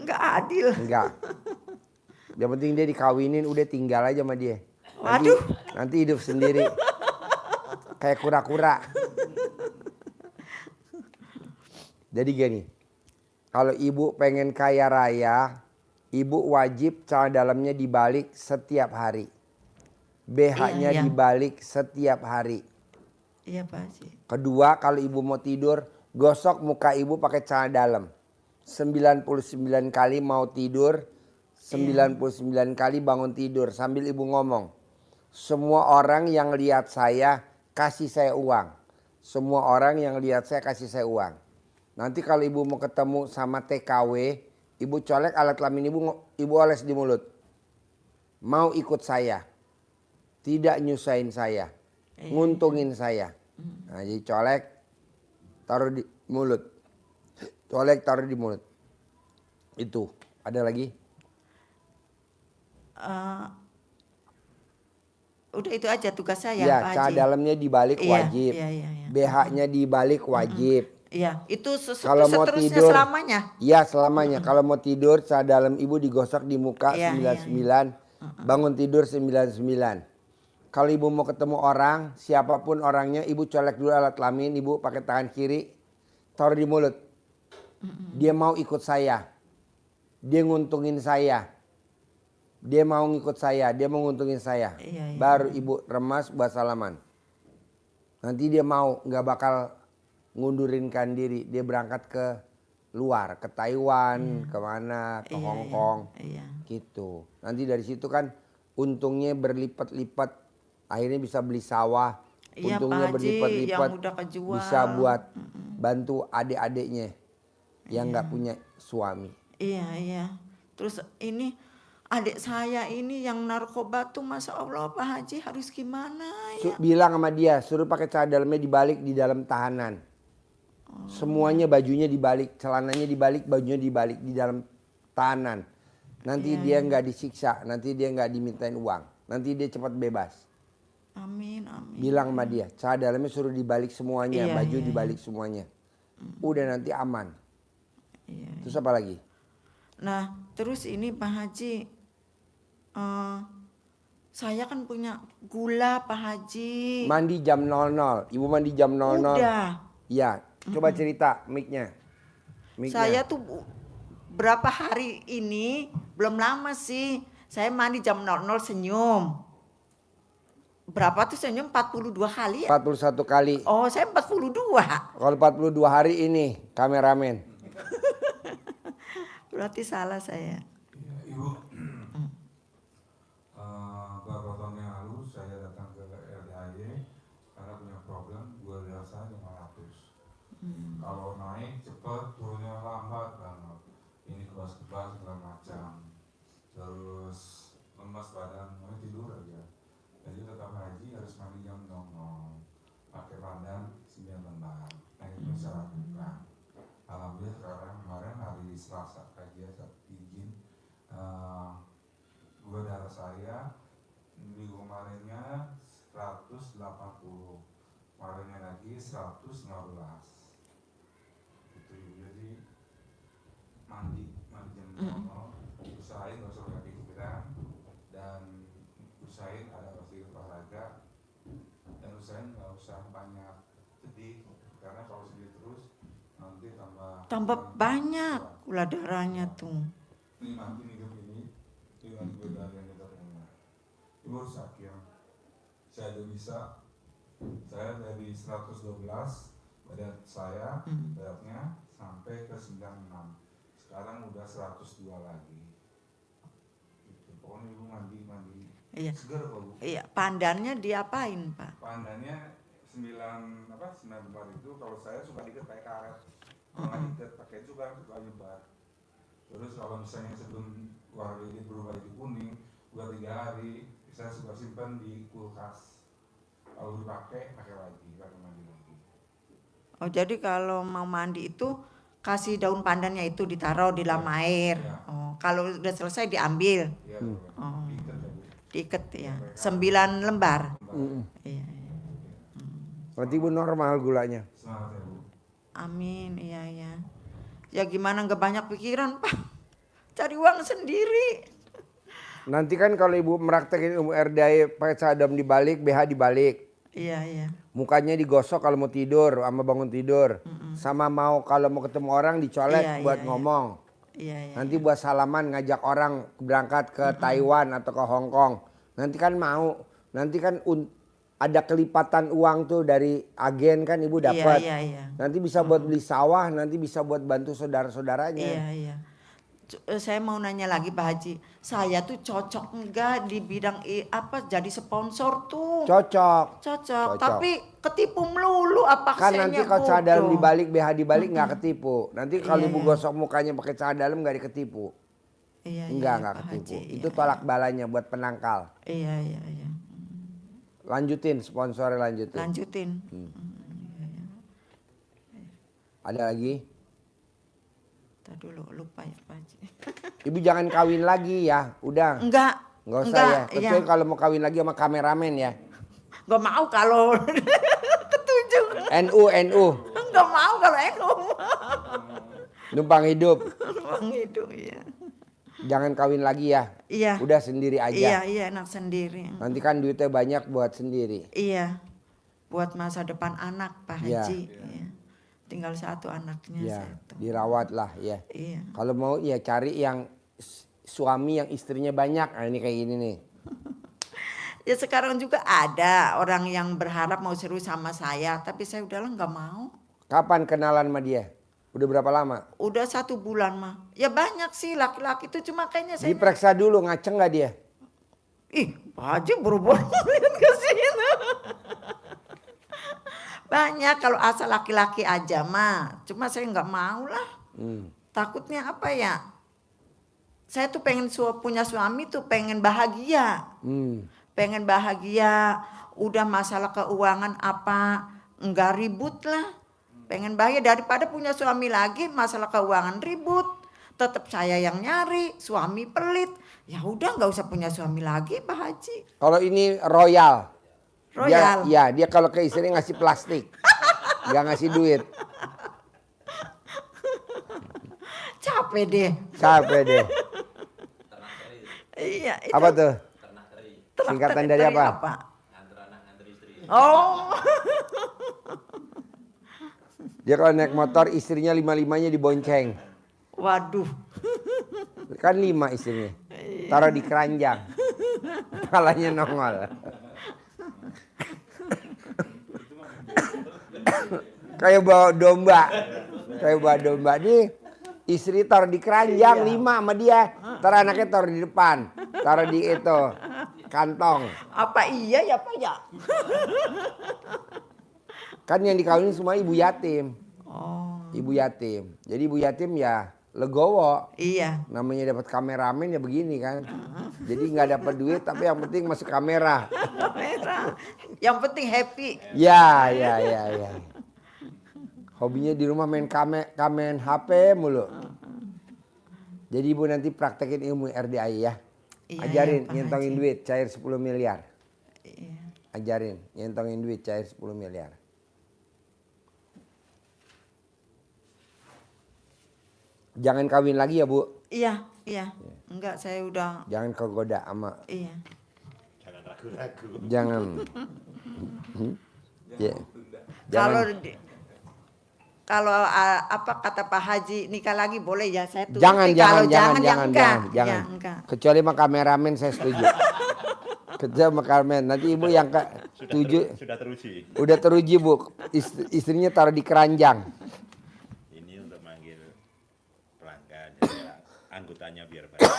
Speaker 5: Nggak adil.
Speaker 2: Enggak. Yang penting dia dikawinin, udah tinggal aja sama dia.
Speaker 5: Waduh.
Speaker 2: Nanti hidup sendiri. Kayak kura-kura. Jadi gini. Kalau ibu pengen kaya raya, ibu wajib celana dalamnya dibalik setiap hari. BH-nya
Speaker 5: Iya.
Speaker 2: dibalik setiap hari.
Speaker 5: Iya Pak Haji.
Speaker 2: Kedua, kalau ibu mau tidur, gosok muka ibu pakai celana dalam. 99 kali mau tidur, 99 kali bangun tidur. Sambil ibu ngomong, semua orang yang lihat saya, kasih saya uang. Semua orang yang lihat saya, kasih saya uang. Nanti kalau ibu mau ketemu sama TKW, ibu colek alat kelamin ibu oles di mulut. Mau ikut saya. Tidak nyusahin saya. Nguntungin saya. Nah, jadi colek, taruh di mulut. Colek, taruh di mulut. Itu. Ada lagi?
Speaker 5: Udah itu aja tugas saya
Speaker 2: Ya,
Speaker 5: Pak
Speaker 2: celana
Speaker 5: Haji.
Speaker 2: dalamnya dibalik
Speaker 5: Iya,
Speaker 2: wajib.
Speaker 5: iya.
Speaker 2: BH-nya dibalik wajib.
Speaker 5: Iya, itu
Speaker 2: Kalau mau
Speaker 5: seterusnya
Speaker 2: tidur,
Speaker 5: selamanya.
Speaker 2: Iya selamanya. Kalau mau tidur, celana dalam ibu digosok di muka
Speaker 5: Iya,
Speaker 2: 99. Bangun tidur 99. kalau ibu mau ketemu orang, siapapun orangnya, ibu colek dulu alat kelamin, ibu pakai tangan kiri, taruh di mulut. Dia mau ikut saya. Dia nguntungin saya. Dia mau ngikut saya, dia mau nguntungin saya.
Speaker 5: Iya, iya.
Speaker 2: Baru ibu remas buat salaman. Nanti dia mau, nggak bakal ngundurinkan diri. Dia berangkat ke luar, ke Taiwan, kemana, ke
Speaker 5: Iya,
Speaker 2: Hong
Speaker 5: iya,
Speaker 2: Kong.
Speaker 5: iya.
Speaker 2: Gitu. Nanti dari situ kan untungnya berlipat-lipat. Akhirnya bisa beli sawah.
Speaker 5: Iya,
Speaker 2: Untungnya
Speaker 5: Pak Haji,
Speaker 2: berlipat-lipat.
Speaker 5: yang udah kejual.
Speaker 2: Bisa buat bantu adik-adiknya yang nggak punya suami.
Speaker 5: Iya, iya. Terus ini adik saya ini yang narkoba tuh, Masya Allah Pak Haji, harus gimana ya?
Speaker 2: Bilang sama dia, suruh pakai celana dalamnya dibalik di dalam tahanan. Semuanya bajunya dibalik, celananya dibalik, bajunya dibalik di dalam tahanan. Nanti dia nggak disiksa, nanti dia nggak dimintain uang, nanti dia cepat bebas.
Speaker 5: Amin, amin.
Speaker 2: Bilang sama dia, celana dalamnya suruh dibalik semuanya,
Speaker 5: Iya,
Speaker 2: baju
Speaker 5: iya,
Speaker 2: dibalik semuanya. Udah nanti aman.
Speaker 5: Iya.
Speaker 2: Terus apa lagi?
Speaker 5: Nah, terus ini Pak Haji, saya kan punya gula Pak Haji.
Speaker 2: Mandi jam 00, ibu mandi jam 00.
Speaker 5: Udah.
Speaker 2: Iya, coba cerita mic-nya.
Speaker 5: Saya tuh berapa hari ini, belum lama sih, saya mandi jam 00 senyum. Berapa tuh senyum? 42 kali ya?
Speaker 2: 41 kali.
Speaker 5: Oh, saya 42.
Speaker 2: Kalau 42 hari ini kameramen.
Speaker 5: Berarti salah saya.
Speaker 6: Iya, Ibu. Beberapa tahun yang lalu saya datang ke RDAY karena punya problem gula darah saya 500. Kalau naik cepat, turunnya lambat banget. Ini kebas-kebas segala macam. Terus lemas badan, mau tidur aja. Jadi tetap haji harus mandi jam 00. Pakai pandan 9 lembar. Nah itu saya lakukan. Alhamdulillah sekarang kemarin hari Selasa pagi saya izin gula darah saya minggu kemarinnya 180, kemarinnya lagi 115. Gitu, jadi mandi jam 00, usahain nggak usah pakai pikiran dan usahain ada sedikit olahraga dan usahain nggak usah banyak sedih karena kalau sedih terus nanti tambah
Speaker 5: Banyak gula darahnya tuh.
Speaker 6: nikmatin hidup ini dengan godaan yang kita punya. Ibu harus yakin saya udah bisa. Saya dari 112 badan saya beratnya sampai ke 96. Sekarang udah 102 lagi. Gitu. Pokoknya ibu mandi
Speaker 5: Iya.
Speaker 6: segar kok bu.
Speaker 5: Iya, pandannya diapain Pak?
Speaker 6: Pandannya 9 lembar itu kalau saya suka diikat pakai karet. Kalau nggak diikat pakai itu kan suka nyebar. Terus kalau misalnya sebelum warna ini berubah jadi kuning, buat 3 hari, saya suka simpan di kulkas. Kalau dipakai, pakai mandi lagi.
Speaker 5: Oh, jadi kalau mau mandi itu kasih daun pandannya itu ditaruh di dalam air.
Speaker 6: Ya.
Speaker 5: Oh, kalau udah selesai diambil.
Speaker 6: Ya,
Speaker 5: Oh.
Speaker 6: diikat ya bu.
Speaker 5: Diikat ya. 9 lembar. Iya, iya.
Speaker 2: Berarti ibu normal gulanya.
Speaker 6: Semangat ya bu.
Speaker 5: Amin, iya ya. Ya gimana nggak banyak pikiran Pak. Cari uang sendiri.
Speaker 2: Nanti kan kalau ibu meraktekin ilmu RDAY pakai cadam dibalik, BH dibalik.
Speaker 5: Iya, iya.
Speaker 2: Mukanya digosok kalau mau tidur, sama bangun tidur. Sama mau kalau mau ketemu orang dicolek
Speaker 5: Iya,
Speaker 2: buat
Speaker 5: iya,
Speaker 2: ngomong.
Speaker 5: Iya, iya.
Speaker 2: Nanti buat salaman ngajak orang berangkat ke Taiwan atau ke Hong Kong. Nanti kan mau, nanti kan ada kelipatan uang tuh dari agen kan ibu dapat.
Speaker 5: Iya, iya.
Speaker 2: Nanti bisa buat beli sawah, nanti bisa buat bantu saudara-saudaranya.
Speaker 5: Iya, iya. Saya mau nanya lagi Pak Haji, saya tuh cocok enggak di bidang jadi sponsor tuh?
Speaker 2: Cocok.
Speaker 5: Cocok. Tapi ketipu melulu apa
Speaker 2: Kan
Speaker 5: saya
Speaker 2: nanti kalau celana dalam
Speaker 5: bodoh?
Speaker 2: dibalik, BH dibalik nggak ketipu. Nanti kalau
Speaker 5: Iya,
Speaker 2: ibu
Speaker 5: iya.
Speaker 2: gosok mukanya pakai celana dalam nggak diketipu.
Speaker 5: Iya,
Speaker 2: Enggak
Speaker 5: Pak
Speaker 2: ketipu.
Speaker 5: Haji,
Speaker 2: Itu
Speaker 5: iya.
Speaker 2: tolak balanya buat penangkal.
Speaker 5: Iya, iya, iya.
Speaker 2: Lanjutin, sponsornya lanjutin.
Speaker 5: Lanjutin.
Speaker 2: Ada lagi?
Speaker 5: Tadi dulu lupa ya Pak Haji.
Speaker 2: Ibu jangan kawin lagi ya, udah.
Speaker 5: Enggak.
Speaker 2: Nggak usah
Speaker 5: enggak,
Speaker 2: ya. Kecuali
Speaker 5: iya.
Speaker 2: kalau mau kawin lagi sama kameramen ya.
Speaker 5: Enggak mau kalau ketujuh.
Speaker 2: NU.
Speaker 5: Enggak mau kalau eko.
Speaker 2: Numpang hidup.
Speaker 5: Bang itu ya.
Speaker 2: Jangan kawin lagi ya.
Speaker 5: Iya.
Speaker 2: Udah sendiri aja.
Speaker 5: Iya, enak sendiri.
Speaker 2: Nanti kan duitnya banyak buat sendiri.
Speaker 5: Iya. Buat masa depan anak Pak
Speaker 2: Iya.
Speaker 5: Haji. Iya. Tinggal satu anaknya
Speaker 2: Ya,
Speaker 5: satu.
Speaker 2: dirawat lah ya.
Speaker 5: Iya.
Speaker 2: Kalau mau ya cari yang suami yang istrinya banyak. Nah, ini kayak gini nih.
Speaker 5: Ya sekarang juga ada orang yang berharap mau seru sama saya, tapi saya udahlah nggak mau.
Speaker 2: Kapan kenalan sama dia? Udah berapa lama?
Speaker 5: Udah 1 bulan mah. Ya banyak sih laki-laki itu, cuma kayaknya saya.
Speaker 2: Diperiksa dulu, ngaceng nggak dia?
Speaker 5: Ih, Pak Haji buru-buru lihat ke sini. Banyak kalau asal laki-laki aja mah. Cuma saya nggak mau lah. Takutnya apa ya? Saya tuh pengen punya suami tuh pengen bahagia. Pengen bahagia. Udah masalah keuangan apa, nggak ribut lah. Pengen bahagia daripada punya suami lagi masalah keuangan ribut. Tetap saya yang nyari, suami pelit. Ya udah nggak usah punya suami lagi Pak Haji.
Speaker 2: Kalau ini royal.
Speaker 5: Royal.
Speaker 2: Dia kalau ke istri ngasih plastik. Nggak ngasih duit.
Speaker 5: Capek deh.
Speaker 2: Capek deh.
Speaker 5: Iya. Itu
Speaker 2: Apa tuh?
Speaker 5: ternak
Speaker 2: Singkatan dari apa?
Speaker 5: Oh.
Speaker 2: Dia kalau naik motor istrinya 5-5-nya dibonceng.
Speaker 5: Waduh.
Speaker 2: Kan 5 istrinya. Taruh di keranjang. Kepalanya nongol. Kayak bawa domba. Kayak bawa domba. Nih istri taruh di keranjang 5 sama dia. Ntar anaknya taruh di depan. Taruh di itu kantong.
Speaker 5: Apa iya ya Pak ya?
Speaker 2: Kan yang dikawinin semua ibu yatim.
Speaker 5: Oh.
Speaker 2: Ibu yatim. Jadi ibu yatim ya legowo.
Speaker 5: Iya.
Speaker 2: Namanya dapat kameramen ya begini kan. Jadi nggak dapat duit tapi yang penting masuk kamera.
Speaker 5: Merah. Yang penting happy.
Speaker 2: Ya. Hobinya di rumah main kamen HP mulu. Jadi ibu nanti praktekin ilmu RDI ya.
Speaker 5: Iya,
Speaker 2: Ajarin
Speaker 5: ya, Pak
Speaker 2: nyentongin
Speaker 5: Haji.
Speaker 2: duit cair 10 miliar.
Speaker 5: Iya.
Speaker 2: Ajarin nyentongin duit cair 10 miliar. Jangan kawin lagi ya Bu.
Speaker 5: Iya. Enggak, saya udah.
Speaker 2: Jangan kegoda sama.
Speaker 5: Iya.
Speaker 3: Jangan ragu-ragu.
Speaker 2: Jangan. Ya.
Speaker 5: Kalau
Speaker 2: Jangan.
Speaker 5: kalau apa kata Pak Haji nikah lagi boleh ya saya turuti.
Speaker 2: Jangan,
Speaker 5: Kalau
Speaker 2: jangan,
Speaker 5: ya enggak.
Speaker 2: jangan.
Speaker 5: Ya, enggak.
Speaker 2: Kecuali sama kameramen saya setuju. Kecuali sama kameramen. Nanti ibu yang setuju.
Speaker 3: Sudah teruji.
Speaker 2: Udah teruji Bu. Istrinya taruh di keranjang.
Speaker 3: Ini untuk manggil pelanggan, jadi anggotanya biar banyak.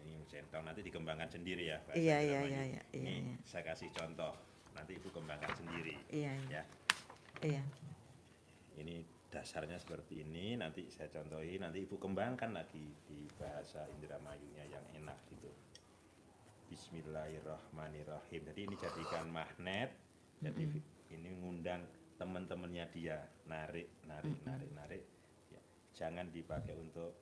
Speaker 3: Ini centong nanti dikembangkan sendiri ya. Pak.
Speaker 5: Iya.
Speaker 3: Ini saya kasih contoh. Nanti ibu kembangkan sendiri.
Speaker 5: Iya.
Speaker 3: Ya.
Speaker 5: Iya.
Speaker 3: Ini dasarnya seperti ini, nanti saya contohin, nanti ibu kembangkan lagi di bahasa Indramayunya yang enak gitu. Bismillahirrahmanirrahim. Jadi ini jadikan magnet, jadi ini ngundang teman-temannya dia, narik. Ya, jangan dipakai untuk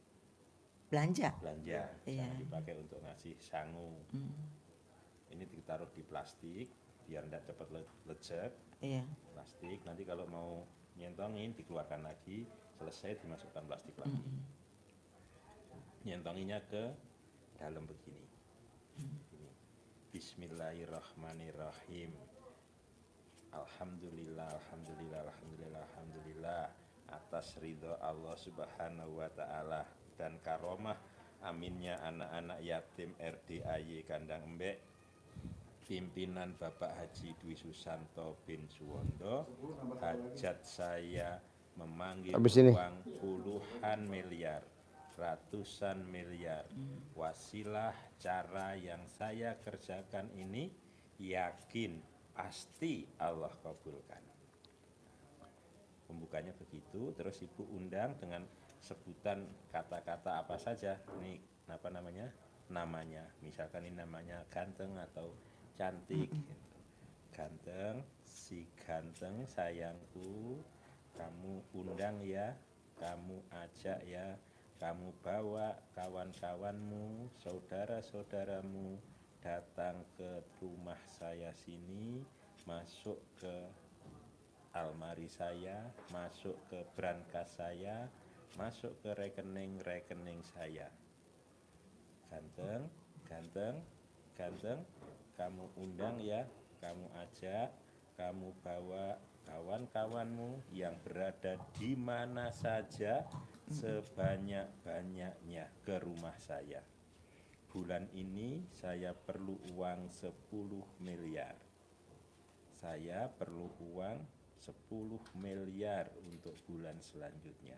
Speaker 5: Belanja.
Speaker 3: belanja,
Speaker 5: Iya.
Speaker 3: jangan dipakai untuk ngasih sangu. Ini ditaruh di plastik biar tidak cepat lecek.
Speaker 5: Iya.
Speaker 3: Plastik, nanti kalau mau nyentongin dikeluarkan lagi, selesai dimasukkan plastik lagi. Nyentonginnya ke dalam begini. Ini. Bismillahirrahmanirrahim. Alhamdulillah atas ridho Allah Subhanahu wa taala dan karomah aminnya anak-anak yatim RDAY Kandang Embek pimpinan Bapak Haji Dwi Susanto bin Suwondo, hajat saya memanggil
Speaker 2: Habis ini.
Speaker 3: uang puluhan miliar, ratusan miliar. Wasilah cara yang saya kerjakan ini yakin pasti Allah kabulkan. Pembukanya begitu, terus ibu undang dengan sebutan kata-kata apa saja. Ini apa namanya? Namanya, misalkan ini namanya ganteng atau cantik gitu. Ganteng, si ganteng sayangku, kamu undang ya, kamu ajak ya, kamu bawa kawan-kawanmu, saudara-saudaramu datang ke rumah saya sini, masuk ke almari saya, masuk ke brankas saya, masuk ke rekening saya. Ganteng, ganteng, ganteng, kamu undang ya, kamu ajak, kamu bawa kawan-kawanmu yang berada di mana saja sebanyak-banyaknya ke rumah saya. Bulan ini saya perlu uang 10 miliar. Saya perlu uang 10 miliar untuk bulan selanjutnya.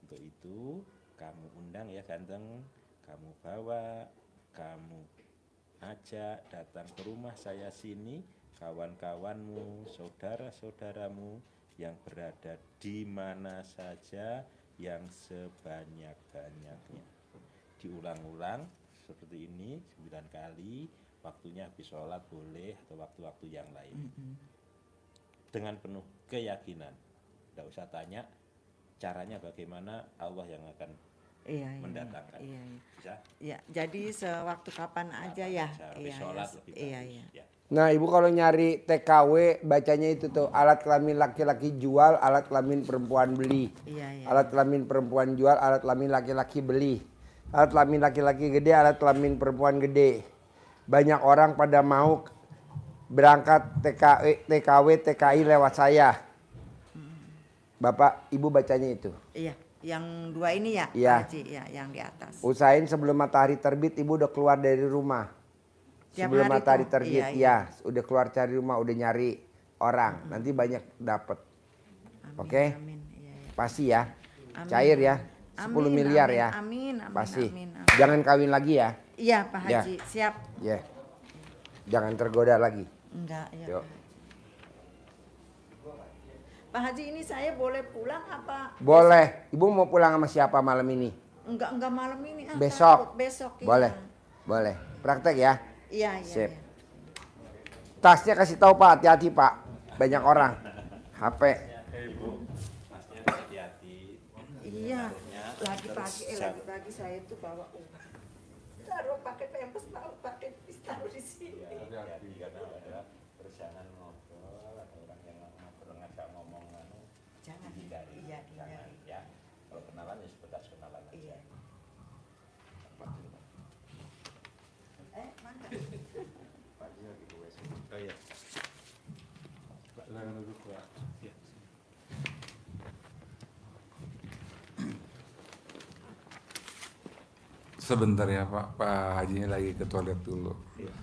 Speaker 3: Untuk itu kamu undang ya ganteng, kamu bawa, kamu ajak datang ke rumah saya sini kawan-kawanmu, saudara-saudaramu yang berada di mana saja yang sebanyak-banyaknya. Diulang-ulang seperti ini 9 kali, waktunya habis sholat boleh atau waktu-waktu yang lain. Dengan penuh keyakinan. Tidak usah tanya caranya bagaimana, Allah yang akan mendatangkan. Bisa?
Speaker 5: Iya, jadi sewaktu kapan aja ya.
Speaker 3: Habis sholat lebih bagus. Ya.
Speaker 2: Nah ibu kalau nyari TKW bacanya itu tuh alat kelamin laki-laki jual, alat kelamin perempuan beli.
Speaker 5: Iya.
Speaker 2: Alat kelamin perempuan jual, alat kelamin laki-laki beli. Alat kelamin laki-laki gede, alat kelamin perempuan gede. Banyak orang pada mau berangkat TKW, TKI lewat saya. Bapak, ibu bacanya itu.
Speaker 5: Iya, yang 2 ini ya,
Speaker 2: Iya.
Speaker 5: Pak Haji, ya, yang di atas.
Speaker 2: Usahain sebelum matahari terbit ibu udah keluar dari rumah.
Speaker 5: Tiap
Speaker 2: Sebelum
Speaker 5: hari
Speaker 2: matahari
Speaker 5: tuh,
Speaker 2: terbit,
Speaker 5: iya.
Speaker 2: ya udah keluar cari rumah, udah nyari orang. Nanti banyak dapet. Oke?
Speaker 5: Amin. Iya.
Speaker 2: Pasti ya.
Speaker 5: Amin.
Speaker 2: Cair ya. 10 miliar
Speaker 5: amin,
Speaker 2: ya.
Speaker 5: Amin.
Speaker 2: Pasti.
Speaker 5: Amin.
Speaker 2: Jangan kawin lagi ya.
Speaker 5: Iya, Pak
Speaker 2: Ya.
Speaker 5: Haji, siap.
Speaker 2: Ya. Jangan tergoda lagi.
Speaker 5: Enggak, ya.
Speaker 2: Yuk.
Speaker 5: Pak Haji, ini saya boleh pulang apa?
Speaker 2: Boleh. Ibu mau pulang sama siapa malam ini?
Speaker 5: Enggak malam ini.
Speaker 2: Besok.
Speaker 5: Takut. Besok. Iya.
Speaker 2: Boleh. Boleh. Praktek ya.
Speaker 5: Iya.
Speaker 2: Sip. Tasnya kasih tahu Pak, hati-hati Pak. Banyak orang. HP.
Speaker 3: Ibu, masnya hati-hati.
Speaker 5: Iya. Lagi-pagi saya tuh bawa taruh pakai pempes, pakai taruh di sini.
Speaker 3: Hati-hati karena ada jangan ngobrol, ada orang yang ngobrol ngajak ngomong
Speaker 5: Jangan
Speaker 3: dihindari.
Speaker 5: Iya.
Speaker 3: Jangan ya. Kalau kenalan ya sebatas kenalan aja.
Speaker 5: Iya. Mangga.
Speaker 3: Pagi lagi ke WC. Oh iya. Pak, silakan duduk, Pak. Ya.
Speaker 6: Sebentar ya Pak, Pak Hajinya lagi ke toilet dulu.
Speaker 3: Iya.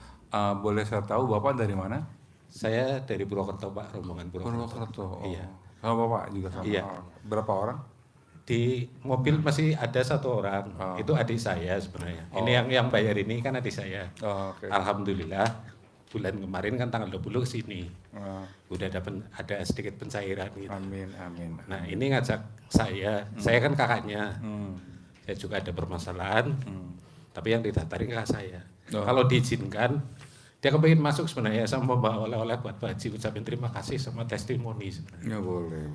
Speaker 6: Boleh saya tahu Bapak dari mana?
Speaker 3: Saya dari Purwokerto, Pak, rombongan
Speaker 6: Purwokerto. Oh.
Speaker 3: Iya.
Speaker 6: Sama Bapak juga sama.
Speaker 3: Iya.
Speaker 6: Berapa orang?
Speaker 3: Di mobil masih ada 1 orang. Itu adik saya sebenarnya. Ini yang bayar ini kan adik saya.
Speaker 6: Oh, oke.
Speaker 3: Alhamdulillah bulan kemarin kan tanggal 20 kesini. Udah ada sedikit pencairan gitu.
Speaker 6: Amin.
Speaker 3: Nah ini ngajak saya kan kakaknya. Saya juga ada permasalahan, tapi yang didaftarin kakak saya. Kalau diizinkan, dia kepengen masuk sebenarnya sama membawa oleh-oleh buat Pak Haji, ucapin terima kasih sama testimoni sebenarnya.
Speaker 6: Ya boleh.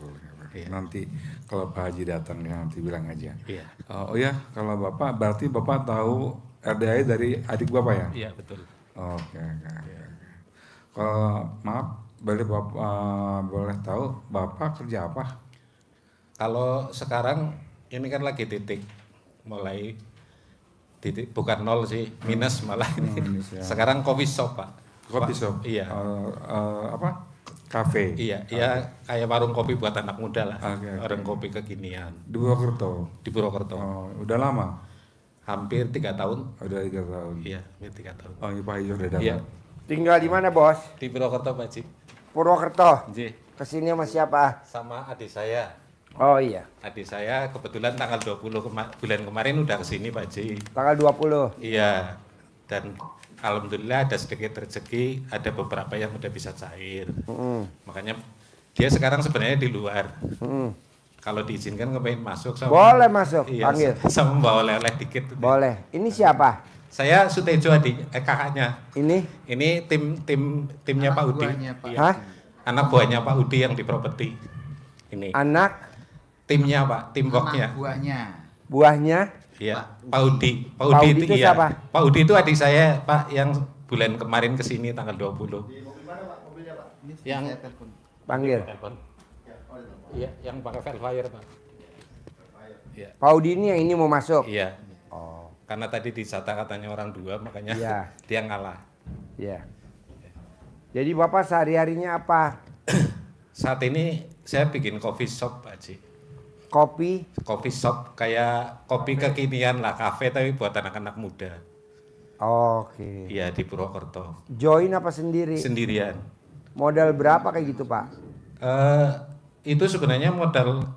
Speaker 3: Iya.
Speaker 6: Nanti kalau Pak Haji datang ya nanti bilang aja.
Speaker 3: Iya.
Speaker 6: Oh ya, kalau Bapak berarti Bapak tahu RDI dari adik Bapak ya?
Speaker 3: Iya betul.
Speaker 6: Oke. Kalau maaf, boleh tahu Bapak kerja apa?
Speaker 3: Kalau sekarang ini kan lagi titik, mulai titik bukan 0 sih, minus malah ini.
Speaker 6: Minus, ya.
Speaker 3: Sekarang coffee shop Pak.
Speaker 6: Kopi shop?
Speaker 3: Iya.
Speaker 6: Apa? Kafe?
Speaker 3: Iya, kayak warung kopi buat anak muda lah.
Speaker 6: Oke.
Speaker 3: Warung kopi kekinian
Speaker 6: Di Purwokerto?
Speaker 3: di Purwokerto.
Speaker 6: Oh, udah lama?
Speaker 3: Hampir 3 tahun.
Speaker 6: Udah 3 tahun?
Speaker 3: Iya, hampir 3 tahun.
Speaker 6: Oh, ini Pak Haji udah dapat?
Speaker 3: Iya,
Speaker 2: Tinggal di mana bos?
Speaker 3: di Purwokerto Pak Haji.
Speaker 2: Purwokerto.
Speaker 3: Nggih,
Speaker 2: Kesini sama siapa?
Speaker 3: sama adik saya.
Speaker 2: Oh iya.
Speaker 3: Adik saya kebetulan tanggal 20 bulan kemarin udah kesini Pak Haji.
Speaker 2: Tanggal 20.
Speaker 3: Iya, dan alhamdulillah ada sedikit rezeki, ada beberapa yang udah bisa cair. Makanya dia sekarang sebenarnya di luar. Kalau diizinkan kepengen masuk sama.
Speaker 2: Boleh masuk,
Speaker 3: Iya,
Speaker 2: panggil.
Speaker 3: sama membawa oleh-oleh dikit.
Speaker 2: Boleh. Ini siapa?
Speaker 3: Saya Sutejo kakaknya.
Speaker 2: Ini?
Speaker 3: Ini timnya Pak Udi. Iya.
Speaker 2: Hah?
Speaker 3: Anak buahnya Pak Udi yang di properti. Ini.
Speaker 2: Anak
Speaker 3: Timnya Pak, tim worknya.
Speaker 2: buahnya?
Speaker 3: Iya, Pak Udi. Pak
Speaker 2: Pak
Speaker 3: Udi
Speaker 2: Udi itu siapa?
Speaker 3: Pak Udi itu adik saya, Pak, yang bulan kemarin kesini tanggal 20. Yang
Speaker 2: Panggil.
Speaker 3: telepon. Iya, yang pakai Velfire, Pak. Iya.
Speaker 2: Pak Udi ini yang ini mau masuk.
Speaker 3: Iya.
Speaker 2: Oh,
Speaker 3: Karena tadi di Sata katanya orang dua, makanya
Speaker 2: Iya.
Speaker 3: dia ngalah.
Speaker 2: iya. Jadi Bapak sehari-harinya apa?
Speaker 3: Saat ini saya bikin coffee shop, Pak Haji.
Speaker 2: Kopi?
Speaker 3: Coffee shop kayak kopi kekinian lah, kafe tapi buat anak-anak muda.
Speaker 2: Oke.
Speaker 3: Iya, di Purwokerto.
Speaker 2: Join apa sendiri?
Speaker 3: Sendirian.
Speaker 2: Modal berapa kayak gitu Pak?
Speaker 3: Eh, itu sebenarnya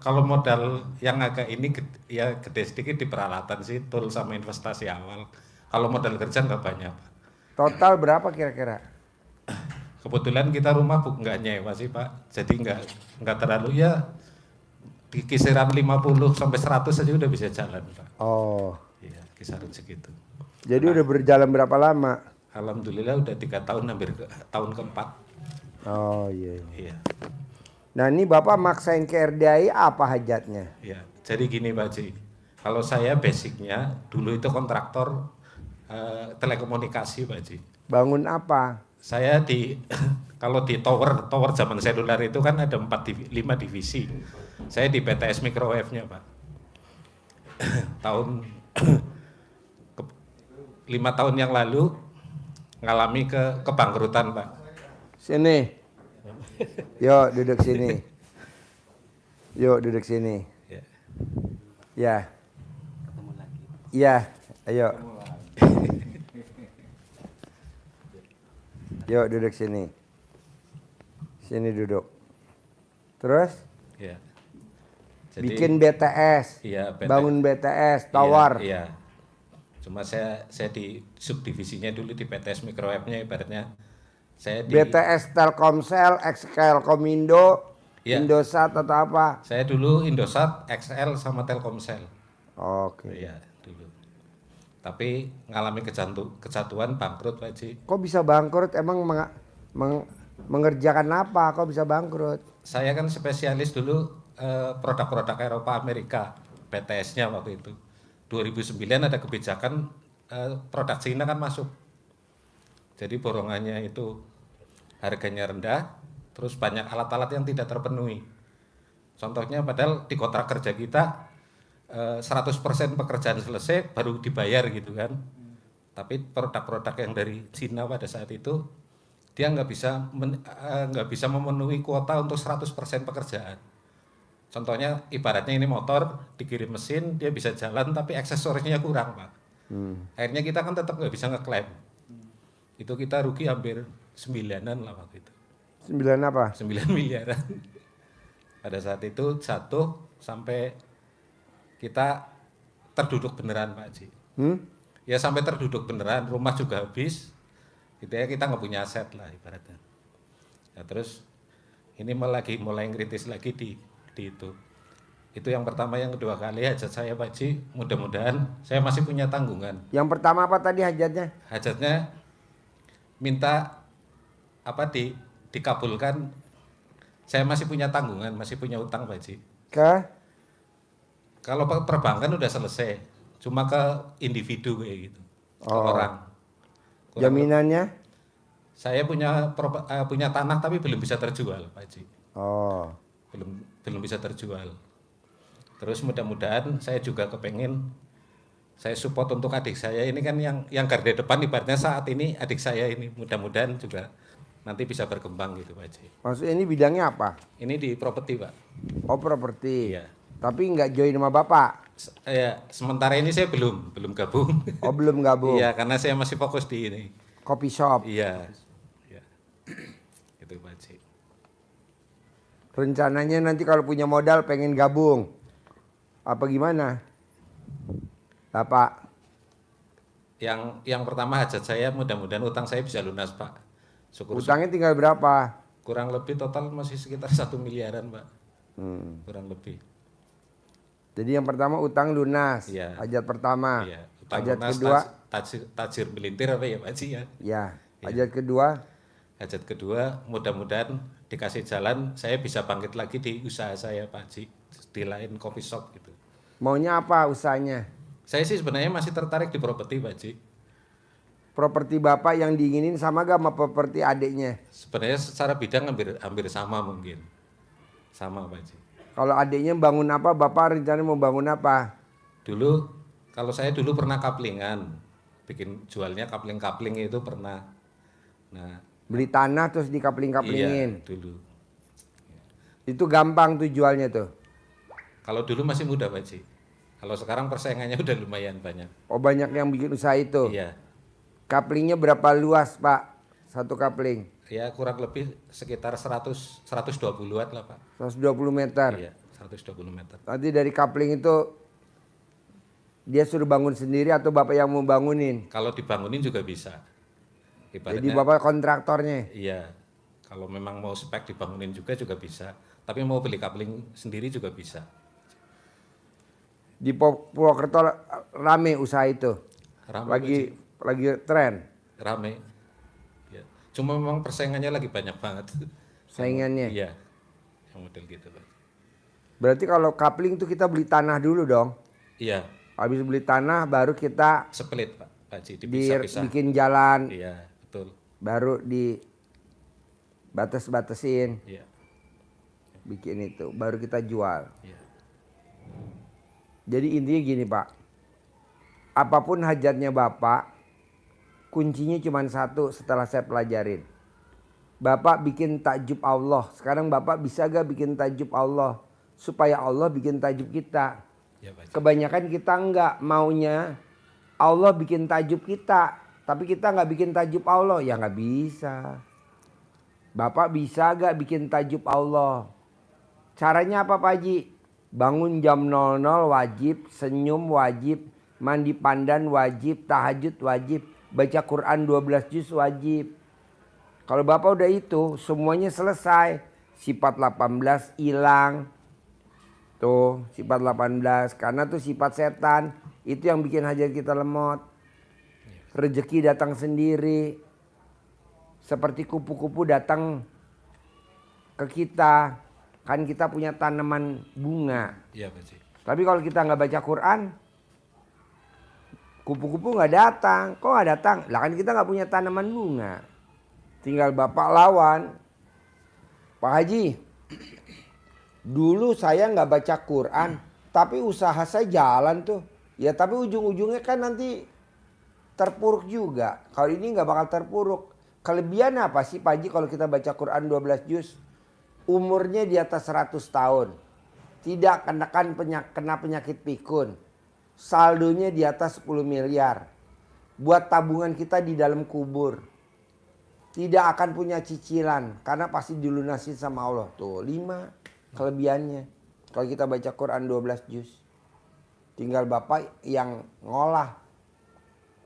Speaker 3: kalau modal yang agak ini ya gede sedikit di peralatan sih, tool sama investasi awal. Kalau modal kerja nggak banyak, Pak.
Speaker 2: Total berapa kira-kira?
Speaker 3: Kebetulan kita rumah nggak nyewa sih, Pak. Jadi nggak terlalu ya di kisaran 50 sampai 100 saja udah bisa jalan, Pak.
Speaker 2: Oh,
Speaker 3: Iya, kisaran segitu.
Speaker 2: jadi udah berjalan berapa lama?
Speaker 3: Alhamdulillah udah 3 tahun, hampir tahun keempat.
Speaker 2: Oh iya.
Speaker 3: Iya,
Speaker 2: Nah ini Bapak maksain ke RDI apa hajatnya?
Speaker 3: iya. Jadi gini, Pak Ji. Kalau saya basicnya dulu itu kontraktor telekomunikasi, Pak Ji.
Speaker 2: Bangun apa?
Speaker 3: Saya kalau di tower zaman seluler itu kan ada 5 divisi. Saya di PTS Microwave-nya, Pak. Tahun 5 tahun yang lalu ngalami kebangkrutan, Pak.
Speaker 2: Sini. Yuk duduk sini. Yuk duduk sini.
Speaker 3: Ya.
Speaker 2: Ya. Iya, ayo. Yuk duduk sini. Sini duduk. Terus
Speaker 3: Ya.
Speaker 2: bikin BTS.
Speaker 3: Iya,
Speaker 2: Bangun BTS, tower.
Speaker 3: Iya. Cuma saya di subdivisinya dulu di PTS Microwave-nya ibaratnya saya di
Speaker 2: BTS Telkomsel, XL Komindo,
Speaker 3: Iya.
Speaker 2: Indosat atau apa?
Speaker 3: Saya dulu Indosat, XL sama Telkomsel.
Speaker 2: Oke.
Speaker 3: Iya, dulu. Tapi ngalami kejatuhan bangkrut, Pak Ji.
Speaker 2: Kok bisa bangkrut? Emang mengerjakan apa? Kok bisa bangkrut?
Speaker 3: Saya kan spesialis dulu produk-produk Eropa Amerika, PTS-nya waktu itu. 2009 ada kebijakan produk Cina kan masuk. Jadi borongannya itu harganya rendah, terus banyak alat-alat yang tidak terpenuhi. Contohnya padahal di kontrak kerja kita 100% pekerjaan selesai baru dibayar gitu kan. Tapi produk-produk yang dari Cina pada saat itu dia nggak bisa memenuhi kuota untuk 100% pekerjaan. Contohnya ibaratnya ini motor dikirim mesin dia bisa jalan tapi aksesorisnya kurang, Pak. Akhirnya kita kan tetap nggak bisa ngeklaim. Itu kita rugi hampir 9-an lah waktu itu.
Speaker 2: 9 apa?
Speaker 3: 9 miliaran. Pada saat itu jatuh sampai kita terduduk beneran, Pak Haji. Ya sampai terduduk beneran, rumah juga habis. Gitu ya, kita nggak punya aset lah ibaratnya. Nah, terus ini mulai ngeritis lagi di itu. Itu yang pertama, yang kedua kali hajat saya, Pak Haji. Mudah-mudahan saya masih punya tanggungan.
Speaker 2: Yang pertama apa tadi hajatnya?
Speaker 3: Hajatnya minta apa dikabulkan. Saya masih punya tanggungan, masih punya utang, Pak Haji. Kalau perbankan udah selesai, cuma ke individu kayak gitu, ke orang.
Speaker 2: Jaminannya?
Speaker 3: Saya punya tanah tapi belum bisa terjual, Pak Haji.
Speaker 2: Oh.
Speaker 3: Belum bisa terjual. Terus mudah-mudahan saya juga kepengen saya support untuk adik saya ini kan yang garda depan ibaratnya saat ini adik saya ini, mudah-mudahan juga nanti bisa berkembang gitu, Pak Haji.
Speaker 2: Maksudnya ini bidangnya apa?
Speaker 3: Ini di properti, Pak.
Speaker 2: Oh, properti.
Speaker 3: Iya.
Speaker 2: Tapi nggak join sama Bapak?
Speaker 3: Ya, sementara ini saya belum gabung.
Speaker 2: Oh, belum gabung.
Speaker 3: Iya, karena saya masih fokus di ini.
Speaker 2: Kopi shop.
Speaker 3: Iya. Iya. Gitu, Pak Haji.
Speaker 2: Rencananya nanti kalau punya modal pengen gabung. Apa gimana? Bapak.
Speaker 3: Yang pertama hajat saya mudah-mudahan utang saya bisa lunas, Pak.
Speaker 2: Utangnya tinggal berapa?
Speaker 3: Kurang lebih total masih sekitar 1 miliaran, Pak. Kurang lebih.
Speaker 2: Jadi yang pertama utang lunas.
Speaker 3: Iya.
Speaker 2: Hajat pertama.
Speaker 3: Iya. Utang
Speaker 2: Hajat
Speaker 3: lunas,
Speaker 2: kedua.
Speaker 3: tajir melintir apa ya, Pak Haji ya?
Speaker 2: Ya. Hajat kedua.
Speaker 3: Hajat kedua mudah-mudahan dikasih jalan saya bisa bangkit lagi di usaha saya, Pak Haji. Di lain coffee shop gitu.
Speaker 2: Maunya apa usahanya?
Speaker 3: Saya sih sebenarnya masih tertarik di properti, Pak Haji.
Speaker 2: Properti Bapak yang diinginin sama gak sama properti adiknya?
Speaker 3: Sebenarnya secara bidang hampir sama mungkin. Sama, Pak Haji.
Speaker 2: Kalau adiknya bangun apa, bapak rencana mau bangun apa?
Speaker 3: Dulu kalau saya dulu pernah kaplingan, bikin jualnya kapling-kapling itu pernah. Nah,
Speaker 2: Beli tanah terus
Speaker 3: iya
Speaker 2: dikapling-kaplingin.
Speaker 3: dulu.
Speaker 2: Itu gampang tuh jualnya tuh.
Speaker 3: Kalau dulu masih muda Pak Haji. Kalau sekarang persaingannya udah lumayan banyak.
Speaker 2: Oh banyak yang bikin usaha itu.
Speaker 3: Iya,
Speaker 2: Kaplingnya berapa luas pak? Satu kapling?
Speaker 3: ya kurang lebih sekitar 120-an lah Pak.
Speaker 2: 120 meter.
Speaker 3: Iya, 120 meter.
Speaker 2: Nanti dari kapling itu dia suruh bangun sendiri atau bapak yang mau bangunin?
Speaker 3: Kalau dibangunin juga bisa.
Speaker 2: Jadi
Speaker 3: Ibaratnya,
Speaker 2: bapak kontraktornya.
Speaker 3: iya. Kalau memang mau spek dibangunin juga bisa. Tapi mau beli kapling sendiri juga bisa.
Speaker 2: Di Purwokerto rame usaha itu.
Speaker 3: Rame,
Speaker 2: Lagi tren
Speaker 3: rame. Ya. Cuma memang persaingannya lagi banyak banget.
Speaker 2: saingannya.
Speaker 3: Iya, yang model gitu Pak.
Speaker 2: Berarti kalau kapling itu kita beli tanah dulu dong.
Speaker 3: Iya,
Speaker 2: Habis beli tanah baru kita
Speaker 3: split Pak Haji, dipisah-pisah.
Speaker 2: bikin jalan,
Speaker 3: Iya, betul.
Speaker 2: baru di batas-batasin,
Speaker 3: Iya,
Speaker 2: bikin itu, baru kita jual.
Speaker 3: iya.
Speaker 2: Jadi intinya gini Pak, apapun hajatnya Bapak, kuncinya cuma satu setelah saya pelajarin. Bapak bikin takjub Allah, sekarang Bapak bisa gak bikin takjub Allah? Supaya Allah bikin takjub kita.
Speaker 3: Ya, Pak Haji.
Speaker 2: Kebanyakan kita enggak maunya Allah bikin takjub kita, tapi kita nggak bikin takjub Allah, ya nggak bisa. Bapak bisa gak bikin takjub Allah? Caranya apa Pak Haji? Bangun jam 00 wajib, senyum wajib, mandi pandan wajib, tahajud wajib, baca Quran 12 juz wajib. Kalau Bapak udah itu, semuanya selesai. Sifat 18 hilang. Tuh, sifat 18. Karena tuh sifat setan. Itu yang bikin hajat kita lemot. Rezeki datang sendiri. Seperti kupu-kupu datang ke kita. Kan kita punya tanaman bunga.
Speaker 3: Iya Pak Haji.
Speaker 2: Tapi kalau kita nggak baca Quran, kupu-kupu nggak datang. Kok nggak datang? Lah kan kita nggak punya tanaman bunga. Tinggal Bapak lawan. Pak Haji, dulu saya nggak baca Quran, tapi usaha saya jalan tuh. Ya tapi ujung-ujungnya kan nanti terpuruk juga. Kalau ini nggak bakal terpuruk. Kelebihan apa sih Pak Haji kalau kita baca Quran 12 juz? Umurnya di atas 100 tahun. Tidak kena penyakit pikun. Saldonya di atas 10 miliar. Buat tabungan kita di dalam kubur. Tidak akan punya cicilan. Karena pasti dilunasi sama Allah. Tuh 5 kelebihannya. Kalau kita baca Quran 12 juz. Tinggal Bapak yang ngolah.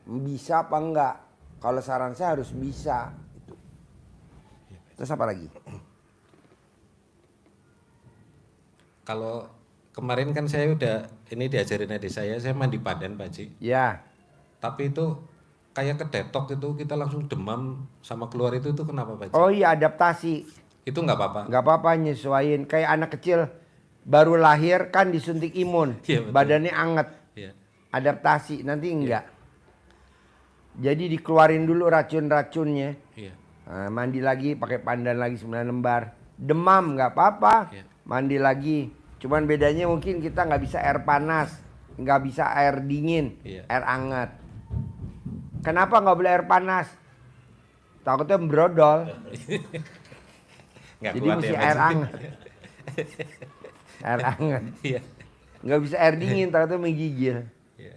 Speaker 2: Bisa apa enggak? Kalau saran saya harus bisa. Terus apa lagi?
Speaker 3: Kalau kemarin kan saya udah ini diajarin adik saya mandi pandan Pak Haji.
Speaker 2: Ya.
Speaker 3: Tapi itu kayak kedetok itu kita langsung demam sama keluar itu kenapa Pak Haji?
Speaker 2: Oh iya adaptasi.
Speaker 3: Itu nggak apa-apa.
Speaker 2: Nggak apa-apa nyesuaiin. Kayak anak kecil baru lahir kan disuntik imun.
Speaker 3: Iya, betul.
Speaker 2: Badannya anget.
Speaker 3: Iya.
Speaker 2: Adaptasi nanti enggak. Jadi dikeluarin dulu racun-racunnya.
Speaker 3: Iya.
Speaker 2: Nah, mandi lagi pakai pandan lagi 9 lembar. Demam nggak apa-apa.
Speaker 3: Iya.
Speaker 2: Mandi lagi. Cuman bedanya mungkin kita nggak bisa air panas. Nggak bisa air dingin.
Speaker 3: Iya.
Speaker 2: Air hangat. Kenapa nggak boleh air panas? Takutnya brodol.
Speaker 3: Nggak
Speaker 2: Jadi
Speaker 3: kuat
Speaker 2: mesti
Speaker 3: ya, Pak
Speaker 2: air
Speaker 3: Haji.
Speaker 2: hangat. Air hangat.
Speaker 3: Iya.
Speaker 2: Nggak bisa air dingin, takutnya menggigil.
Speaker 3: Iya.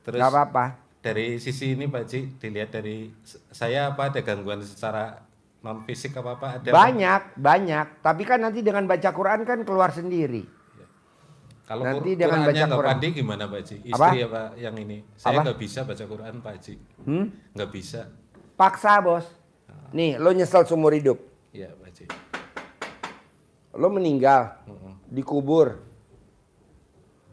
Speaker 3: Terus
Speaker 2: Nggak apa-apa.
Speaker 3: dari sisi ini Pak Haji dilihat dari saya apa ada gangguan secara non fisik apa ada?
Speaker 2: Banyak. Tapi kan nanti dengan baca Quran kan keluar sendiri.
Speaker 3: Kalau
Speaker 2: Nanti dengan
Speaker 3: Qurannya
Speaker 2: baca
Speaker 3: nggak
Speaker 2: Quran.
Speaker 3: pandai gimana Pak Haji?
Speaker 2: Apa?
Speaker 3: Istri apa yang ini? Saya
Speaker 2: Apa?
Speaker 3: nggak bisa baca Quran Pak Haji. Nggak bisa.
Speaker 2: Paksa bos. Nih lo nyesel seumur hidup.
Speaker 3: Iya Pak Haji.
Speaker 2: Lo meninggal. Dikubur.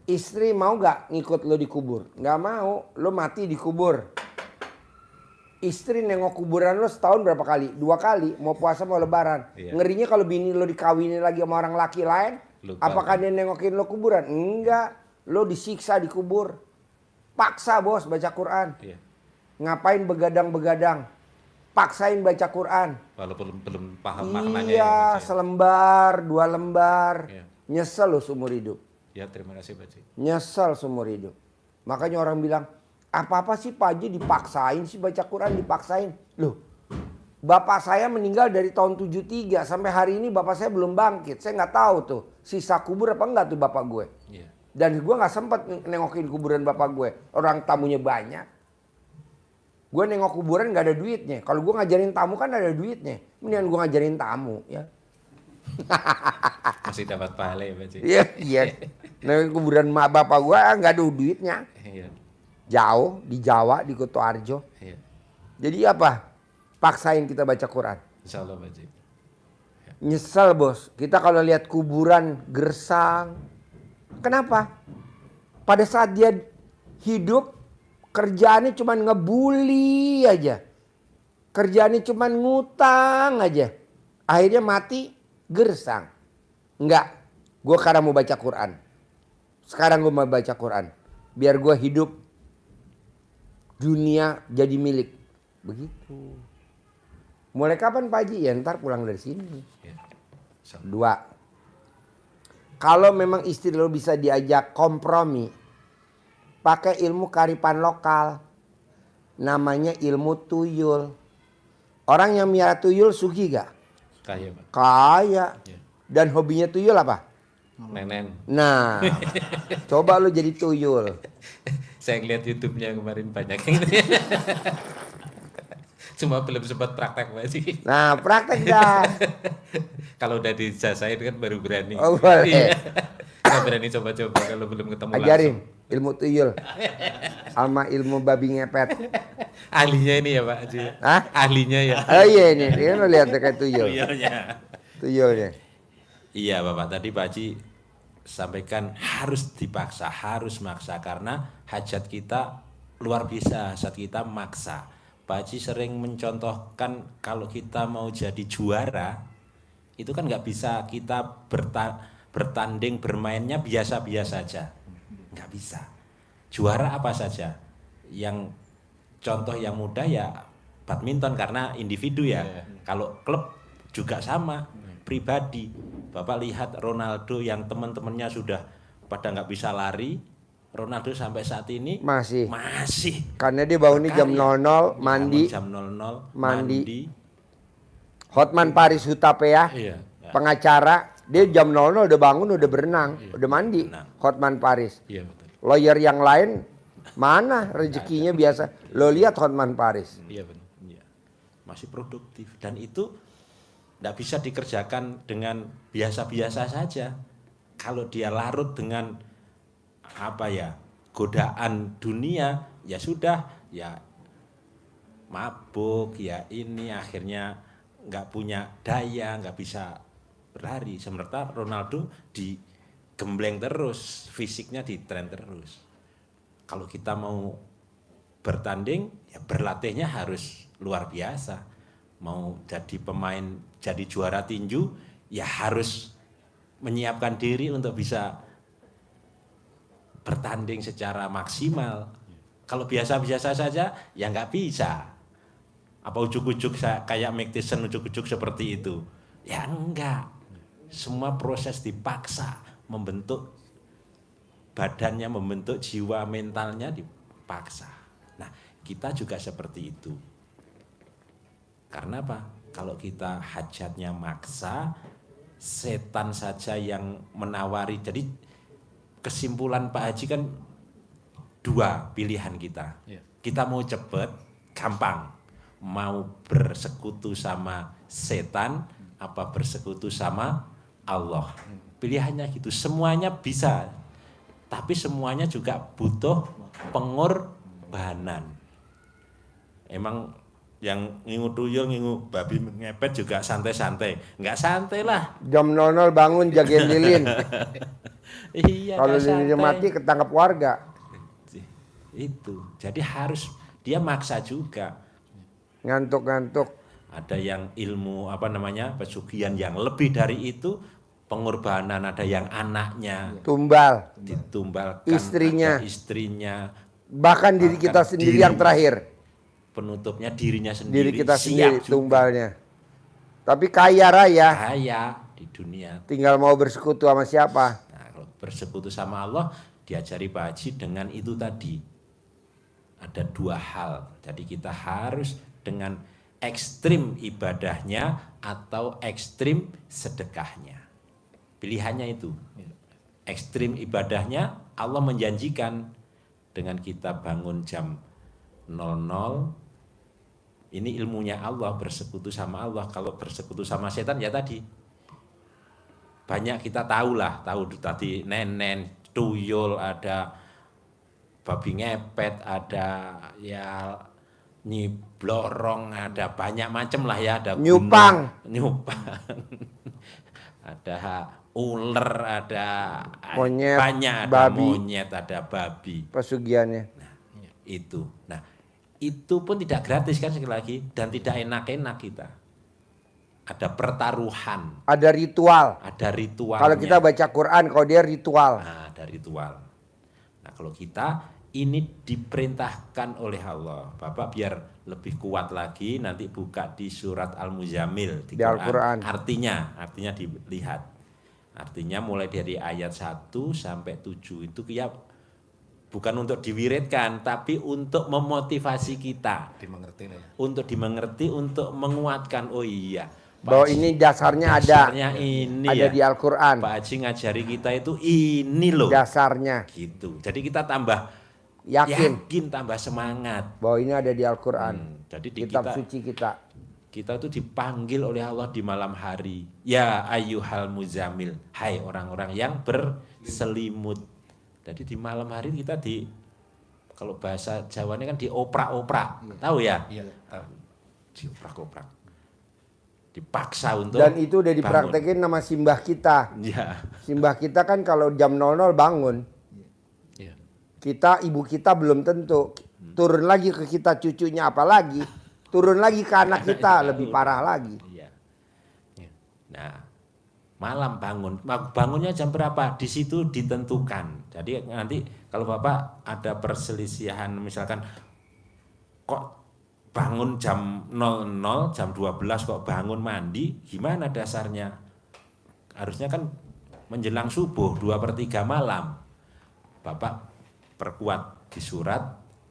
Speaker 2: Istri mau gak ngikut lo dikubur? Gak mau. Lo mati dikubur. Istri nengok kuburan lo setahun berapa kali? 2 kali. Mau puasa mau lebaran.
Speaker 3: Iya.
Speaker 2: Ngerinya kalau bini lo dikawinin lagi sama orang laki lain.
Speaker 3: Lupa.
Speaker 2: Apakah dia nengokin lo kuburan? Enggak. Lo disiksa dikubur. Paksa bos baca Quran.
Speaker 3: Iya.
Speaker 2: Ngapain begadang-begadang? Paksain baca Quran.
Speaker 3: Walaupun belum paham maknanya ya,
Speaker 2: Iya,
Speaker 3: Pak Haji.
Speaker 2: selembar, 2 lembar.
Speaker 3: Iya.
Speaker 2: Nyesel loh seumur hidup.
Speaker 3: Ya, terima kasih Pak Haji.
Speaker 2: Nyesel seumur hidup. Makanya orang bilang, apa-apa sih Pak Haji dipaksain sih baca Quran, dipaksain. Loh, bapak saya meninggal dari tahun 73 sampai hari ini bapak saya belum bangkit. Saya nggak tahu tuh sisa kubur apa enggak tuh bapak gue.
Speaker 3: Iya.
Speaker 2: Dan gue nggak sempat nengokin kuburan bapak gue. Orang tamunya banyak. Gue nengok kuburan nggak ada duitnya. Kalau gue ngajarin tamu kan ada duitnya. Mendingan gue ngajarin tamu ya.
Speaker 3: Masih dapat pahala ya Pak Haji.
Speaker 2: Iya, iya. Nengok kuburan bapak gue nggak ada duitnya.
Speaker 3: Iya.
Speaker 2: Jauh di Jawa, di Kutoarjo.
Speaker 3: Iya.
Speaker 2: Jadi apa? Paksain kita baca Quran.
Speaker 3: Insya Allah Pak Haji.
Speaker 2: Nyesel bos. Kita kalau lihat kuburan gersang. Kenapa? Pada saat dia hidup, kerjaannya cuma ngebully aja. Kerjaannya cuma ngutang aja. Akhirnya mati gersang. Enggak. Gue sekarang mau baca Quran. Sekarang gue mau baca Quran. Biar gue hidup. Dunia jadi milik. Begitu. Mulai kapan Pak Haji? Ya ntar pulang dari sini.
Speaker 3: Ya.
Speaker 2: Dua. Kalau memang istri lo bisa diajak kompromi. Pakai ilmu kearifan lokal. Namanya ilmu tuyul. Orang yang miara tuyul sugi gak?
Speaker 3: Kaya Pak.
Speaker 2: Kaya.
Speaker 3: Ya.
Speaker 2: Dan hobinya tuyul apa?
Speaker 3: Nenen.
Speaker 2: Nah, coba lo jadi tuyul.
Speaker 3: Saya ngeliat YouTube-nya kemarin banyak yang cuma belum sempat praktek Pak Haji.
Speaker 2: Nah, praktek dah.
Speaker 3: Kalau udah dijasain kan baru berani.
Speaker 2: Oh, boleh.
Speaker 3: Iya. Nggak berani coba-coba kalau belum ketemu
Speaker 2: Ajarin
Speaker 3: langsung.
Speaker 2: ilmu tuyul. Sama ilmu babi ngepet.
Speaker 3: Ahlinya ini ya Pak Haji.
Speaker 2: Hah?
Speaker 3: Ahlinya ya.
Speaker 2: Oh iya ini, dia lo lihat kayak tuyul.
Speaker 3: Tuyulnya.
Speaker 2: Tuyulnya.
Speaker 3: Iya Bapak, tadi Pak Haji sampaikan harus dipaksa, harus maksa karena hajat kita luar biasa, hajat kita maksa. Pak Haji sering mencontohkan kalau kita mau jadi juara itu kan nggak bisa kita bertanding bermainnya biasa-biasa aja, nggak bisa. Juara apa saja? Yang contoh yang mudah ya badminton karena individu ya. Kalau klub juga sama, pribadi. Bapak lihat Ronaldo yang teman-temannya sudah pada nggak bisa lari, Ronaldo sampai saat ini
Speaker 2: Masih.
Speaker 3: Karena
Speaker 2: dia bangunnya jam 00, mandi.
Speaker 3: Jam 00,
Speaker 2: mandi. Hotman Paris Hutapea,
Speaker 3: Iya.
Speaker 2: pengacara, dia jam 00 udah bangun, udah berenang, udah mandi.
Speaker 3: berenang.
Speaker 2: Hotman Paris.
Speaker 3: Iya betul.
Speaker 2: Lawyer yang lain mana rezekinya biasa. Lo lihat Hotman Paris.
Speaker 3: Iya benar. Iya. Masih produktif dan itu tidak bisa dikerjakan dengan biasa-biasa saja. Kalau dia larut dengan apa ya godaan dunia, ya sudah, ya mabuk, ya ini akhirnya nggak punya daya, nggak bisa berlari. Sementara Ronaldo digembleng terus, fisiknya ditren terus. Kalau kita mau bertanding, ya berlatihnya harus luar biasa. Mau jadi pemain, jadi juara tinju, ya harus menyiapkan diri untuk bisa bertanding secara maksimal. Kalau biasa-biasa saja, ya nggak bisa. Apa ujuk-ujuk kayak Mike Tyson ujuk-ujuk seperti itu? Ya enggak. Semua proses dipaksa, membentuk badannya, membentuk jiwa mentalnya dipaksa. Nah, kita juga seperti itu. Karena apa? Kalau kita hajatnya maksa, setan saja yang menawari. Jadi kesimpulan Pak Haji kan dua pilihan kita. Kita mau cepet, gampang. Mau bersekutu sama setan, apa bersekutu sama Allah. Pilihannya gitu. Semuanya bisa. Tapi semuanya juga butuh pengorbanan. Emang yang ngingu tuyul, ngingu babi ngepet juga santai-santai. Enggak santai lah.
Speaker 2: Jam 00 bangun jagain lilin.
Speaker 3: Iya.
Speaker 2: Kalau
Speaker 3: nggak
Speaker 2: lilinnya
Speaker 3: santai.
Speaker 2: mati ketangkap warga.
Speaker 3: Itu. Jadi harus dia maksa juga.
Speaker 2: Ngantuk-ngantuk.
Speaker 3: Ada yang ilmu apa namanya pesugihan yang lebih dari itu, pengorbanan. Ada yang anaknya
Speaker 2: Tumbal.
Speaker 3: ditumbalkan,
Speaker 2: Istrinya.
Speaker 3: ada istrinya,
Speaker 2: Bahkan diri kita
Speaker 3: Bahkan
Speaker 2: sendiri
Speaker 3: diri.
Speaker 2: yang terakhir.
Speaker 3: penutupnya dirinya sendiri.
Speaker 2: Diri kita
Speaker 3: siap
Speaker 2: sendiri
Speaker 3: juga.
Speaker 2: tumbalnya. Tapi kaya raya.
Speaker 3: Kaya di dunia.
Speaker 2: Tinggal mau bersekutu sama siapa?
Speaker 3: Nah, kalau bersekutu sama Allah diajari Pak Haji dengan itu tadi. Ada dua hal. Jadi kita harus dengan ekstrim ibadahnya atau ekstrim sedekahnya. Pilihannya itu. Ekstrim ibadahnya Allah menjanjikan dengan kita bangun jam 00. Ini ilmunya Allah, bersekutu sama Allah. Kalau bersekutu sama setan ya tadi. Banyak kita tahu tadi nenen, tuyul, ada babi ngepet, ada ya nyiblorong, ada banyak macam lah ya, ada
Speaker 2: Nyupang.
Speaker 3: ada ular, ada
Speaker 2: Monyet,
Speaker 3: banyak, ada
Speaker 2: babi.
Speaker 3: monyet, ada babi.
Speaker 2: Pesugihannya.
Speaker 3: Itu. Nah, itu pun tidak gratis kan sekali lagi dan tidak enak-enak kita. Ada pertaruhan,
Speaker 2: Ada ritual.
Speaker 3: ada ritual.
Speaker 2: Kalau kita baca Quran, kalau dia ritual.
Speaker 3: Nah, ada ritual. Nah, kalau kita ini diperintahkan oleh Allah. Bapak biar lebih kuat lagi nanti buka di surat Al-Muzammil
Speaker 2: Di Al-Quran.
Speaker 3: Artinya dilihat. Artinya mulai dari ayat 1 sampai 7 itu ya bukan untuk diwiridkan tapi untuk memotivasi kita.
Speaker 7: Dimengerti lah ya.
Speaker 3: Untuk dimengerti, untuk menguatkan. Oh iya.
Speaker 2: Bahwa
Speaker 3: Pak Haji,
Speaker 2: ini dasarnya
Speaker 3: ini
Speaker 2: ada
Speaker 3: ya.
Speaker 2: di Al-Quran.
Speaker 3: Pak Haji ngajari kita itu ini loh.
Speaker 2: Dasarnya.
Speaker 3: Gitu. Jadi kita tambah
Speaker 2: Yakin
Speaker 3: tambah semangat.
Speaker 2: bahwa ini ada di Al-Quran.
Speaker 3: Jadi di
Speaker 2: Kitab
Speaker 3: kita
Speaker 2: suci kita.
Speaker 3: itu dipanggil oleh Allah di malam hari. Ya ayyuhal muzammil, hai orang-orang yang berselimut. Jadi di malam hari kita kalau bahasa Jawanya kan dioprak-oprak. Tahu ya?
Speaker 7: Iya, tahu.
Speaker 3: Dioprak-oprak. Dipaksa untuk
Speaker 2: Dan itu udah
Speaker 3: bangun.
Speaker 2: dipraktekin nama simbah kita.
Speaker 3: Ya.
Speaker 2: Simbah kita kan kalau jam 00 bangun.
Speaker 3: Iya.
Speaker 2: Ibu kita belum tentu. Turun lagi ke kita cucunya apalagi. Turun lagi ke anak kita lebih parah lagi.
Speaker 3: Iya. Ya. Nah, malam bangunnya jam berapa? Di situ ditentukan. Jadi nanti kalau Bapak ada perselisihan misalkan kok bangun jam 00, jam 12 kok bangun mandi, gimana dasarnya? Harusnya kan menjelang subuh 2/3 malam. Bapak perkuat di surat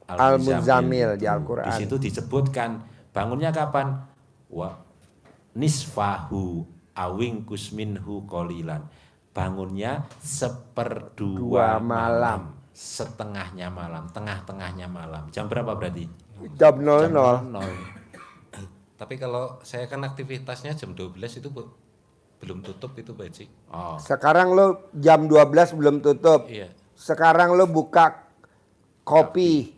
Speaker 2: Al-Muzammil di Al-Quran.
Speaker 3: Di situ disebutkan bangunnya kapan? Nisfahu awingkus minhu qalilan. Bangunnya 1/2 malam. Setengahnya malam, tengah-tengahnya malam. Jam berapa berarti?
Speaker 2: Jam
Speaker 3: Jam
Speaker 2: 00.
Speaker 3: 00.
Speaker 7: Tapi kalau saya kan aktivitasnya jam 12 itu belum tutup itu Pak Haji.
Speaker 3: Oh,
Speaker 2: Sekarang lo jam 12 belum tutup.
Speaker 7: Iya.
Speaker 2: Sekarang lo buka kopi.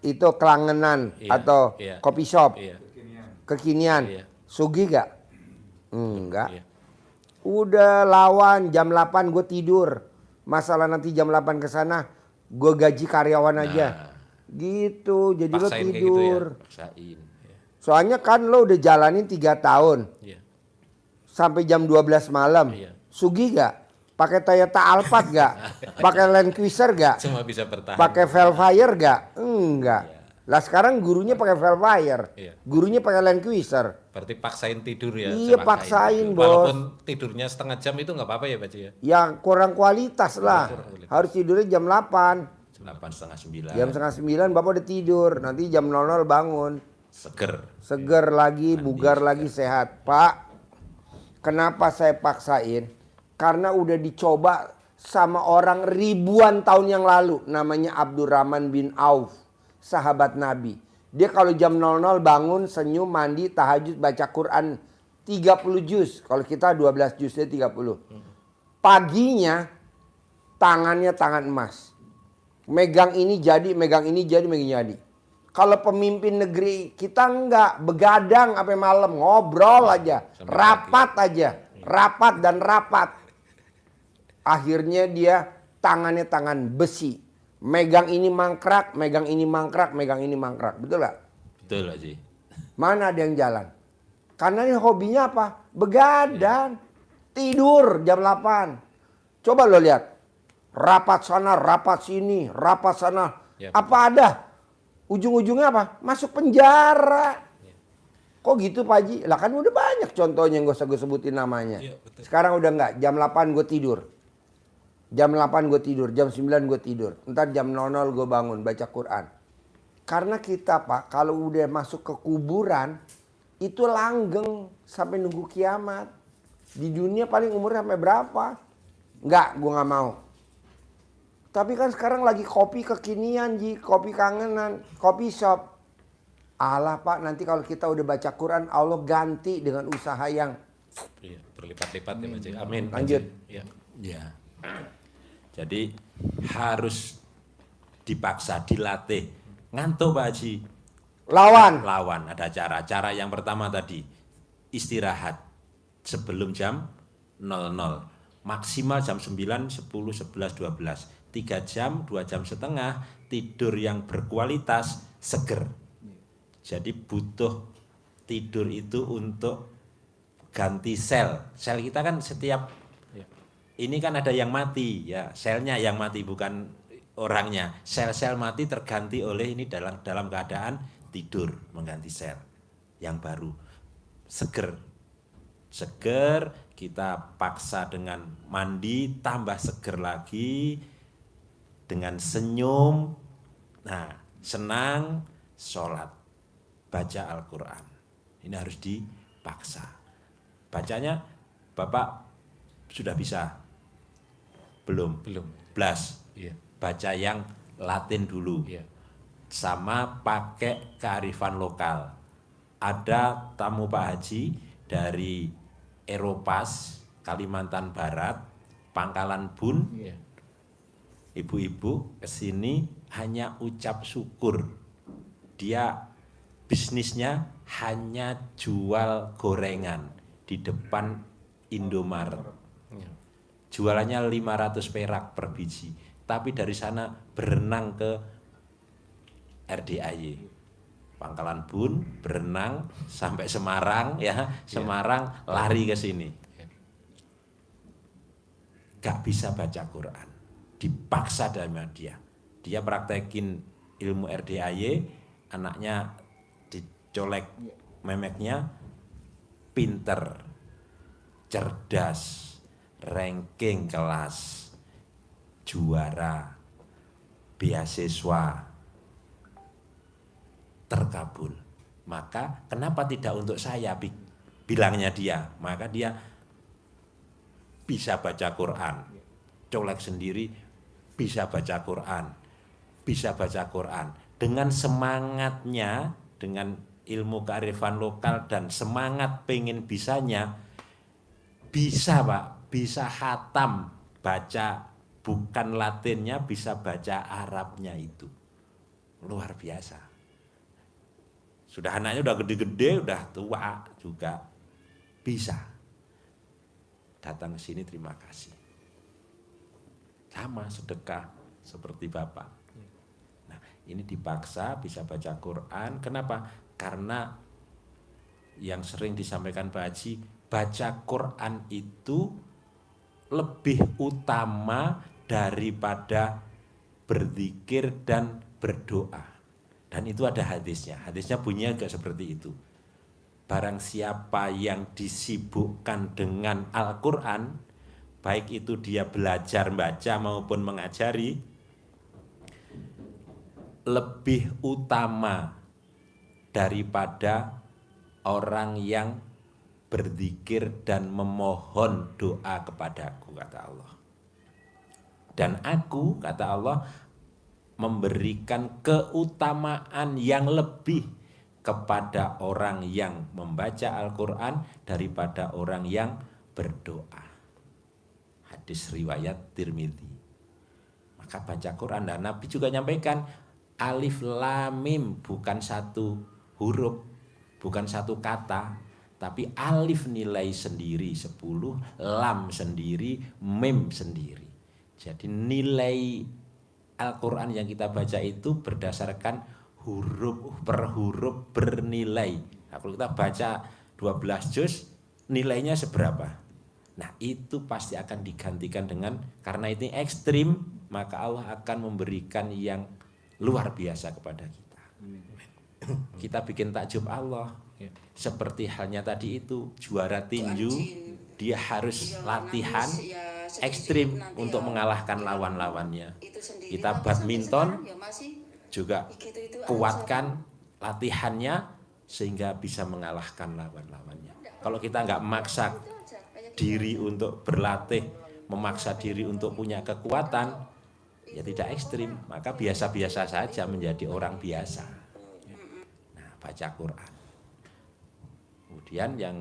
Speaker 2: Itu kelangenan
Speaker 7: Iya,
Speaker 2: atau
Speaker 7: iya.
Speaker 2: kopi shop.
Speaker 7: Iya.
Speaker 2: Kekinian.
Speaker 7: Iya.
Speaker 2: Sugi gak? Enggak.
Speaker 7: Iya.
Speaker 2: Udah lawan jam 8 gue tidur. Masalah nanti jam 8 ke sana gue gaji karyawan aja. Gitu. Jadi lo
Speaker 7: Paksain kayak gitu
Speaker 2: tidur.
Speaker 7: ya.
Speaker 3: paksain.
Speaker 7: Iya.
Speaker 2: Soalnya kan lo udah jalanin 3 tahun.
Speaker 7: Iya.
Speaker 2: Sampai jam 12 malam.
Speaker 7: Iya.
Speaker 2: Sugi gak? Pakai Toyota Alphard gak? Pakai Land Cruiser gak?
Speaker 7: Cuma bisa bertahan.
Speaker 2: Pakai Velfire gak? Enggak. Lah sekarang gurunya pakai Velfire.
Speaker 7: Iya.
Speaker 2: Gurunya pakai Land Cruiser.
Speaker 7: Berarti paksain tidur ya.
Speaker 2: Iya,
Speaker 7: Sama-
Speaker 2: paksain, Bos.
Speaker 7: Walaupun tidurnya setengah jam itu nggak apa-apa ya Pak Haji ya.
Speaker 2: Yang kurang kualitas lah.
Speaker 7: Kurang kualitas.
Speaker 2: Harus tidurnya jam 8.
Speaker 3: 8:30.
Speaker 2: Jam setengah 9 Bapak udah tidur. Nanti jam 00 bangun.
Speaker 3: Seger.
Speaker 2: Seger lagi, bugar lagi, sehat. Pak, kenapa saya paksain? Karena udah dicoba sama orang ribuan tahun yang lalu. Namanya Abdurrahman bin Auf, sahabat Nabi. Dia kalau jam 00 bangun, senyum, mandi, tahajud, baca Quran 30 juz. Kalau kita 12 juz, dia 30. Paginya tangannya tangan emas. Megang ini jadi, megang ini jadi, megang ini jadi. Kalau pemimpin negeri kita enggak, begadang sampai malam, ngobrol aja, rapat aja, rapat dan rapat. Akhirnya dia tangannya tangan besi. Megang ini mangkrak, megang ini mangkrak, megang ini mangkrak. Betul gak?
Speaker 3: Betul Pak Haji.
Speaker 2: Mana ada yang jalan? Karena ini hobinya apa? Begadang. Tidur jam 8. Coba lo lihat. Rapat sana, rapat sini, rapat sana.
Speaker 7: Ya,
Speaker 2: Apa ada? Ujung-ujungnya apa? Masuk penjara. Kok gitu Pak Haji? Lah kan udah banyak contohnya, nggak usah gue sebutin namanya.
Speaker 7: Iya, betul.
Speaker 2: Sekarang udah nggak, jam 8 gue tidur. Jam 8 gue tidur, jam 9 gue tidur. Ntar jam 00 gue bangun baca Quran. Karena kita Pak, kalau udah masuk ke kuburan, itu langgeng sampai nunggu kiamat. Di dunia paling umurnya sampai berapa? Nggak, gue nggak mau. Tapi kan sekarang lagi kopi kekinian Ji, kopi kangenan, kopi shop. Allah Pak, nanti kalau kita udah baca Quran, Allah ganti dengan usaha yang
Speaker 3: Iya, berlipat-lipat ya Pak Haji. Amin. Pak
Speaker 2: Lanjut.
Speaker 3: Haji. Ya. Ya. Jadi harus dipaksa, dilatih. Ngantuk Pak Haji.
Speaker 2: lawan.
Speaker 3: Lawan, ada cara. Cara yang pertama tadi, istirahat sebelum jam 00. Maksimal jam 9, 10, 11, 12. 3 jam, 2 jam setengah, tidur yang berkualitas, seger. Jadi butuh tidur itu untuk ganti sel. Sel kita kan setiap ini kan ada yang mati ya, selnya yang mati bukan orangnya. Sel-sel mati terganti oleh ini dalam keadaan tidur, mengganti sel yang baru. Seger. Seger, kita paksa dengan mandi, tambah seger lagi dengan senyum. Nah, senang, sholat. Baca Al-Quran. Ini harus dipaksa. Bacanya Bapak sudah bisa? Belum?
Speaker 7: Belum.
Speaker 3: Blas.
Speaker 7: Iya.
Speaker 3: Baca yang Latin dulu.
Speaker 7: Iya.
Speaker 3: Sama pakai kearifan lokal. Ada tamu Pak Haji dari Eropas, Kalimantan Barat, Pangkalan Bun.
Speaker 7: Iya.
Speaker 3: Ibu-ibu kesini hanya ucap syukur. Dia bisnisnya hanya jual gorengan di depan Indomaret.
Speaker 7: Iya.
Speaker 3: Jualannya 500 perak per biji. Tapi dari sana berenang ke RDAY. Pangkalan Bun, berenang sampai Semarang ya. Semarang lari ke sini. Gak bisa baca Quran. Dipaksa sama dia. Dia praktekin ilmu RDAY, anaknya dicolek memeknya, pinter, cerdas, ranking kelas, juara, beasiswa, terkabul. Maka kenapa tidak untuk saya, bilangnya dia. Maka dia bisa baca Quran, colek sendiri, bisa baca Quran, bisa baca Quran. Dengan semangatnya, dengan ilmu kearifan lokal dan semangat pengen bisanya, bisa Pak, bisa khatam, baca bukan Latinnya, bisa baca Arabnya itu. Luar biasa. Sudah anaknya udah gede-gede, udah tua juga bisa. Datang ke sini terima kasih. Sama sedekah seperti Bapak. Nah, ini dipaksa bisa baca Quran. Kenapa? Karena yang sering disampaikan Pak Haji, baca Quran itu lebih utama daripada berzikir dan berdoa. Dan itu ada hadisnya. Hadisnya bunyinya agak seperti itu. Barang siapa yang disibukkan dengan Al-Quran, baik itu dia belajar baca maupun mengajari, lebih utama daripada orang yang berzikir dan memohon doa kepadaku, kata Allah. Dan aku, kata Allah, memberikan keutamaan yang lebih kepada orang yang membaca Al-Quran daripada orang yang berdoa. Hadis riwayat Tirmidzi. Maka baca Quran, dan Nabi juga nyampaikan, alif lam mim bukan satu huruf, bukan satu kata, tapi alif nilai sendiri 10, lam sendiri, mim sendiri. Jadi nilai Al-Quran yang kita baca itu berdasarkan huruf per huruf bernilai. Nah, kalau kita baca 12 juz, nilainya seberapa? Nah, itu pasti akan digantikan dengan, karena ini ekstrim, maka Allah akan memberikan yang luar biasa kepada kita. kita bikin takjub Allah. Seperti halnya tadi itu, juara tinju, dia harus latihan ekstrim untuk mengalahkan lawan-lawannya. Kita badminton juga kuatkan latihannya sehingga bisa mengalahkan lawan-lawannya. Kalau kita nggak memaksa diri untuk berlatih, memaksa diri untuk punya kekuatan, ya tidak ekstrim, maka biasa-biasa saja menjadi orang biasa. Nah, baca Quran. Kemudian yang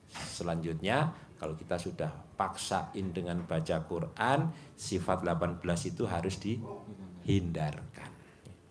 Speaker 3: selanjutnya, kalau kita sudah paksain dengan baca Quran, sifat 18 itu harus dihindarkan.